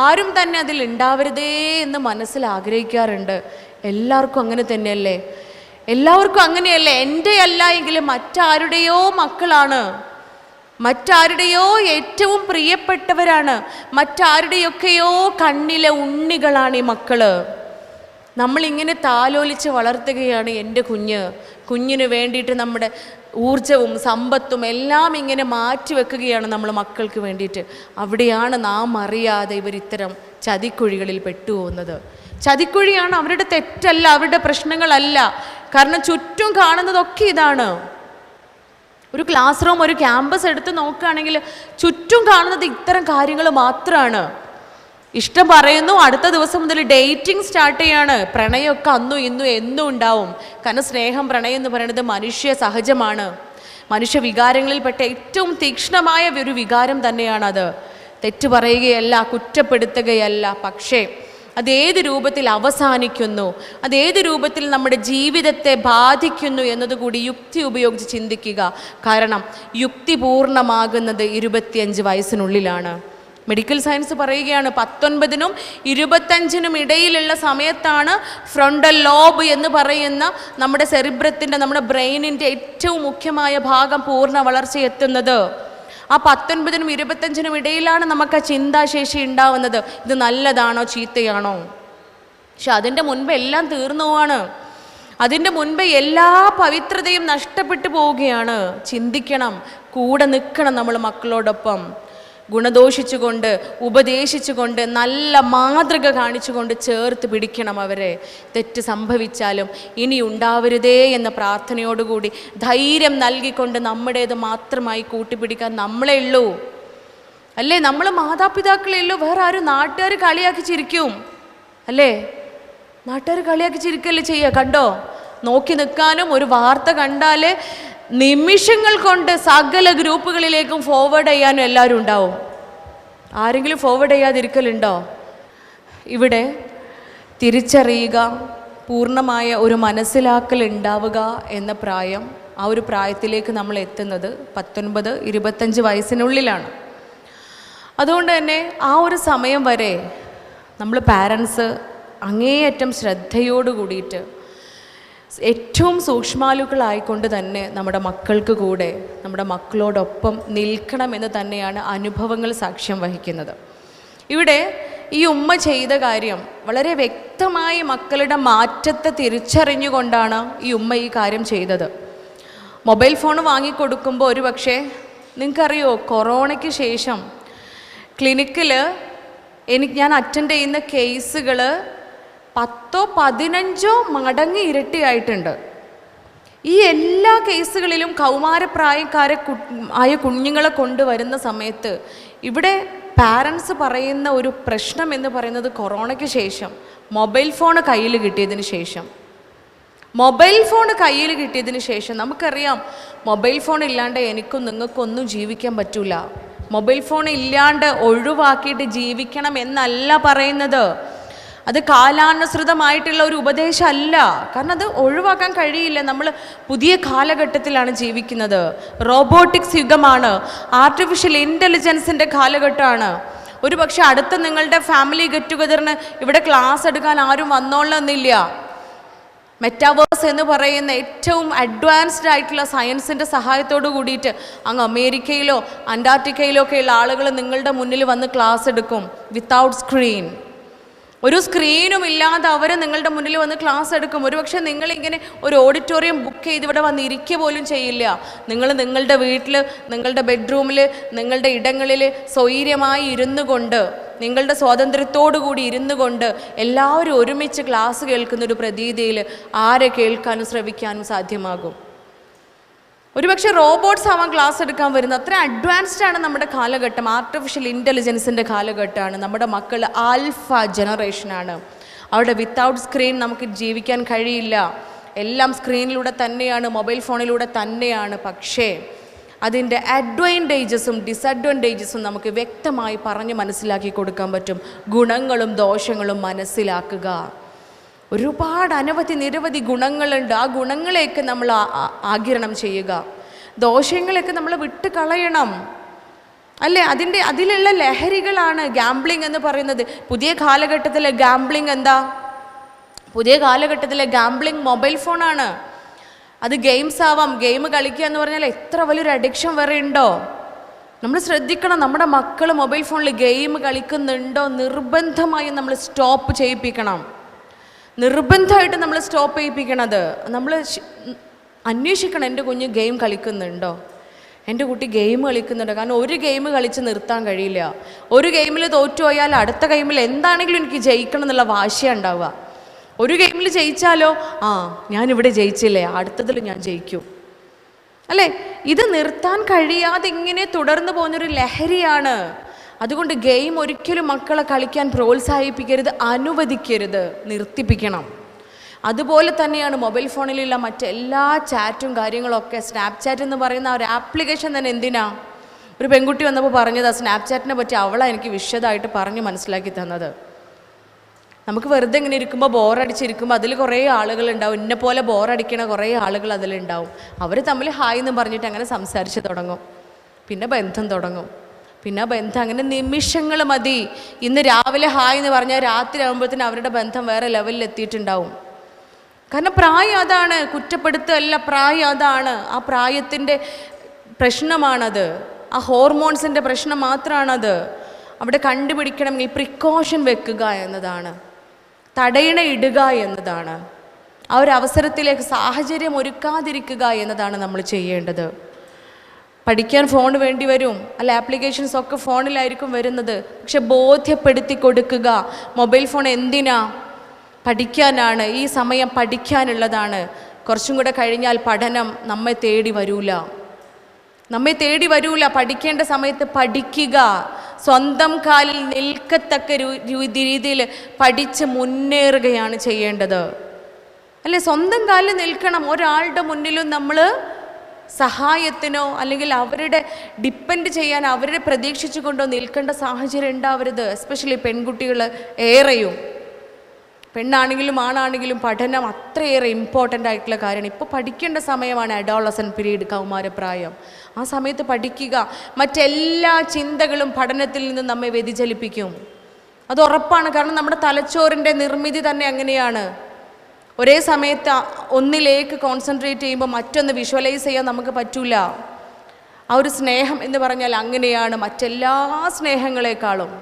ആരും തന്നെ അതിൽ ഉണ്ടാവരുതേ എന്ന് മനസ്സിൽ ആഗ്രഹിക്കാറുണ്ട്. എല്ലാവർക്കും അങ്ങനെ തന്നെയല്ലേ? എല്ലാവർക്കും അങ്ങനെയല്ലേ? എൻ്റെ അല്ല എങ്കിലും മറ്റാരുടെയോ മക്കളാണ്, മറ്റാരുടെയോ ഏറ്റവും പ്രിയപ്പെട്ടവരാണ്, മറ്റാരുടെയൊക്കെയോ കണ്ണിലെ ഉണ്ണികളാണ് ഈ മക്കള്. നമ്മളിങ്ങനെ താലോലിച്ച് വളർത്തുകയാണ് എൻ്റെ കുഞ്ഞിന് വേണ്ടിയിട്ട് നമ്മുടെ ഊർജവും സമ്പത്തും എല്ലാം ഇങ്ങനെ മാറ്റി വെക്കുകയാണ് നമ്മൾ മക്കൾക്ക് വേണ്ടിയിട്ട്. അവിടെയാണ് നാം അറിയാതെ ഇവർ ഇത്തരം ചതിക്കുഴികളിൽ പെട്ടുപോകുന്നത്. ചതിക്കുഴിയാണ്, അവരുടെ തെറ്റല്ല, അവരുടെ പ്രശ്നങ്ങളല്ല. കാരണം ചുറ്റും കാണുന്നതൊക്കെ ഇതാണ്. ഒരു ക്ലാസ് റൂം, ഒരു ക്യാമ്പസ് എടുത്ത് നോക്കുകയാണെങ്കിൽ ചുറ്റും കാണുന്നത് ഇത്തരം കാര്യങ്ങൾ മാത്രമാണ്. ഇഷ്ടം പറയുന്നു, അടുത്ത ദിവസം മുതൽ ഡേറ്റിംഗ് സ്റ്റാർട്ട് ചെയ്യാണ്. പ്രണയമൊക്കെ അന്നും ഇന്നും എന്നും ഉണ്ടാവും. കാരണം സ്നേഹം, പ്രണയം എന്ന് പറയുന്നത് മനുഷ്യ സഹജമാണ്. മനുഷ്യ വികാരങ്ങളിൽപ്പെട്ട ഏറ്റവും തീക്ഷ്ണമായ ഒരു വികാരം തന്നെയാണത്. തെറ്റ് പറയുകയല്ല, കുറ്റപ്പെടുത്തുകയല്ല. പക്ഷേ അതേത് രൂപത്തിൽ അവസാനിക്കുന്നു, അതേത് രൂപത്തിൽ നമ്മുടെ ജീവിതത്തെ ബാധിക്കുന്നു എന്നതുകൂടി യുക്തി ഉപയോഗിച്ച് ചിന്തിക്കുക. കാരണം യുക്തി പൂർണ്ണമാകുന്നത് 25 വയസ്സിനുള്ളിലാണ്. മെഡിക്കൽ സയൻസ് പറയുകയാണ് 19നും 25നും ഇടയിലുള്ള സമയത്താണ് ഫ്രണ്ടൽ ലോബ് എന്ന് പറയുന്ന നമ്മുടെ സെറിബ്രത്തിൻ്റെ, നമ്മുടെ ബ്രെയിനിൻ്റെ ഏറ്റവും മുഖ്യമായ ഭാഗം പൂർണ്ണ വളർച്ചയെത്തുന്നത്. ആ 19നും 25നും ഇടയിലാണ് നമുക്ക് ആ ചിന്താശേഷി ഉണ്ടാവുന്നത്. ഇത് നല്ലതാണോ ചീത്തയാണോ? പക്ഷെ അതിൻ്റെ മുൻപ് എല്ലാം തീർന്നു പോവാണ്. അതിൻ്റെ മുൻപ് എല്ലാ പവിത്രതയും നഷ്ടപ്പെട്ടു പോവുകയാണ്. ചിന്തിക്കണം, കൂടെ നിൽക്കണം നമ്മൾ മക്കളോടൊപ്പം. ഗുണദോഷിച്ചുകൊണ്ട്, ഉപദേശിച്ചുകൊണ്ട്, നല്ല മാതൃക കാണിച്ചുകൊണ്ട് ചേർത്ത് പിടിക്കണം അവരെ. തെറ്റ് സംഭവിച്ചാലും ഇനി ഉണ്ടാവരുതേ എന്ന പ്രാർത്ഥനയോടുകൂടി ധൈര്യം നൽകിക്കൊണ്ട് നമ്മുടേത് മാത്രമായി കൂട്ടിപ്പിടിക്കാൻ നമ്മളേ ഉള്ളൂ, അല്ലേ? നമ്മൾ മാതാപിതാക്കളേ ഉള്ളൂ. വേറെ ആരും? നാട്ടുകാർ കളിയാക്കി ചിരിക്കും, അല്ലേ? നാട്ടുകാർ കളിയാക്കി ചിരിക്കല്ലേ ചെയ്യുക. കണ്ടോ, നോക്കി നിൽക്കാനും ഒരു വാർത്ത കണ്ടാൽ നിമിഷങ്ങൾ കൊണ്ട് സകല ഗ്രൂപ്പുകളിലേക്കും ഫോർവേഡ് ചെയ്യാനും എല്ലാവരും ഉണ്ടാവും. ആരെങ്കിലും ഫോർവേഡ് ചെയ്യാതിരിക്കലുണ്ടോ? ഇവിടെ തിരിച്ചറിയുക, പൂർണ്ണമായ ഒരു മനസ്സിലാക്കൽ ഉണ്ടാവുക എന്ന പ്രായം, ആ ഒരു പ്രായത്തിലേക്ക് നമ്മൾ എത്തുന്നത് 19-25 വയസ്സിനുള്ളിലാണ്. അതുകൊണ്ട് തന്നെ ആ ഒരു സമയം വരെ നമ്മൾ പാരൻസ് അങ്ങേയറ്റം ശ്രദ്ധയോട് കൂടിയിട്ട് ഏറ്റവും സൂക്ഷ്മാലുക്കളായിക്കൊണ്ട് തന്നെ നമ്മുടെ മക്കൾക്ക് കൂടെ, നമ്മുടെ മക്കളോടൊപ്പം നിൽക്കണമെന്ന് തന്നെയാണ് അനുഭവങ്ങൾ സാക്ഷ്യം വഹിക്കുന്നത്. ഇവിടെ ഈ ഉമ്മ ചെയ്ത കാര്യം വളരെ വ്യക്തമായി മക്കളുടെ മാറ്റത്തെ തിരിച്ചറിഞ്ഞുകൊണ്ടാണ് ഈ ഉമ്മ ഈ കാര്യം ചെയ്തത്. മൊബൈൽ ഫോൺ വാങ്ങിക്കൊടുക്കുമ്പോൾ ഒരു പക്ഷേ നിങ്ങൾക്കറിയോ, കൊറോണയ്ക്ക് ശേഷം ക്ലിനിക്കിൽ ഞാൻ അറ്റൻഡ് ചെയ്യുന്ന കേസുകൾ 10-15 മടങ്ങ് ഇരട്ടിയായിട്ടുണ്ട്. ഈ എല്ലാ കേസുകളിലും കൗമാരപ്രായക്കാരെ ആയ കുഞ്ഞുങ്ങളെ കൊണ്ടുവരുന്ന സമയത്ത് ഇവിടെ പാരൻസ് പറയുന്ന ഒരു പ്രശ്നം എന്ന് പറയുന്നത് കൊറോണയ്ക്ക് ശേഷം മൊബൈൽ ഫോൺ കയ്യിൽ കിട്ടിയതിന് ശേഷം നമുക്കറിയാം, മൊബൈൽ ഫോൺ ഇല്ലാണ്ട് എനിക്കും നിങ്ങൾക്കൊന്നും ജീവിക്കാൻ പറ്റില്ല. മൊബൈൽ ഫോൺ ഇല്ലാണ്ട് ഒഴിവാക്കിയിട്ട് ജീവിക്കണം എന്നല്ല പറയുന്നത്. അത് കാലാനുസൃതമായിട്ടുള്ള ഒരു ഉപദേശമല്ല. കാരണം അത് ഒഴിവാക്കാൻ കഴിയില്ല. നമ്മൾ പുതിയ കാലഘട്ടത്തിലാണ് ജീവിക്കുന്നത്. റോബോട്ടിക്സ് യുഗമാണ്, ആർട്ടിഫിഷ്യൽ ഇൻ്റലിജൻസിൻ്റെ കാലഘട്ടമാണ്. ഒരു പക്ഷേ അടുത്ത നിങ്ങളുടെ ഫാമിലി ഗെറ്റ് ടുഗദറിന് ഇവിടെ ക്ലാസ് എടുക്കാൻ ആരും വന്നോളണമെന്നില്ല. മെറ്റാവേഴ്സ് എന്ന് പറയുന്ന ഏറ്റവും അഡ്വാൻസ്ഡ് ആയിട്ടുള്ള സയൻസിൻ്റെ സഹായത്തോടു കൂടിയിട്ട് അങ്ങ് അമേരിക്കയിലോ അന്റാർട്ടിക്കയിലോ ഒക്കെയുള്ള ആളുകൾ നിങ്ങളുടെ മുന്നിൽ വന്ന് ക്ലാസ് എടുക്കും. വിത്തൗട്ട് സ്ക്രീൻ, ഒരു സ്ക്രീനും ഇല്ലാതെ അവർ നിങ്ങളുടെ മുന്നിൽ വന്ന് ക്ലാസ് എടുക്കും. ഒരുപക്ഷെ നിങ്ങളിങ്ങനെ ഒരു ഓഡിറ്റോറിയം ബുക്ക് ചെയ്ത് ഇവിടെ വന്ന് ഇരിക്കുക പോലും ചെയ്യില്ല. നിങ്ങൾ നിങ്ങളുടെ വീട്ടിൽ, നിങ്ങളുടെ ബെഡ്റൂമിൽ, നിങ്ങളുടെ ഇടങ്ങളിൽ സ്വൈര്യമായി ഇരുന്നു കൊണ്ട്, നിങ്ങളുടെ സ്വാതന്ത്ര്യത്തോടു കൂടി ഇരുന്നു കൊണ്ട് എല്ലാവരും ഒരുമിച്ച് ക്ലാസ് കേൾക്കുന്നൊരു പ്രതീതിയിൽ ആരെ കേൾക്കാനും ശ്രവിക്കാനും സാധ്യമാകും? ഒരുപക്ഷെ റോബോട്ട്സ് ആവാൻ ക്ലാസ് എടുക്കാൻ വരുന്നത്. അത്ര അഡ്വാൻസ്ഡ് ആണ് നമ്മുടെ കാലഘട്ടം. ആർട്ടിഫിഷ്യൽ ഇൻ്റലിജൻസിൻ്റെ കാലഘട്ടമാണ്. നമ്മുടെ മക്കൾ ആൽഫ ജനറേഷനാണ്. അവിടെ വിത്തൗട്ട് സ്ക്രീൻ നമുക്ക് ജീവിക്കാൻ കഴിയില്ല. എല്ലാം സ്ക്രീനിലൂടെ തന്നെയാണ്, മൊബൈൽ ഫോണിലൂടെ തന്നെയാണ്. പക്ഷേ അതിൻ്റെ അഡ്വാൻറ്റേജസും ഡിസഡ്വാൻറ്റേജസും നമുക്ക് വ്യക്തമായി പറഞ്ഞ് മനസ്സിലാക്കി കൊടുക്കാൻ പറ്റും. ഗുണങ്ങളും ദോഷങ്ങളും മനസ്സിലാക്കുക. ഒരുപാട് നിരവധി ഗുണങ്ങളുണ്ട്. ആ ഗുണങ്ങളെയൊക്കെ നമ്മൾ ആഗിരണം ചെയ്യുക, ദോഷങ്ങളെയൊക്കെ നമ്മൾ വിട്ട് കളയണം, അല്ലേ? അതിലുള്ള ലഹരികളാണ് ഗാംബ്ലിംഗ് എന്ന് പറയുന്നത്. പുതിയ കാലഘട്ടത്തിലെ ഗാംബ്ലിംഗ് എന്താ? പുതിയ കാലഘട്ടത്തിലെ ഗാംബ്ലിംഗ് മൊബൈൽ ഫോണാണ്. അത് ഗെയിംസ് ആവാം. ഗെയിം കളിക്കുക എന്ന് പറഞ്ഞാൽ എത്ര വലിയൊരു അഡിക്ഷൻ വരെ ഉണ്ടോ? നമ്മൾ ശ്രദ്ധിക്കണം. നമ്മുടെ മക്കൾ മൊബൈൽ ഫോണിൽ ഗെയിം കളിക്കുന്നുണ്ടോ നിർബന്ധമായും നമ്മൾ സ്റ്റോപ്പ് ചെയ്യിപ്പിക്കണം. നിർബന്ധമായിട്ട് നമ്മൾ സ്റ്റോപ്പ് ചെയ്യിപ്പിക്കണത്. നമ്മൾ അന്വേഷിക്കണം, എൻ്റെ കുഞ്ഞ് ഗെയിം കളിക്കുന്നുണ്ടോ, എൻ്റെ കുട്ടി ഗെയിം കളിക്കുന്നുണ്ടോ. കാരണം ഒരു ഗെയിം കളിച്ച് നിർത്താൻ കഴിയില്ല. ഒരു ഗെയിമിൽ തോറ്റുപോയാൽ അടുത്ത ഗെയിമിൽ എന്താണെങ്കിലും എനിക്ക് ജയിക്കണം എന്നുള്ള വാശിയാണ് ഉണ്ടാവുക. ഒരു ഗെയിമിൽ ജയിച്ചാലോ, ഞാനിവിടെ ജയിച്ചില്ലേ, അടുത്തതിൽ ഞാൻ ജയിക്കും, അല്ലേ? ഇത് നിർത്താൻ കഴിയാതെ ഇങ്ങനെ തുടർന്ന് പോകുന്നൊരു ലഹരിയാണ്. അതുകൊണ്ട് ഗെയിം ഒരിക്കലും മക്കളെ കളിക്കാൻ പ്രോത്സാഹിപ്പിക്കരുത്, അനുവദിക്കരുത്, നിർത്തിപ്പിക്കണം. അതുപോലെ തന്നെയാണ് മൊബൈൽ ഫോണിലുള്ള മറ്റെല്ലാ ചാറ്റും കാര്യങ്ങളൊക്കെ. സ്നാപ്ചാറ്റ് എന്ന് പറയുന്ന ഒരു ആപ്ലിക്കേഷൻ തന്നെ എന്തിനാ? ഒരു പെൺകുട്ടി വന്നപ്പോൾ പറഞ്ഞത് സ്നാപ്ചാറ്റിനെ പറ്റി അവളാണ് എനിക്ക് വിശദമായിട്ട് പറഞ്ഞ് മനസ്സിലാക്കി തന്നത്. നമുക്ക് വെറുതെ ഇങ്ങനെ ഇരിക്കുമ്പോൾ, ബോറടിച്ചിരിക്കുമ്പോൾ അതിൽ കുറേ ആളുകളുണ്ടാവും, എന്നെ പോലെ ബോറടിക്കണ കുറേ ആളുകൾ അതിലുണ്ടാവും. അവർ തമ്മിൽ ഹായ് എന്ന് പറഞ്ഞിട്ട് അങ്ങനെ സംസാരിച്ച് തുടങ്ങും, പിന്നെ ബന്ധം തുടങ്ങും, പിന്നെ ബന്ധം അങ്ങനെ നിമിഷങ്ങൾ മതി. ഇന്ന് രാവിലെ ഹായ് എന്ന് പറഞ്ഞാൽ രാത്രി ആകുമ്പോഴത്തേന് അവരുടെ ബന്ധം വേറെ ലെവലിൽ എത്തിയിട്ടുണ്ടാവും. കാരണം പ്രായം അതാണ്, കുറ്റപ്പെടുത്തല്ല, പ്രായം അതാണ്. ആ പ്രായത്തിൻ്റെ പ്രശ്നമാണത്, ആ ഹോർമോൺസിൻ്റെ പ്രശ്നം മാത്രമാണത്. അവിടെ കണ്ടുപിടിക്കണമെങ്കിൽ പ്രിക്കോഷൻ വെക്കുക എന്നതാണ്, തടയിണ ഇടുക എന്നതാണ്, ആ ഒരു അവസരത്തിലേക്ക് സാഹചര്യം ഒരുക്കാതിരിക്കുക എന്നതാണ് നമ്മൾ ചെയ്യേണ്ടത്. പഠിക്കാൻ ഫോൺ വേണ്ടി വരും, അല്ല ആപ്ലിക്കേഷൻസ് ഒക്കെ ഫോണിലായിരിക്കും വരുന്നത്. പക്ഷെ ബോധ്യപ്പെടുത്തി കൊടുക്കുക, മൊബൈൽ ഫോൺ എന്തിനാ? പഠിക്കാനാണ്, ഈ സമയം പഠിക്കാനുള്ളതാണ്. കുറച്ചും കൂടെ കഴിഞ്ഞാൽ പഠനം നമ്മെ തേടി വരൂല. പഠിക്കേണ്ട സമയത്ത് പഠിക്കുക, സ്വന്തം കാലിൽ നിൽക്കത്തക്ക രീതിയിൽ പഠിച്ച് മുന്നേറുകയാണ് ചെയ്യേണ്ടത്, അല്ലേ? സ്വന്തം കാലിൽ നിൽക്കണം. ഒരാളുടെ മുന്നിലും നമ്മൾ സഹായത്തിനോ അല്ലെങ്കിൽ അവരുടെ ഡിപ്പെൻഡ് ചെയ്യാൻ, അവരെ പ്രതീക്ഷിച്ചു കൊണ്ടോ നിൽക്കേണ്ട സാഹചര്യം ഉണ്ടാവരുത്. എസ്പെഷ്യലി പെൺകുട്ടികൾ ഏറെയും, പെണ്ണാണെങ്കിലും ആണാണെങ്കിലും പഠനം അത്രയേറെ ഇമ്പോർട്ടൻ്റ് ആയിട്ടുള്ള കാര്യമാണ്. ഇപ്പോൾ പഠിക്കേണ്ട സമയമാണ് അഡോളസെൻ്റ് പീരീഡ്, കൗമാരപ്രായം. ആ സമയത്ത് പഠിക്കുക. മറ്റെല്ലാ ചിന്തകളും പഠനത്തിൽ നിന്ന് നമ്മെ വ്യതിചലിപ്പിക്കും, അത് ഉറപ്പാണ്. കാരണം നമ്മുടെ തലച്ചോറിൻ്റെ നിർമ്മിതി തന്നെ അങ്ങനെയാണ്. ഒരേ സമയത്ത് ഒന്നിലേക്ക് കോൺസെൻട്രേറ്റ് ചെയ്യുമ്പോൾ മറ്റൊന്ന് വിഷ്വലൈസ് ചെയ്യാൻ നമുക്ക് പറ്റൂല. ആ ഒരു സ്നേഹം എന്ന് പറഞ്ഞാൽ അങ്ങനെയാണ്, മറ്റെല്ലാ സ്നേഹങ്ങളെക്കാളും.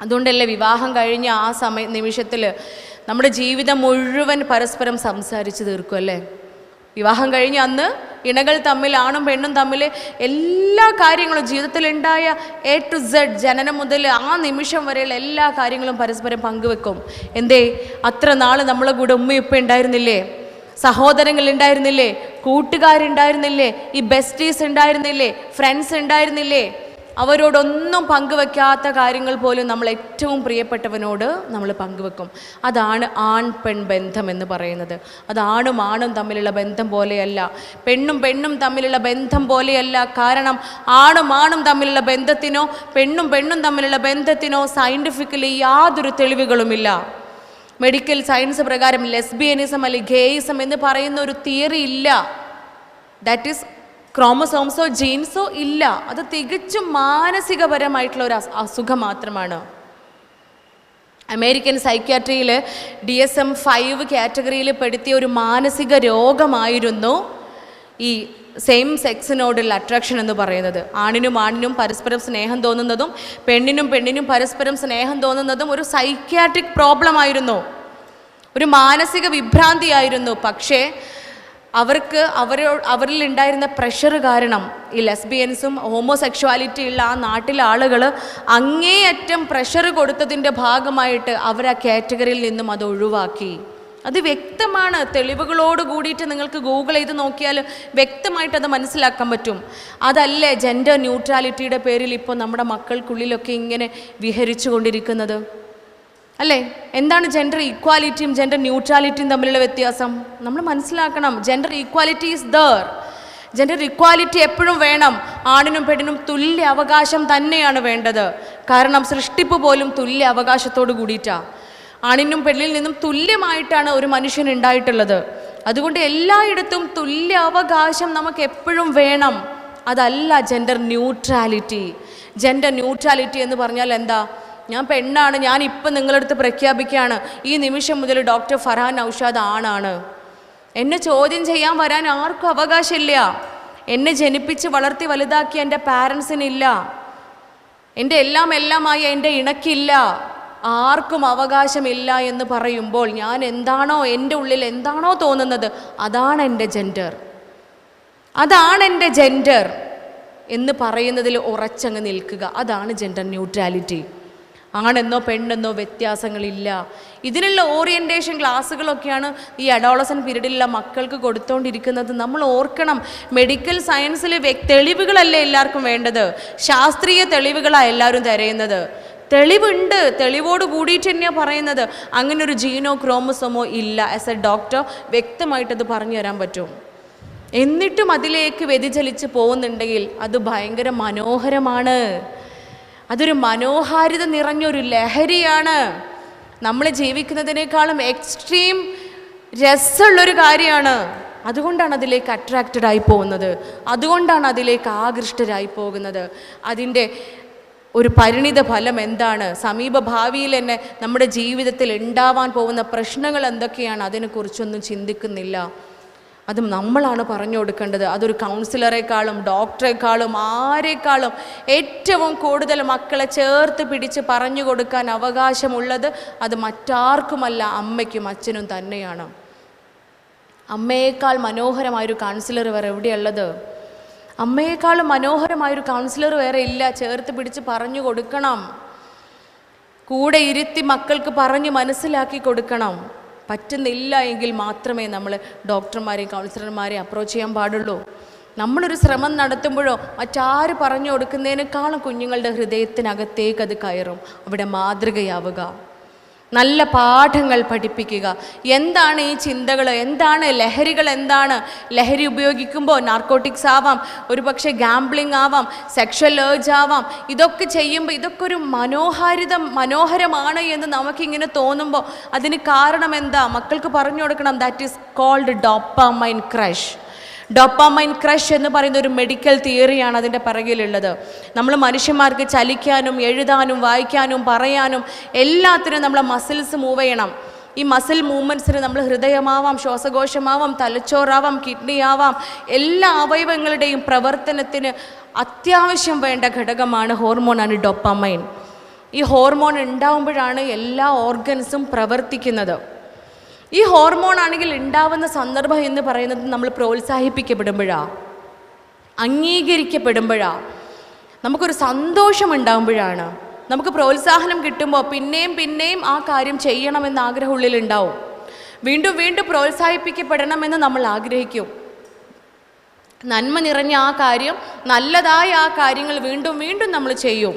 അതുകൊണ്ടല്ലേ വിവാഹം കഴിഞ്ഞ ആ നിമിഷത്തിൽ നമ്മുടെ ജീവിതം മുഴുവൻ പരസ്പരം സംസാരിച്ച് തീർക്കും, അല്ലേ? വിവാഹം കഴിഞ്ഞ് അന്ന് ഇണകൾ തമ്മിൽ, ആണും പെണ്ണും തമ്മിൽ എല്ലാ കാര്യങ്ങളും, ജീവിതത്തിലുണ്ടായ A to Z, ജനനം മുതൽ ആ നിമിഷം വരെയുള്ള എല്ലാ കാര്യങ്ങളും പരസ്പരം പങ്കുവെക്കും. എന്തേ? അത്ര നാൾ നമ്മളെ കൂടെ ഉമ്മയുപ്പ ഉണ്ടായിരുന്നില്ലേ, സഹോദരങ്ങൾ ഉണ്ടായിരുന്നില്ലേ, കൂട്ടുകാരുണ്ടായിരുന്നില്ലേ, ഈ ബെസ്റ്റീസ് ഉണ്ടായിരുന്നില്ലേ, ഫ്രണ്ട്സ് ഉണ്ടായിരുന്നില്ലേ? അവരോടൊന്നും പങ്കുവെക്കാത്ത കാര്യങ്ങൾ പോലും നമ്മൾ ഏറ്റവും പ്രിയപ്പെട്ടവനോട് നമ്മൾ പങ്കുവെക്കും. അതാണ് ആൺ പെൺ ബന്ധം എന്ന് പറയുന്നത്. അത് ആണും ആണും തമ്മിലുള്ള ബന്ധം പോലെയല്ല, പെണ്ണും പെണ്ണും തമ്മിലുള്ള ബന്ധം പോലെയല്ല. കാരണം ആണും ആണും തമ്മിലുള്ള ബന്ധത്തിനോ പെണ്ണും പെണ്ണും തമ്മിലുള്ള ബന്ധത്തിനോ സയൻറ്റിഫിക്കലി യാതൊരു തെളിവുകളുമില്ല. മെഡിക്കൽ സയൻസ് പ്രകാരം ലെസ്ബിയനിസം അല്ലെങ്കിൽ ഗേയിസം എന്ന് പറയുന്ന ഒരു തിയറി ഇല്ല. ദാറ്റ് ഈസ് ക്രോമസോംസോ ജീൻസോ ഇല്ല. അത് തികച്ചും മാനസികപരമായിട്ടുള്ള ഒരു അസുഖം മാത്രമാണ്. അമേരിക്കൻ സൈക്യാട്രിയിൽ DSM-5 കാറ്റഗറിയിൽ പെടുത്തിയ ഒരു മാനസിക രോഗമായിരുന്നു ഈ സെയിം സെക്സിനോടുള്ള അട്രാക്ഷൻ എന്ന് പറയുന്നത്. ആണിനും ആണിനും പരസ്പരം സ്നേഹം തോന്നുന്നതും പെണ്ണിനും പെണ്ണിനും പരസ്പരം സ്നേഹം തോന്നുന്നതും ഒരു സൈക്യാട്രിക് പ്രോബ്ലം ആയിരുന്നു, ഒരു മാനസിക വിഭ്രാന്തിയായിരുന്നു. പക്ഷേ അവരിൽ ഉണ്ടായിരുന്ന പ്രഷർ കാരണം ഈ ലെസ്ബിയൻസും ഹോമോസെക്ഷുവാലിറ്റി ഉള്ള ആ നാട്ടിലെ ആളുകൾ അങ്ങേയറ്റം പ്രഷർ കൊടുത്തതിൻ്റെ ഭാഗമായിട്ട് അവർ ആ കാറ്റഗറിയിൽ നിന്നും അത് ഒഴിവാക്കി. അത് വ്യക്തമാണ്, തെളിവുകളോട് കൂടിയിട്ട് നിങ്ങൾക്ക് ഗൂഗിൾ ചെയ്ത് നോക്കിയാൽ വ്യക്തമായിട്ട് അത് മനസ്സിലാക്കാൻ പറ്റും. അതല്ലേ ജെൻഡർ ന്യൂട്രാലിറ്റിയുടെ പേരിൽ ഇപ്പോൾ നമ്മുടെ മക്കൾക്കുള്ളിലൊക്കെ ഇങ്ങനെ വിഹരിച്ചു കൊണ്ടിരിക്കുന്നത്, അല്ലേ? എന്താണ് ജെൻഡർ ഈക്വാലിറ്റിയും ജെൻഡർ ന്യൂട്രാലിറ്റിയും തമ്മിലുള്ള വ്യത്യാസം? നമ്മൾ മനസ്സിലാക്കണം. Gender equality is there. Gender equality എപ്പോഴും വേണം. ആണിനും പെണ്ണിനും തുല്യ അവകാശം തന്നെയാണ് വേണ്ടത്. കാരണം സൃഷ്ടിപ്പ് പോലും തുല്യ അവകാശത്തോട് കൂടിയിട്ടാണ്. ആണിനും പെണ്ണിൽ നിന്നും തുല്യമായിട്ടാണ് ഒരു മനുഷ്യൻ ഉണ്ടായിട്ടുള്ളത്. അതുകൊണ്ട് എല്ലായിടത്തും തുല്യ അവകാശം നമുക്ക് എപ്പോഴും വേണം. അതല്ല ജെൻഡർ ന്യൂട്രാലിറ്റി. ജെൻഡർ ന്യൂട്രാലിറ്റി എന്ന് പറഞ്ഞാൽ എന്താ? ഞാൻ പെണ്ണാണ്, ഞാൻ ഇപ്പം നിങ്ങളടുത്ത് പ്രഖ്യാപിക്കുകയാണ്, ഈ നിമിഷം മുതൽ ഡോക്ടർ ഫർഹാൻ നൗഷാദ് ആണാണ്. എന്നെ ചോദ്യം ചെയ്യാൻ വരാൻ ആർക്കും അവകാശമില്ല. എന്നെ ജനിപ്പിച്ച് വളർത്തി വലുതാക്കിയ എൻ്റെ പാരൻസിനില്ല, എൻ്റെ എല്ലാമായി എൻ്റെ ഇണക്കില്ല, ആർക്കും അവകാശമില്ല എന്ന് പറയുമ്പോൾ ഞാൻ എന്താണോ, എൻ്റെ ഉള്ളിൽ എന്താണോ തോന്നുന്നത്, അതാണ് എൻ്റെ ജെൻഡർ. അതാണ് എൻ്റെ ജെൻഡർ എന്ന് പറയുന്നതിൽ ഉറച്ചങ്ങ് നിൽക്കുക. അതാണ് ജെൻഡർ ന്യൂട്രാലിറ്റി. ആണെന്നോ പെണ്ണെന്നോ വ്യത്യാസങ്ങളില്ല. ഇതിനുള്ള ഓറിയൻറ്റേഷൻ ക്ലാസ്സുകളൊക്കെയാണ് ഈ അഡോളസൻറ്റ് പീരീഡിലുള്ള മക്കൾക്ക് കൊടുത്തുകൊണ്ടിരിക്കുന്നത്. നമ്മൾ ഓർക്കണം, മെഡിക്കൽ സയൻസിൽ തെളിവുകളല്ലേ എല്ലാവർക്കും വേണ്ടത്, ശാസ്ത്രീയ തെളിവുകളാണ് എല്ലാവരും തിരയുന്നത്. തെളിവുണ്ട്, തെളിവോട് കൂടിയിട്ട് തന്നെയാണ് പറയുന്നത്. അങ്ങനെ ഒരു ജീനോ ക്രോമസോമോ ഇല്ല. ആസ് എ ഡോക്ടർ വ്യക്തമായിട്ടത് പറഞ്ഞു തരാൻ പറ്റും. എന്നിട്ടും അതിലേക്ക് വ്യതിചലിച്ച് പോകുന്നുണ്ടെങ്കിൽ അത് ഭയങ്കര മനോഹരമാണ്. അതൊരു മനോഹാരിത നിറഞ്ഞൊരു ലഹരിയാണ്. നമ്മൾ ജീവിക്കുന്നതിനേക്കാളും എക്സ്ട്രീം രസമുള്ളൊരു കാര്യമാണ്. അതുകൊണ്ടാണ് അതിലേക്ക് അട്രാക്റ്റഡ് ആയി പോകുന്നത്, അതുകൊണ്ടാണ് അതിലേക്ക് ആകൃഷ്ടരായി പോകുന്നത്. അതിൻ്റെ ഒരു പരിണിത ഫലം എന്താണ്, സമീപ ഭാവിയിൽ തന്നെ നമ്മുടെ ജീവിതത്തിൽ ഉണ്ടാവാൻ പോകുന്ന പ്രശ്നങ്ങൾ എന്തൊക്കെയാണ്, അതിനെക്കുറിച്ചൊന്നും ചിന്തിക്കുന്നില്ല. അത് നമ്മളാണ് പറഞ്ഞു കൊടുക്കേണ്ടത്. അതൊരു കൗൺസിലറെക്കാളും ഡോക്ടറെക്കാളും ആരെക്കാളും ഏറ്റവും കൂടുതൽ മക്കളെ ചേർത്ത് പിടിച്ച് പറഞ്ഞു കൊടുക്കാൻ അവകാശമുള്ളത് അത് മറ്റാർക്കുമല്ല, അമ്മയ്ക്കും അച്ഛനും തന്നെയാണ്. അമ്മയേക്കാൾ മനോഹരമായൊരു കൗൺസിലർ വേറെ എവിടെയുള്ളത്? അമ്മയെക്കാളും മനോഹരമായൊരു കൗൺസിലർ വേറെ ഇല്ല. ചേർത്ത് പിടിച്ച് പറഞ്ഞു കൊടുക്കണം, കൂടെ ഇരുത്തി മക്കൾക്ക് പറഞ്ഞ് മനസ്സിലാക്കി കൊടുക്കണം. പറ്റുന്നില്ല എങ്കിൽ മാത്രമേ നമ്മൾ ഡോക്ടർമാരെയും കൗൺസിലർമാരെയും അപ്രോച്ച് ചെയ്യാൻ പാടുള്ളൂ. നമ്മളൊരു ശ്രമം നടത്തുമ്പോഴോ മറ്റാര് പറഞ്ഞു കൊടുക്കുന്നതിനേക്കാളും കുഞ്ഞുങ്ങളുടെ ഹൃദയത്തിനകത്തേക്ക് അത് കയറും. അവിടെ മാതൃകയാവുക, നല്ല പാഠങ്ങൾ പഠിപ്പിക്കുക. എന്താണ് ഈ ചിന്തകൾ, എന്താണ് ലഹരികൾ, എന്താണ് ലഹരി ഉപയോഗിക്കുമ്പോൾ നാർക്കോട്ടിക്സ് ആവാം, ഒരു പക്ഷേ ഗാംബ്ലിംഗ് ആവാം, സെക്ഷൽ ഏർജ് ആവാം. ഇതൊക്കെ ചെയ്യുമ്പോൾ ഇതൊക്കെ ഒരു മനോഹരമാണ് എന്ന് നമുക്കിങ്ങനെ തോന്നുമ്പോൾ അതിന് കാരണം എന്താ? മക്കൾക്ക് പറഞ്ഞു കൊടുക്കണം. That is called dopamine crush. Dopamine crush എന്ന് പറയുന്ന ഒരു മെഡിക്കൽ തിയറിയാണ് അതിൻ്റെ പിറകിലുള്ളത്. നമ്മൾ മനുഷ്യന്മാർക്ക് ചലിക്കാനും എഴുതാനും വായിക്കാനും പറയാനും എല്ലാത്തിനും നമ്മളെ മസിൽസ് മൂവ് ചെയ്യണം. ഈ മസിൽ മൂവ്മെൻറ്റ്സിന് നമ്മൾ ഹൃദയമാവാം, ശ്വാസകോശമാവാം, തലച്ചോറാവാം, കിഡ്നി ആവാം, എല്ലാ അവയവങ്ങളുടെയും പ്രവർത്തനത്തിന് അത്യാവശ്യം വേണ്ട ഘടകമാണ് ഹോർമോണാണ് ഡോപ്പാമൈൻ. ഈ ഹോർമോൺ ഉണ്ടാവുമ്പോഴാണ് എല്ലാ ഓർഗൻസും പ്രവർത്തിക്കുന്നത്. ഈ ഹോർമോൺ ആണെങ്കിൽ ഉണ്ടാവുന്ന സന്ദർഭം എന്ന് പറയുന്നത് നമ്മൾ പ്രോത്സാഹിപ്പിക്കപ്പെടുമ്പോഴാണ്, അംഗീകരിക്കപ്പെടുമ്പോഴാണ്, നമുക്കൊരു സന്തോഷം ഉണ്ടാകുമ്പോഴാണ്. നമുക്ക് പ്രോത്സാഹനം കിട്ടുമ്പോൾ പിന്നെയും പിന്നെയും ആ കാര്യം ചെയ്യണമെന്ന് ആഗ്രഹം ഉള്ളിലുണ്ടാവും. വീണ്ടും വീണ്ടും പ്രോത്സാഹിപ്പിക്കപ്പെടണമെന്ന് നമ്മൾ ആഗ്രഹിക്കും. നന്മ നിറഞ്ഞ ആ കാര്യം, നല്ലതായ ആ കാര്യങ്ങൾ വീണ്ടും വീണ്ടും നമ്മൾ ചെയ്യും.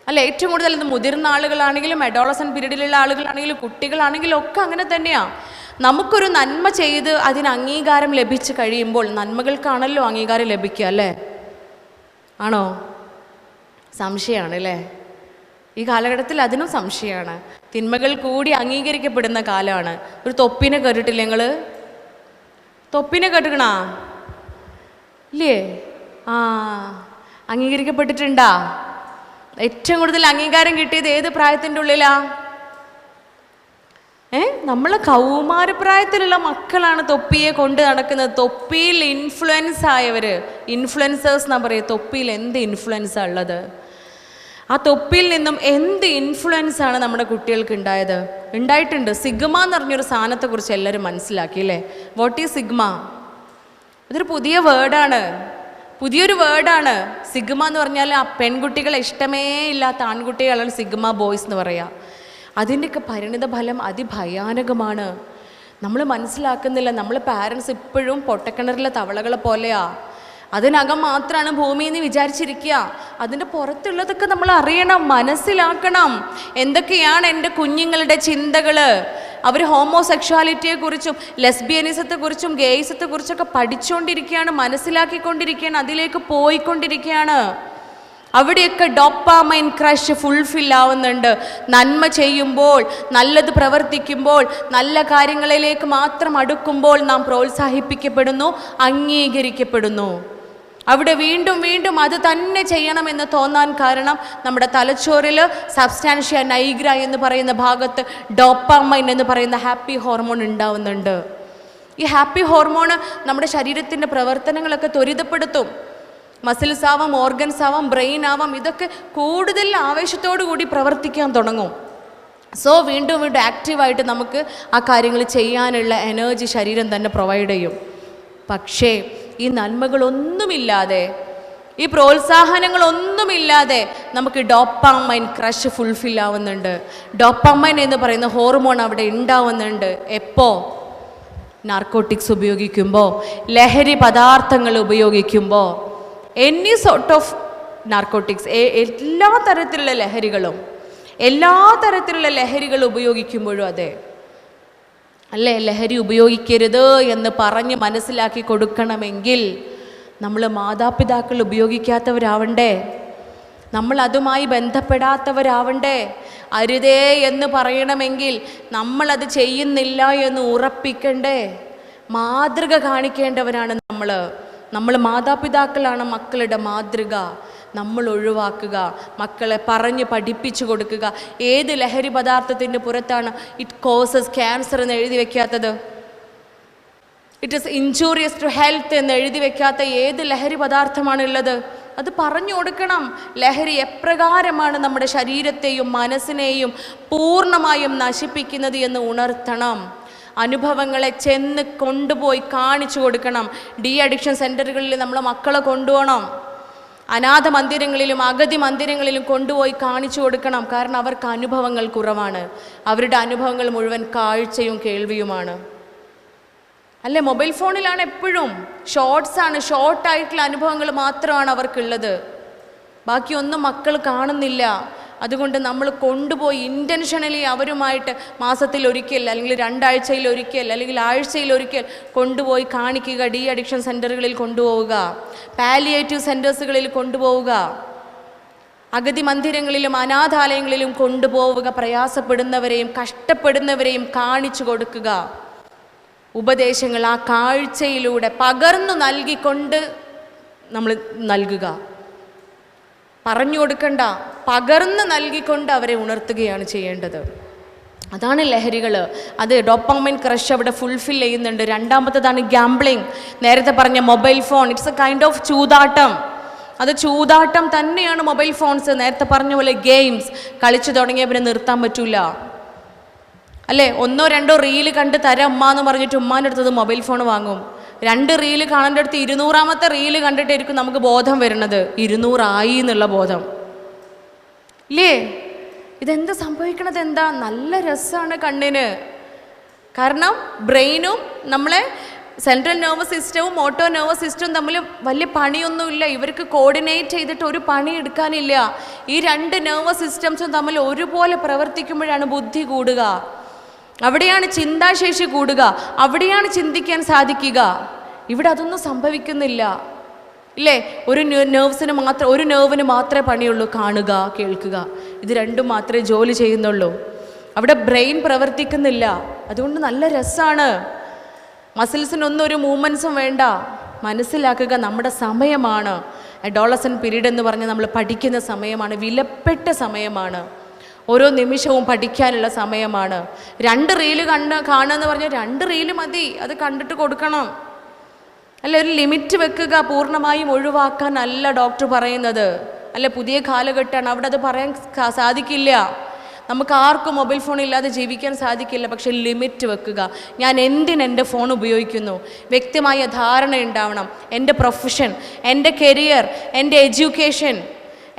അല്ല, ഏറ്റവും കൂടുതൽ ഇത് മുതിർന്ന ആളുകളാണെങ്കിലും അഡോളസൻറ്റ് പീരീഡിലുള്ള ആളുകളാണെങ്കിലും കുട്ടികളാണെങ്കിലും ഒക്കെ അങ്ങനെ തന്നെയാണ്. നമുക്കൊരു നന്മ ചെയ്ത് അതിന് അംഗീകാരം ലഭിച്ച് കഴിയുമ്പോൾ, നന്മകൾക്കാണല്ലോ അംഗീകാരം ലഭിക്കുക, അല്ലേ? ആണോ? സംശയമാണ് അല്ലേ? ഈ കാലഘട്ടത്തിൽ അതിനും സംശയമാണ്. തിന്മകൾ കൂടി അംഗീകരിക്കപ്പെടുന്ന കാലമാണ്. ഒരു തൊപ്പിനെ കേട്ടിട്ടില്ലേ നിങ്ങൾ? തൊപ്പിനെ കേട്ടിക്കണാ ഇല്ലേ? അംഗീകരിക്കപ്പെട്ടിട്ടുണ്ടാ? ഏറ്റവും കൂടുതൽ അംഗീകാരം കിട്ടിയത് ഏത് പ്രായത്തിൻ്റെ ഉള്ളിലാ? നമ്മളെ കൗമാരപ്രായത്തിലുള്ള മക്കളാണ് തൊപ്പിയെ കൊണ്ട് നടക്കുന്നത്. തൊപ്പിയിൽ ഇൻഫ്ലുവൻസ് ആയവർ, ഇൻഫ്ലുവൻസേഴ്സ് എന്നാ പറയുക. തൊപ്പിയിൽ എന്ത് ഇൻഫ്ലുവൻസാണ് ഉള്ളത്? ആ തൊപ്പിയിൽ നിന്നും എന്ത് ഇൻഫ്ലുവൻസ് ആണ് നമ്മുടെ കുട്ടികൾക്ക് ഉണ്ടായിട്ടുണ്ട്. സിഗ്മ എന്ന് പറഞ്ഞൊരു സാധനത്തെക്കുറിച്ച് എല്ലാവരും മനസ്സിലാക്കി അല്ലേ? What is sigma? ഇതൊരു പുതിയ വേർഡാണ്, പുതിയൊരു വേർഡാണ്. സിഗ്മ എന്ന് പറഞ്ഞാൽ ആ പെൺകുട്ടികളെ ഇഷ്ടമേ ഇല്ലാത്ത ആൺകുട്ടികളാണ് സിഗ്മ ബോയ്സ് എന്ന് പറയുക. അതിൻ്റെയൊക്കെ പരിണിത ഫലം അതിഭയാനകമാണ്. നമ്മൾ മനസ്സിലാക്കുന്നില്ല. നമ്മൾ പാരൻസ് ഇപ്പോഴും പൊട്ടക്കിണറിലെ തവളകളെ പോലെയാ. അതിനകം മാത്രമാണ് ഭൂമി എന്ന് വിചാരിച്ചിരിക്കുക. അതിൻ്റെ പുറത്തുള്ളതൊക്കെ നമ്മൾ അറിയണം, മനസ്സിലാക്കണം. എന്തൊക്കെയാണ് എൻ്റെ കുഞ്ഞുങ്ങളുടെ ചിന്തകൾ? അവർ ഹോമോസെക്ഷുവാലിറ്റിയെക്കുറിച്ചും ലെസ്ബിയനിസത്തെക്കുറിച്ചും ഗേയിസത്തെക്കുറിച്ചൊക്കെ പഠിച്ചുകൊണ്ടിരിക്കുകയാണ്, മനസ്സിലാക്കിക്കൊണ്ടിരിക്കുകയാണ്, അതിലേക്ക് പോയിക്കൊണ്ടിരിക്കുകയാണ്. അവിടെയൊക്കെ ഡോപ്പാമൈൻ ക്രഷ് ഫുൾഫിൽ ആവുന്നുണ്ട്. നന്മ ചെയ്യുമ്പോൾ, നല്ലത് പ്രവർത്തിക്കുമ്പോൾ, നല്ല കാര്യങ്ങളിലേക്ക് മാത്രം അടുക്കുമ്പോൾ നാം പ്രോത്സാഹിപ്പിക്കപ്പെടുന്നു, അംഗീകരിക്കപ്പെടുന്നു. അവിടെ വീണ്ടും വീണ്ടും അത് തന്നെ ചെയ്യണമെന്ന് തോന്നാൻ കാരണം നമ്മുടെ തലച്ചോറിൽ സബ്സ്റ്റാൻഷ്യ നൈഗ്ര എന്ന് പറയുന്ന ഭാഗത്ത് ഡോപ്പാമൈൻ എന്ന് പറയുന്ന ഹാപ്പി ഹോർമോൺ ഉണ്ടാവുന്നുണ്ട്. ഈ ഹാപ്പി ഹോർമോൺ നമ്മുടെ ശരീരത്തിൻ്റെ പ്രവർത്തനങ്ങളൊക്കെ ത്വരിതപ്പെടുത്തും. മസിൽസ് ആവാം, ഓർഗൻസ് ആവാം, ബ്രെയിൻ ആവാം, ഇതൊക്കെ കൂടുതൽ ആവേശത്തോടു കൂടി പ്രവർത്തിക്കാൻ തുടങ്ങും. സോ വീണ്ടും വീണ്ടും ആക്റ്റീവായിട്ട് നമുക്ക് ആ കാര്യങ്ങൾ ചെയ്യാനുള്ള എനർജി ശരീരം തന്നെ പ്രൊവൈഡ് ചെയ്യും. പക്ഷേ ഈ നന്മകളൊന്നുമില്ലാതെ, ഈ പ്രോത്സാഹനങ്ങളൊന്നുമില്ലാതെ നമുക്ക് ഡോപ്പാമൈൻ ക്രഷ് ഫുൾഫിൽ ആവുന്നുണ്ട്. ഡോപ്പാമൈൻ എന്ന് പറയുന്ന ഹോർമോൺ അവിടെ ഉണ്ടാവുന്നുണ്ട്. എപ്പോ? നാർക്കോട്ടിക്സ് ഉപയോഗിക്കുമ്പോൾ, ലഹരി പദാർത്ഥങ്ങൾ ഉപയോഗിക്കുമ്പോൾ, എനി സോർട്ട് ഓഫ് നാർക്കോട്ടിക്സ്, എല്ലാ തരത്തിലുള്ള ലഹരികൾ ഉപയോഗിക്കുമ്പോഴും അതെ അല്ലേ, ലഹരി ഉപയോഗിക്കരുത് എന്ന് പറഞ്ഞ് മനസ്സിലാക്കി കൊടുക്കണമെങ്കിൽ നമ്മൾ മാതാപിതാക്കൾ ഉപയോഗിക്കാത്തവരാവണ്ടേ, നമ്മൾ അതുമായി ബന്ധപ്പെടാത്തവരാവണ്ടേ. അരുതേ എന്ന് പറയണമെങ്കിൽ നമ്മളത് ചെയ്യുന്നില്ല എന്ന് ഉറപ്പിക്കണ്ടേ. മാതൃക കാണിക്കേണ്ടവരാണ് നമ്മൾ മാതാപിതാക്കളാണ് മക്കളുടെ മാതൃക. നമ്മൾ ഒഴിവാക്കുക, മക്കളെ പറഞ്ഞ് പഠിപ്പിച്ചു കൊടുക്കുക. ഏത് ലഹരി പദാർത്ഥത്തിൻ്റെ പുറത്താണ് ഇറ്റ് കോസസ് ക്യാൻസർ എന്ന് എഴുതി വെക്കാത്തത്? It is injurious to health എന്ന് എഴുതി വെക്കാത്ത ഏത് ലഹരി പദാർത്ഥമാണ് ഉള്ളത്? അത് പറഞ്ഞു കൊടുക്കണം. ലഹരി എപ്രകാരമാണ് നമ്മുടെ ശരീരത്തെയും മനസ്സിനെയും പൂർണ്ണമായും നശിപ്പിക്കുന്നത് എന്ന് ഉണർത്തണം. അനുഭവങ്ങളെ ചെന്ന് കൊണ്ടുപോയി കാണിച്ചു കൊടുക്കണം. ഡി അഡിക്ഷൻ സെൻ്ററുകളിൽ നമ്മളെ മക്കളെ കൊണ്ടുപോകണം. അനാഥ മന്ദിരങ്ങളിലും അഗതി മന്ദിരങ്ങളിലും കൊണ്ടുപോയി കാണിച്ചു കൊടുക്കണം. കാരണം അവർക്ക് അനുഭവങ്ങൾ കുറവാണ്. അവരുടെ അനുഭവങ്ങൾ മുഴുവൻ കാഴ്ചയും കേൾവിയുമാണ്. അല്ലേ, മൊബൈൽ ഫോണിലാണ് എപ്പോഴും ഷോർട്സാണ്, ഷോർട്ടായിട്ടുള്ള അനുഭവങ്ങൾ മാത്രമാണ് അവർക്കുള്ളത്. ബാക്കിയൊന്നും മക്കൾ കാണുന്നില്ല. അതുകൊണ്ട് നമ്മൾ കൊണ്ടുപോയി ഇൻറ്റൻഷനലി അവരുമായിട്ട് മാസത്തിലൊരിക്കൽ അല്ലെങ്കിൽ 2 ആഴ്ചയിലൊരിക്കൽ അല്ലെങ്കിൽ ആഴ്ചയിലൊരിക്കൽ കൊണ്ടുപോയി കാണിക്കുക. ഡി അഡിക്ഷൻ സെൻ്ററുകളിൽ കൊണ്ടുപോവുക, പാലിയേറ്റീവ് സെൻറ്റേഴ്സുകളിൽ കൊണ്ടുപോവുക, അഗതി മന്ദിരങ്ങളിലും അനാഥാലയങ്ങളിലും കൊണ്ടുപോവുക. പ്രയാസപ്പെടുന്നവരെയും കഷ്ടപ്പെടുന്നവരെയും കാണിച്ചു കൊടുക്കുക. ഉപദേശങ്ങൾ ആ കാഴ്ചയിലൂടെ പകർന്നു നൽകിക്കൊണ്ട് നമ്മൾ നൽകുക. പറഞ്ഞു കൊടുക്കണ്ട, പകർന്ന് നൽകിക്കൊണ്ട് അവരെ ഉണർത്തുകയാണ് ചെയ്യേണ്ടത്. അതാണ് ലഹരികൾ. അത് ഡോപ്പാമൈൻ ക്രഷ് അവിടെ ഫുൾഫിൽ ചെയ്യുന്നുണ്ട്. രണ്ടാമത്തേതാണ് ഗാംബ്ലിങ്. നേരത്തെ പറഞ്ഞ mobile phone, it's a kind of ചൂതാട്ടം. അത് ചൂതാട്ടം തന്നെയാണ് മൊബൈൽ ഫോൺസ്. നേരത്തെ പറഞ്ഞ പോലെ ഗെയിംസ് കളിച്ചു തുടങ്ങിയ പിന്നെ നിർത്താൻ പറ്റൂല അല്ലേ. 1 or 2 റീല് കണ്ട് തരാം ഉമ്മ എന്ന് പറഞ്ഞിട്ട് ഉമ്മാൻ്റെ അടുത്തത് മൊബൈൽ ഫോൺ വാങ്ങും. 2 റീല് കാണേണ്ട അടുത്ത് 200ാമത്തെ റീല് കണ്ടിട്ടായിരിക്കും നമുക്ക് ബോധം വരുന്നത്, 200 ആയി എന്നുള്ള ബോധം ഇല്ലേ. ഇതെന്താ സംഭവിക്കണത്? എന്താ നല്ല രസമാണ് കണ്ണിന്. കാരണം ബ്രെയിനും നമ്മളെ സെൻട്രൽ നെർവസ് സിസ്റ്റവും ഓട്ടോ നെർവസ് സിസ്റ്റവും തമ്മിൽ വലിയ പണിയൊന്നുമില്ല. ഇവർക്ക് കോർഡിനേറ്റ് ചെയ്തിട്ട് ഒരു പണി എടുക്കാനില്ല. ഈ 2 നെർവസ് സിസ്റ്റംസും തമ്മിൽ ഒരുപോലെ പ്രവർത്തിക്കുമ്പോഴാണ് ബുദ്ധി കൂടുക, അവിടെയാണ് ചിന്താശേഷി കൂടുക, അവിടെയാണ് ചിന്തിക്കാൻ സാധിക്കുക. ഇവിടെ അതൊന്നും സംഭവിക്കുന്നില്ല ഇല്ലേ. ഒരു നെർവിന് മാത്രമേ പണിയുള്ളൂ, കാണുക, കേൾക്കുക. ഇത് 2 മാത്രമേ ജോലി ചെയ്യുന്നുള്ളൂ. അവിടെ ബ്രെയിൻ പ്രവർത്തിക്കുന്നില്ല. അതുകൊണ്ട് നല്ല രസമാണ്. മസിൽസിനൊന്നും ഒരു മൂവ്മെൻറ്റ്സും വേണ്ട. മനസ്സിലാക്കുക, നമ്മുടെ സമയമാണ് അഡോളസെൻ്റ് പീരീഡ് എന്ന് പറഞ്ഞാൽ നമ്മൾ പഠിക്കുന്ന സമയമാണ്, വിലപ്പെട്ട സമയമാണ്. ഓരോ നിമിഷവും പഠിക്കാനുള്ള സമയമാണ്. 2 റീല് കാണുകയെന്ന് പറഞ്ഞാൽ 2 റീല് മതി, അത് കണ്ടിട്ട് കൊടുക്കണം അല്ല. ഒരു ലിമിറ്റ് വെക്കുക, പൂർണ്ണമായും ഒഴിവാക്കാനല്ല ഡോക്ടർ പറയുന്നത്. അല്ല, പുതിയ കാലഘട്ടമാണ്, അവിടെ അത് പറയാൻ സാധിക്കില്ല. നമുക്ക് ആർക്കും മൊബൈൽ ഫോൺ ഇല്ലാതെ ജീവിക്കാൻ സാധിക്കില്ല. പക്ഷെ ലിമിറ്റ് വെക്കുക. ഞാൻ എൻ്റെ ഫോൺ ഉപയോഗിക്കുന്നു, വ്യക്തമായ ധാരണ ഉണ്ടാവണം. എൻ്റെ പ്രൊഫഷൻ, എൻ്റെ കരിയർ, എൻ്റെ എഡ്യൂക്കേഷൻ,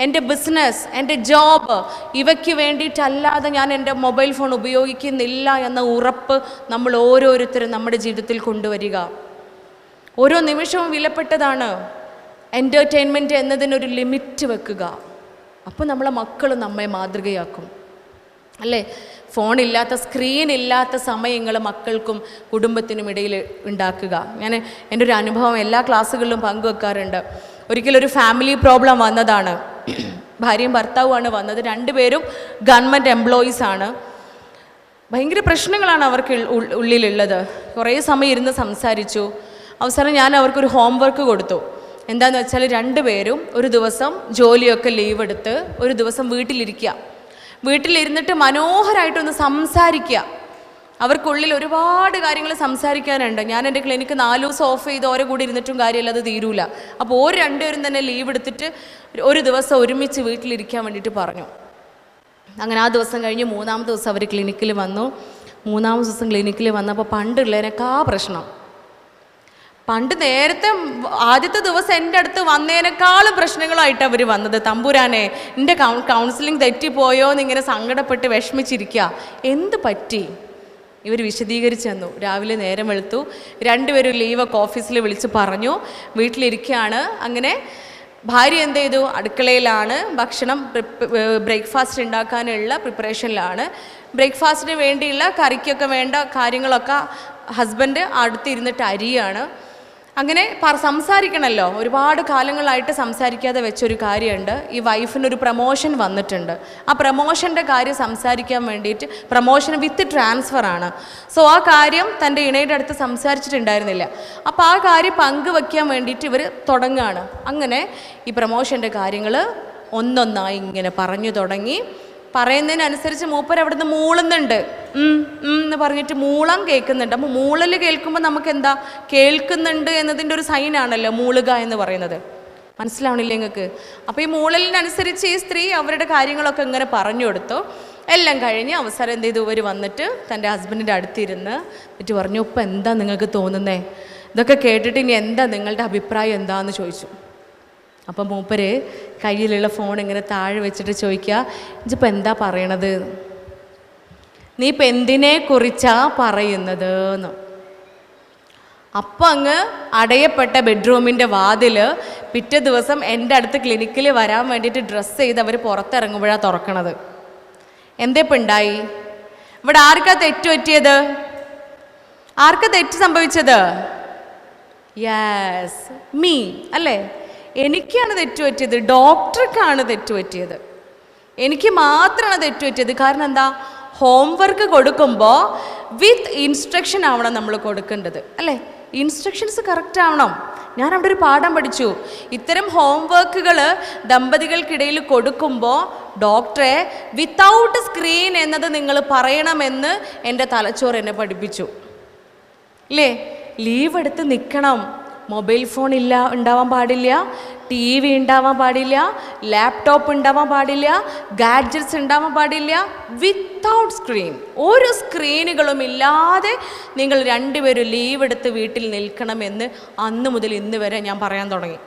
എൻ്റെ ബിസിനസ്, എൻ്റെ ജോബ്, ഇവയ്ക്ക് വേണ്ടിയിട്ടല്ലാതെ ഞാൻ എൻ്റെ മൊബൈൽ ഫോൺ ഉപയോഗിക്കുന്നില്ല എന്ന ഉറപ്പ് നമ്മൾ ഓരോരുത്തരും നമ്മുടെ ജീവിതത്തിൽ കൊണ്ടുവരിക. ഓരോ നിമിഷവും വിലപ്പെട്ടതാണ്. എൻ്റർടൈൻമെൻറ്റ് എന്നതിനൊരു ലിമിറ്റ് വെക്കുക. അപ്പോൾ നമ്മളെ മക്കൾ നമ്മെ മാതൃകയാക്കും അല്ലേ. ഫോണില്ലാത്ത, സ്ക്രീനില്ലാത്ത സമയങ്ങൾ മക്കൾക്കും കുടുംബത്തിനും ഇടയിൽ ഉണ്ടാക്കുക. ഞാൻ എൻ്റെ ഒരു അനുഭവം എല്ലാ ക്ലാസ്സുകളിലും പങ്കുവെക്കാറുണ്ട്. ഒരിക്കലൊരു ഫാമിലി പ്രോബ്ലം വന്നതാണ്. ഭാര്യയും ഭർത്താവുമാണ് വന്നത്. 2 പേരും ഗവൺമെൻറ് എംപ്ലോയീസാണ്. ഭയങ്കര പ്രശ്നങ്ങളാണ് അവർക്ക് ഉള്ളിലുള്ളത്. കുറേ സമയം ഇരുന്ന് സംസാരിച്ചു. അവസാനം ഞാൻ അവർക്കൊരു ഹോംവർക്ക് കൊടുത്തു. എന്താണെന്ന് വെച്ചാൽ 2 പേരും ഒരു ദിവസം ജോലിയൊക്കെ ലീവ് എടുത്ത് ഒരു ദിവസം വീട്ടിലിരുന്നിട്ട് മനോഹരമായിട്ടൊന്ന് സംസാരിക്കുക. അവർക്കുള്ളിൽ ഒരുപാട് കാര്യങ്ങൾ സംസാരിക്കാനുണ്ട്. ഞാൻ എൻ്റെ ക്ലിനിക്ക് 4 ദിവസം ഓഫ് ചെയ്ത് ഓരോ കൂടി ഇരുന്നിട്ടും കാര്യമില്ല, അത് തീരൂല. അപ്പോൾ 2 പേരും തന്നെ ലീവ് എടുത്തിട്ട് ഒരു ദിവസം ഒരുമിച്ച് വീട്ടിലിരിക്കാൻ വേണ്ടിയിട്ട് പറഞ്ഞു. അങ്ങനെ ആ ദിവസം കഴിഞ്ഞ് 3ാമത്തെ ദിവസം അവർ ക്ലിനിക്കിൽ വന്നു. 3ാമത്തെ ദിവസം ക്ലിനിക്കിൽ വന്നപ്പോൾ പണ്ടുള്ളതിനൊക്കെ പ്രശ്നം. പണ്ട് നേരത്തെ ആദ്യത്തെ ദിവസം എൻ്റെ അടുത്ത് വന്നതിനേക്കാളും പ്രശ്നങ്ങളായിട്ട് അവർ വന്നത്. തമ്പുരാനെ, എൻ്റെ കൗൺസിലിംഗ് തെറ്റിപ്പോയോ എന്നിങ്ങനെ സങ്കടപ്പെട്ട് വിഷമിച്ചിരിക്കുക. എന്ത് പറ്റി? ഇവർ വിശദീകരിച്ചു തന്നു. രാവിലെ നേരം വെളുത്തു, രണ്ടുപേരും ലീവൊക്കെ ഓഫീസിൽ വിളിച്ച് പറഞ്ഞു, വീട്ടിലിരിക്കുകയാണ്. അങ്ങനെ ഭാര്യ എന്ത് ചെയ്തു? അടുക്കളയിലാണ്, ഭക്ഷണം ബ്രേക്ക്ഫാസ്റ്റ് ഉണ്ടാക്കാനുള്ള പ്രിപ്പറേഷനിലാണ്. ബ്രേക്ക്ഫാസ്റ്റിന് വേണ്ടിയുള്ള കറിക്കൊക്കെ വേണ്ട കാര്യങ്ങളൊക്കെ ഹസ്ബൻഡ് അടുത്തിരുന്നിട്ട് അരിയാണ്. അങ്ങനെ സംസാരിക്കണമല്ലോ, ഒരുപാട് കാലങ്ങളായിട്ട് സംസാരിക്കാതെ വെച്ചൊരു കാര്യമുണ്ട്. ഈ വൈഫിനൊരു പ്രമോഷൻ വന്നിട്ടുണ്ട്. ആ പ്രമോഷൻ്റെ കാര്യം സംസാരിക്കാൻ വേണ്ടിയിട്ട്, പ്രമോഷൻ വിത്ത് ട്രാൻസ്ഫറാണ്. സോ ആ കാര്യം തൻ്റെ ഇണയുടെ അടുത്ത് സംസാരിച്ചിട്ടുണ്ടായിരുന്നില്ല. അപ്പോൾ ആ കാര്യം പങ്കുവയ്ക്കാൻ വേണ്ടിയിട്ട് ഇവർ തുടങ്ങുകയാണ്. അങ്ങനെ ഈ പ്രമോഷൻ്റെ കാര്യങ്ങൾ ഒന്നൊന്നായി ഇങ്ങനെ പറഞ്ഞു തുടങ്ങി. പറയുന്നതിനനുസരിച്ച് മൂപ്പർ അവിടെ നിന്ന് മൂളുന്നുണ്ട്. എന്ന് പറഞ്ഞിട്ട് മൂളാൻ കേൾക്കുന്നുണ്ട്. അപ്പോൾ മൂളൽ കേൾക്കുമ്പോൾ നമുക്ക് എന്താ, കേൾക്കുന്നുണ്ട് എന്നതിൻ്റെ ഒരു സൈനാണല്ലോ മൂളുക എന്ന് പറയുന്നത്. മനസ്സിലാവണില്ലേ നിങ്ങൾക്ക്? അപ്പോൾ ഈ മൂളലിനനുസരിച്ച് ഈ സ്ത്രീ അവരുടെ കാര്യങ്ങളൊക്കെ ഇങ്ങനെ പറഞ്ഞു കൊടുത്തു. എല്ലാം കഴിഞ്ഞ് അവസരം എന്ത് ചെയ്തു? ഇവർ വന്നിട്ട് തൻ്റെ ഹസ്ബൻഡിൻ്റെ അടുത്തിരുന്ന് എന്നിട്ട് പറഞ്ഞു, ഇപ്പം എന്താ നിങ്ങൾക്ക് തോന്നുന്നേ? ഇതൊക്കെ കേട്ടിട്ട് ഇനി എന്താ നിങ്ങളുടെ അഭിപ്രായം എന്താണെന്ന് ചോദിച്ചു. അപ്പം മൂപ്പര് കയ്യിലുള്ള ഫോൺ ഇങ്ങനെ താഴെ വെച്ചിട്ട് ചോദിക്കുക, ഇതിപ്പോൾ എന്താ പറയണത്? നീ ഇപ്പം എന്തിനെ കുറിച്ചാ പറയുന്നത് എന്ന്. അപ്പം അങ്ങ് അടയപ്പെട്ട ബെഡ്റൂമിൻ്റെ വാതിൽ പിറ്റേ ദിവസം എൻ്റെ അടുത്ത് ക്ലിനിക്കിൽ വരാൻ വേണ്ടിയിട്ട് ഡ്രസ്സ് ചെയ്ത് അവർ പുറത്തിറങ്ങുമ്പോഴാണ് തുറക്കണത്. എന്തേപ്പം ഉണ്ടായി? ഇവിടെ ആർക്കാ തെറ്റ് പറ്റിയത്? ആർക്കാ തെറ്റ് സംഭവിച്ചത്? യെസ്, മീ അല്ലേ? എനിക്കാണ് തെറ്റുപറ്റിയത്. ഡോക്ടർക്കാണ് തെറ്റുപറ്റിയത്. എനിക്ക് മാത്രമാണ് തെറ്റുപറ്റിയത്. കാരണം എന്താ? ഹോംവർക്ക് കൊടുക്കുമ്പോൾ വിത്ത് ഇൻസ്ട്രക്ഷൻ ആവണം നമ്മൾ കൊടുക്കേണ്ടത്, അല്ലേ? ഇൻസ്ട്രക്ഷൻസ് കറക്റ്റ് ആവണം. ഞാൻ അവിടെ ഒരു പാഠം പഠിച്ചു. ഇത്തരം ഹോംവർക്കുകൾ ദമ്പതികൾക്കിടയിൽ കൊടുക്കുമ്പോൾ ഡോക്ടറെ വിത്തൗട്ട് സ്ക്രീൻ എന്നത് നിങ്ങൾ പറയണമെന്ന് എൻ്റെ തലച്ചോറ് എന്നെ പഠിപ്പിച്ചു. ഇല്ലേ? ലീവ് എടുത്ത് നിൽക്കണം. മൊബൈൽ ഫോൺ ഉണ്ടാവാൻ പാടില്ല, TV ഉണ്ടാവാൻ പാടില്ല, ലാപ്ടോപ്പ് ഉണ്ടാവാൻ പാടില്ല, ഗാഡ്ജറ്റ്സ് ഉണ്ടാവാൻ പാടില്ല. വിത്തൗട്ട് സ്ക്രീൻ, ഒരു സ്ക്രീനുകളും ഇല്ലാതെ നിങ്ങൾ രണ്ടുപേരും ലീവ് എടുത്ത് വീട്ടിൽ നിൽക്കണമെന്ന് അന്ന് മുതൽ ഇന്ന് വരെ ഞാൻ പറയാൻ തുടങ്ങി,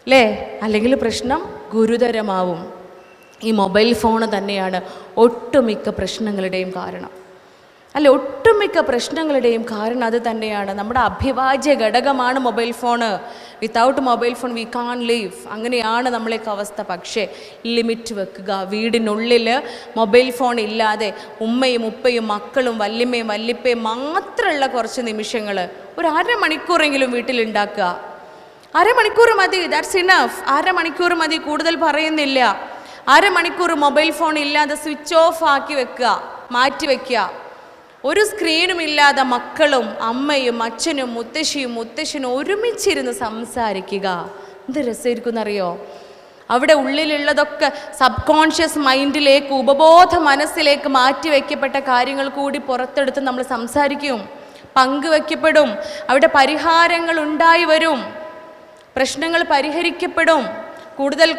അല്ലേ? അല്ലെങ്കിൽ പ്രശ്നം ഗുരുതരമാവും. ഈ മൊബൈൽ ഫോൺ തന്നെയാണ് ഒട്ടുമിക്ക പ്രശ്നങ്ങളുടെയും കാരണം, അല്ല? ഒട്ടുമിക്ക പ്രശ്നങ്ങളുടെയും കാരണം അത് തന്നെയാണ്. നമ്മുടെ അഭിവാജ്യ ഘടകമാണ് mobile phone. Without mobile phone we can live. അങ്ങനെയാണ് നമ്മളേക്ക് അവസ്ഥ. പക്ഷേ ലിമിറ്റ് വെക്കുക. വീടിനുള്ളിൽ മൊബൈൽ ഫോൺ ഇല്ലാതെ ഉമ്മയും ഉപ്പയും മക്കളും വല്യമ്മയും വല്യപ്പയും മാത്രമുള്ള കുറച്ച് നിമിഷങ്ങൾ, ഒരു 1/2 മണിക്കൂറെങ്കിലും വീട്ടിലുണ്ടാക്കുക. 1/2 മണിക്കൂർ മതി, ദാറ്റ്സ് ഇനഫ്. 1/2 മണിക്കൂർ മതി, കൂടുതൽ പറയുന്നില്ല. 1/2 മണിക്കൂർ മൊബൈൽ ഫോൺ ഇല്ലാതെ സ്വിച്ച് ഓഫ് ആക്കി വെക്കുക, മാറ്റി വയ്ക്കുക. ഒരു സ്ക്രീനും ഇല്ലാതെ മക്കളും അമ്മയും അച്ഛനും മുത്തശ്ശിയും മുത്തശ്ശനും ഒരുമിച്ചിരുന്ന് സംസാരിക്കുക. എന്ത് രസമായിരിക്കും എന്നറിയോ? അവിടെ ഉള്ളിലുള്ളതൊക്കെ സബ് കോൺഷ്യസ് മൈൻഡിലേക്ക്, ഉപബോധ മനസ്സിലേക്ക് മാറ്റി വയ്ക്കപ്പെട്ട കാര്യങ്ങൾ കൂടി പുറത്തെടുത്ത് നമ്മൾ സംസാരിക്കും, പങ്കുവയ്ക്കപ്പെടും. അവിടെ പരിഹാരങ്ങൾ ഉണ്ടായി വരും, പ്രശ്നങ്ങൾ പരിഹരിക്കപ്പെടും.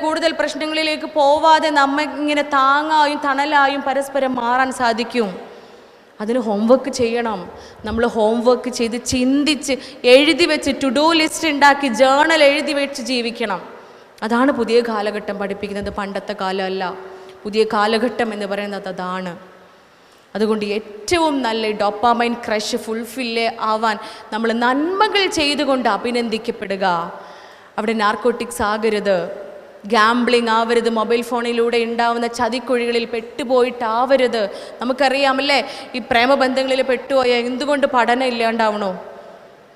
കൂടുതൽ പ്രശ്നങ്ങളിലേക്ക് പോവാതെ നമ്മ ഇങ്ങനെ താങ്ങായും തണലായും പരസ്പരം മാറാൻ സാധിക്കും. അതിന് ഹോംവർക്ക് ചെയ്യണം. നമ്മൾ ഹോംവർക്ക് ചെയ്ത് ചിന്തിച്ച് എഴുതി വെച്ച് ടു ഡു ലിസ്റ്റ് ഉണ്ടാക്കി ജേണൽ എഴുതി വെച്ച് ജീവിക്കണം. അതാണ് പുതിയ കാലഘട്ടം പഠിപ്പിക്കുന്നത്, പണ്ടത്തെ കാലമല്ല. പുതിയ കാലഘട്ടം എന്ന് പറയുന്നത് അതാണ്. അതുകൊണ്ട് ഏറ്റവും നല്ല ഡോപ്പാമൈൻ ക്രഷ് ഫുൾഫില്ല് ആവാൻ നമ്മൾ നന്മകൾ ചെയ്തുകൊണ്ട് അഭിനന്ദിക്കപ്പെടുക. അവിടെ നാർക്കോട്ടിക്സ് ആകരുത്, ഗാംബ്ലിംഗ് ആവരുത്, മൊബൈൽ ഫോണിലൂടെ ഉണ്ടാവുന്ന ചതിക്കുഴികളിൽ പെട്ടുപോയിട്ടാവരുത്. നമുക്കറിയാമല്ലേ, ഈ പ്രേമബന്ധങ്ങളിൽ പെട്ടുപോയാൽ എന്തുകൊണ്ട് പഠനം ഇല്ലാണ്ടാവണോ?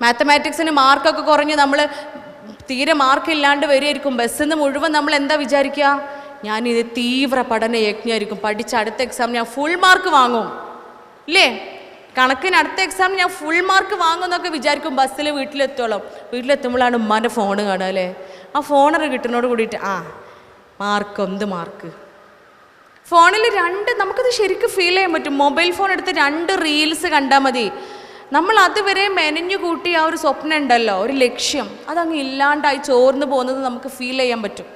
മാത്തമാറ്റിക്സിന് മാർക്കൊക്കെ കുറഞ്ഞ് നമ്മൾ തീരെ മാർക്കില്ലാണ്ട് വരികയായിരിക്കും. ബസ്സിൽ നിന്ന് മുഴുവൻ നമ്മൾ എന്താ വിചാരിക്കുക? ഞാനിത് തീവ്ര പഠന യജ്ഞമായിരിക്കും, പഠിച്ച അടുത്ത എക്സാം ഞാൻ ഫുൾ മാർക്ക് വാങ്ങും, ഇല്ലേ? കണക്കിന് അടുത്ത എക്സാം ഞാൻ ഫുൾ മാർക്ക് വാങ്ങുമെന്നൊക്കെ വിചാരിക്കും. ബസ്സിൽ വീട്ടിലെത്തുമ്പോഴാണ് ഉമ്മാൻ്റെ ഫോണ് കാണുക, അല്ലേ? ആ ഫോണർ കിട്ടുന്നതോട് കൂടിയിട്ട് മാർക്ക്, എന്ത് മാർക്ക്? ഫോണിൽ നമുക്കത് ശരിക്കും ഫീൽ ചെയ്യാൻ പറ്റും. മൊബൈൽ ഫോൺ എടുത്ത് 2 റീൽസ് കണ്ടാൽ മതി, നമ്മൾ അതുവരെ മെനഞ്ഞു കൂട്ടി ആ ഒരു സ്വപ്നം ഉണ്ടല്ലോ, ഒരു ലക്ഷ്യം, അതങ്ങ് ഇല്ലാണ്ടായി ചോർന്ന് പോകുന്നത് നമുക്ക് ഫീൽ ചെയ്യാൻ പറ്റും.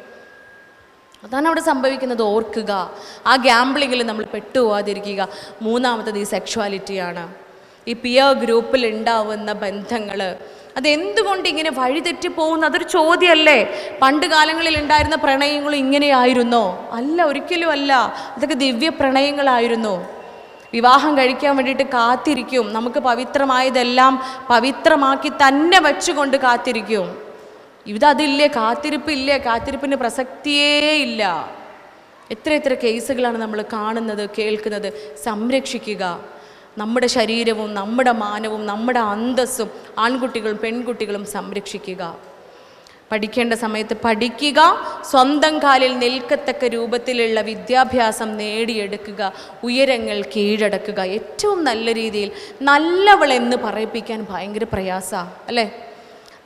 അതാണ് അവിടെ സംഭവിക്കുന്നത്. ഓർക്കുക, ആ ഗാംബ്ലിങ്ങിൽ നമ്മൾ പെട്ടുപോകാതിരിക്കുക. 3-മത്തത് ഈ സെക്ഷുവാലിറ്റിയാണ്. ഈ പിയർ ഗ്രൂപ്പിൽ ഉണ്ടാവുന്ന ബന്ധങ്ങൾ അതെന്തുകൊണ്ട് ഇങ്ങനെ വഴിതെറ്റി പോകുന്നു? അതൊരു ചോദ്യമല്ലേ? പണ്ട് കാലങ്ങളിൽ ഉണ്ടായിരുന്ന പ്രണയങ്ങൾ ഇങ്ങനെയായിരുന്നോ? അല്ല, ഒരിക്കലും അല്ല. അതൊക്കെ ദിവ്യ പ്രണയങ്ങളായിരുന്നു. വിവാഹം കഴിക്കാൻ വേണ്ടിയിട്ട് കാത്തിരിക്കും. നമുക്ക് പവിത്രമായതെല്ലാം പവിത്രമാക്കി തന്നെ വെച്ചുകൊണ്ട് കാത്തിരിക്കും. ഇതതില്ലേ, കാത്തിരിപ്പില്ലേ, കാത്തിരിപ്പിന് പ്രസക്തിയേ ഇല്ല. എത്ര കേസുകളാണ് നമ്മൾ കാണുന്നത്, കേൾക്കുന്നത്. സംരക്ഷിക്കുക നമ്മുടെ ശരീരവും നമ്മുടെ മാനവും നമ്മുടെ അന്തസ്സും. ആൺകുട്ടികളും പെൺകുട്ടികളും സംരക്ഷിക്കുക. പഠിക്കേണ്ട സമയത്ത് പഠിക്കുക. സ്വന്തം കാലിൽ നിൽക്കത്തക്ക രൂപത്തിലുള്ള വിദ്യാഭ്യാസം നേടിയെടുക്കുക. ഉയരങ്ങൾ കീഴടക്കുക. ഏറ്റവും നല്ല രീതിയിൽ നല്ലവളെന്ന് പറയിപ്പിക്കാൻ ഭയങ്കര പ്രയാസമാണ് അല്ലേ?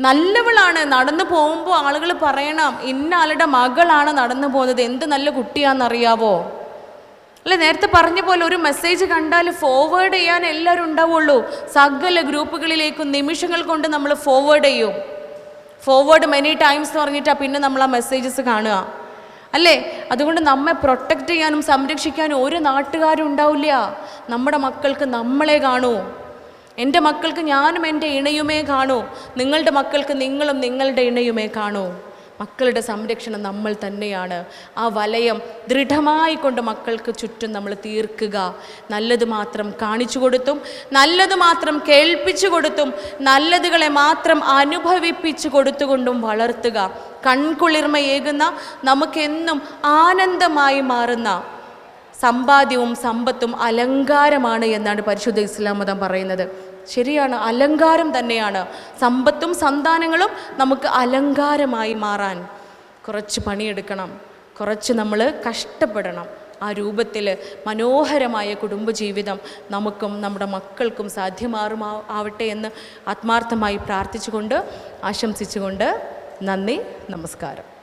നല്ലവളാണ്. നടന്നു പോകുമ്പോൾ ആളുകൾ പറയണം ഇന്ന ആളുടെ മകളാണ് നടന്നു പോകുന്നത്, എന്ത് നല്ല കുട്ടിയാണെന്നറിയാവോ? അല്ലെ, നേരത്തെ പറഞ്ഞ പോലെ ഒരു മെസ്സേജ് കണ്ടാൽ ഫോർവേഡ് ചെയ്യാൻ എല്ലാവരും ഉണ്ടാവുള്ളൂ. സകല ഗ്രൂപ്പുകളിലേക്കും നിമിഷങ്ങൾ കൊണ്ട് നമ്മൾ ഫോർവേഡ് ചെയ്യും. ഫോർവേഡ് മെനി ടൈംസ് എന്ന് പറഞ്ഞിട്ടാണ് പിന്നെ നമ്മൾ ആ മെസ്സേജസ് കാണുക അല്ലേ? അതുകൊണ്ട് നമ്മെ പ്രൊട്ടക്റ്റ് ചെയ്യാനും സംരക്ഷിക്കാനും ഒരു നാട്ടുകാരും ഉണ്ടാവില്ല. നമ്മുടെ മക്കൾക്ക് നമ്മളെ കാണൂ. എൻ്റെ മക്കൾക്ക് ഞാനും എൻ്റെ ഇണയുമേ കാണൂ. നിങ്ങളുടെ മക്കൾക്ക് നിങ്ങളും നിങ്ങളുടെ ഇണയുമേ കാണൂ. മക്കളുടെ സംരക്ഷണം നമ്മൾ തന്നെയാണ്. ആ വലയം ദൃഢമായി കൊണ്ട് മക്കൾക്ക് ചുറ്റും നമ്മൾ തീർക്കുക. നല്ലത് മാത്രം കാണിച്ചു കൊടുത്തും നല്ലത് മാത്രം കേൾപ്പിച്ചു കൊടുത്തും നല്ലതുകളെ മാത്രം അനുഭവിപ്പിച്ചു കൊടുത്തുകൊണ്ടും വളർത്തുക. കൺകുളിർമയേകുന്ന, നമുക്കെന്നും ആനന്ദമായി മാറുന്ന സമ്പാദ്യവും സമ്പത്തും അലങ്കാരമാണ് എന്നാണ് പരിശുദ്ധ ഇസ്ലാം മതം പറയുന്നത്. ശരിയാണ്, അലങ്കാരം തന്നെയാണ്. സമ്പത്തും സന്താനങ്ങളും നമുക്ക് അലങ്കാരമായി മാറാൻ കുറച്ച് പണിയെടുക്കണം, കുറച്ച് നമ്മൾ കഷ്ടപ്പെടണം. ആ രൂപത്തിൽ മനോഹരമായ കുടുംബജീവിതം നമുക്കും നമ്മുടെ മക്കൾക്കും സാധ്യമാറുമാവട്ടെ എന്ന് ആത്മാർത്ഥമായി പ്രാർത്ഥിച്ചുകൊണ്ട് ആശംസിച്ചുകൊണ്ട് നന്ദി, നമസ്കാരം.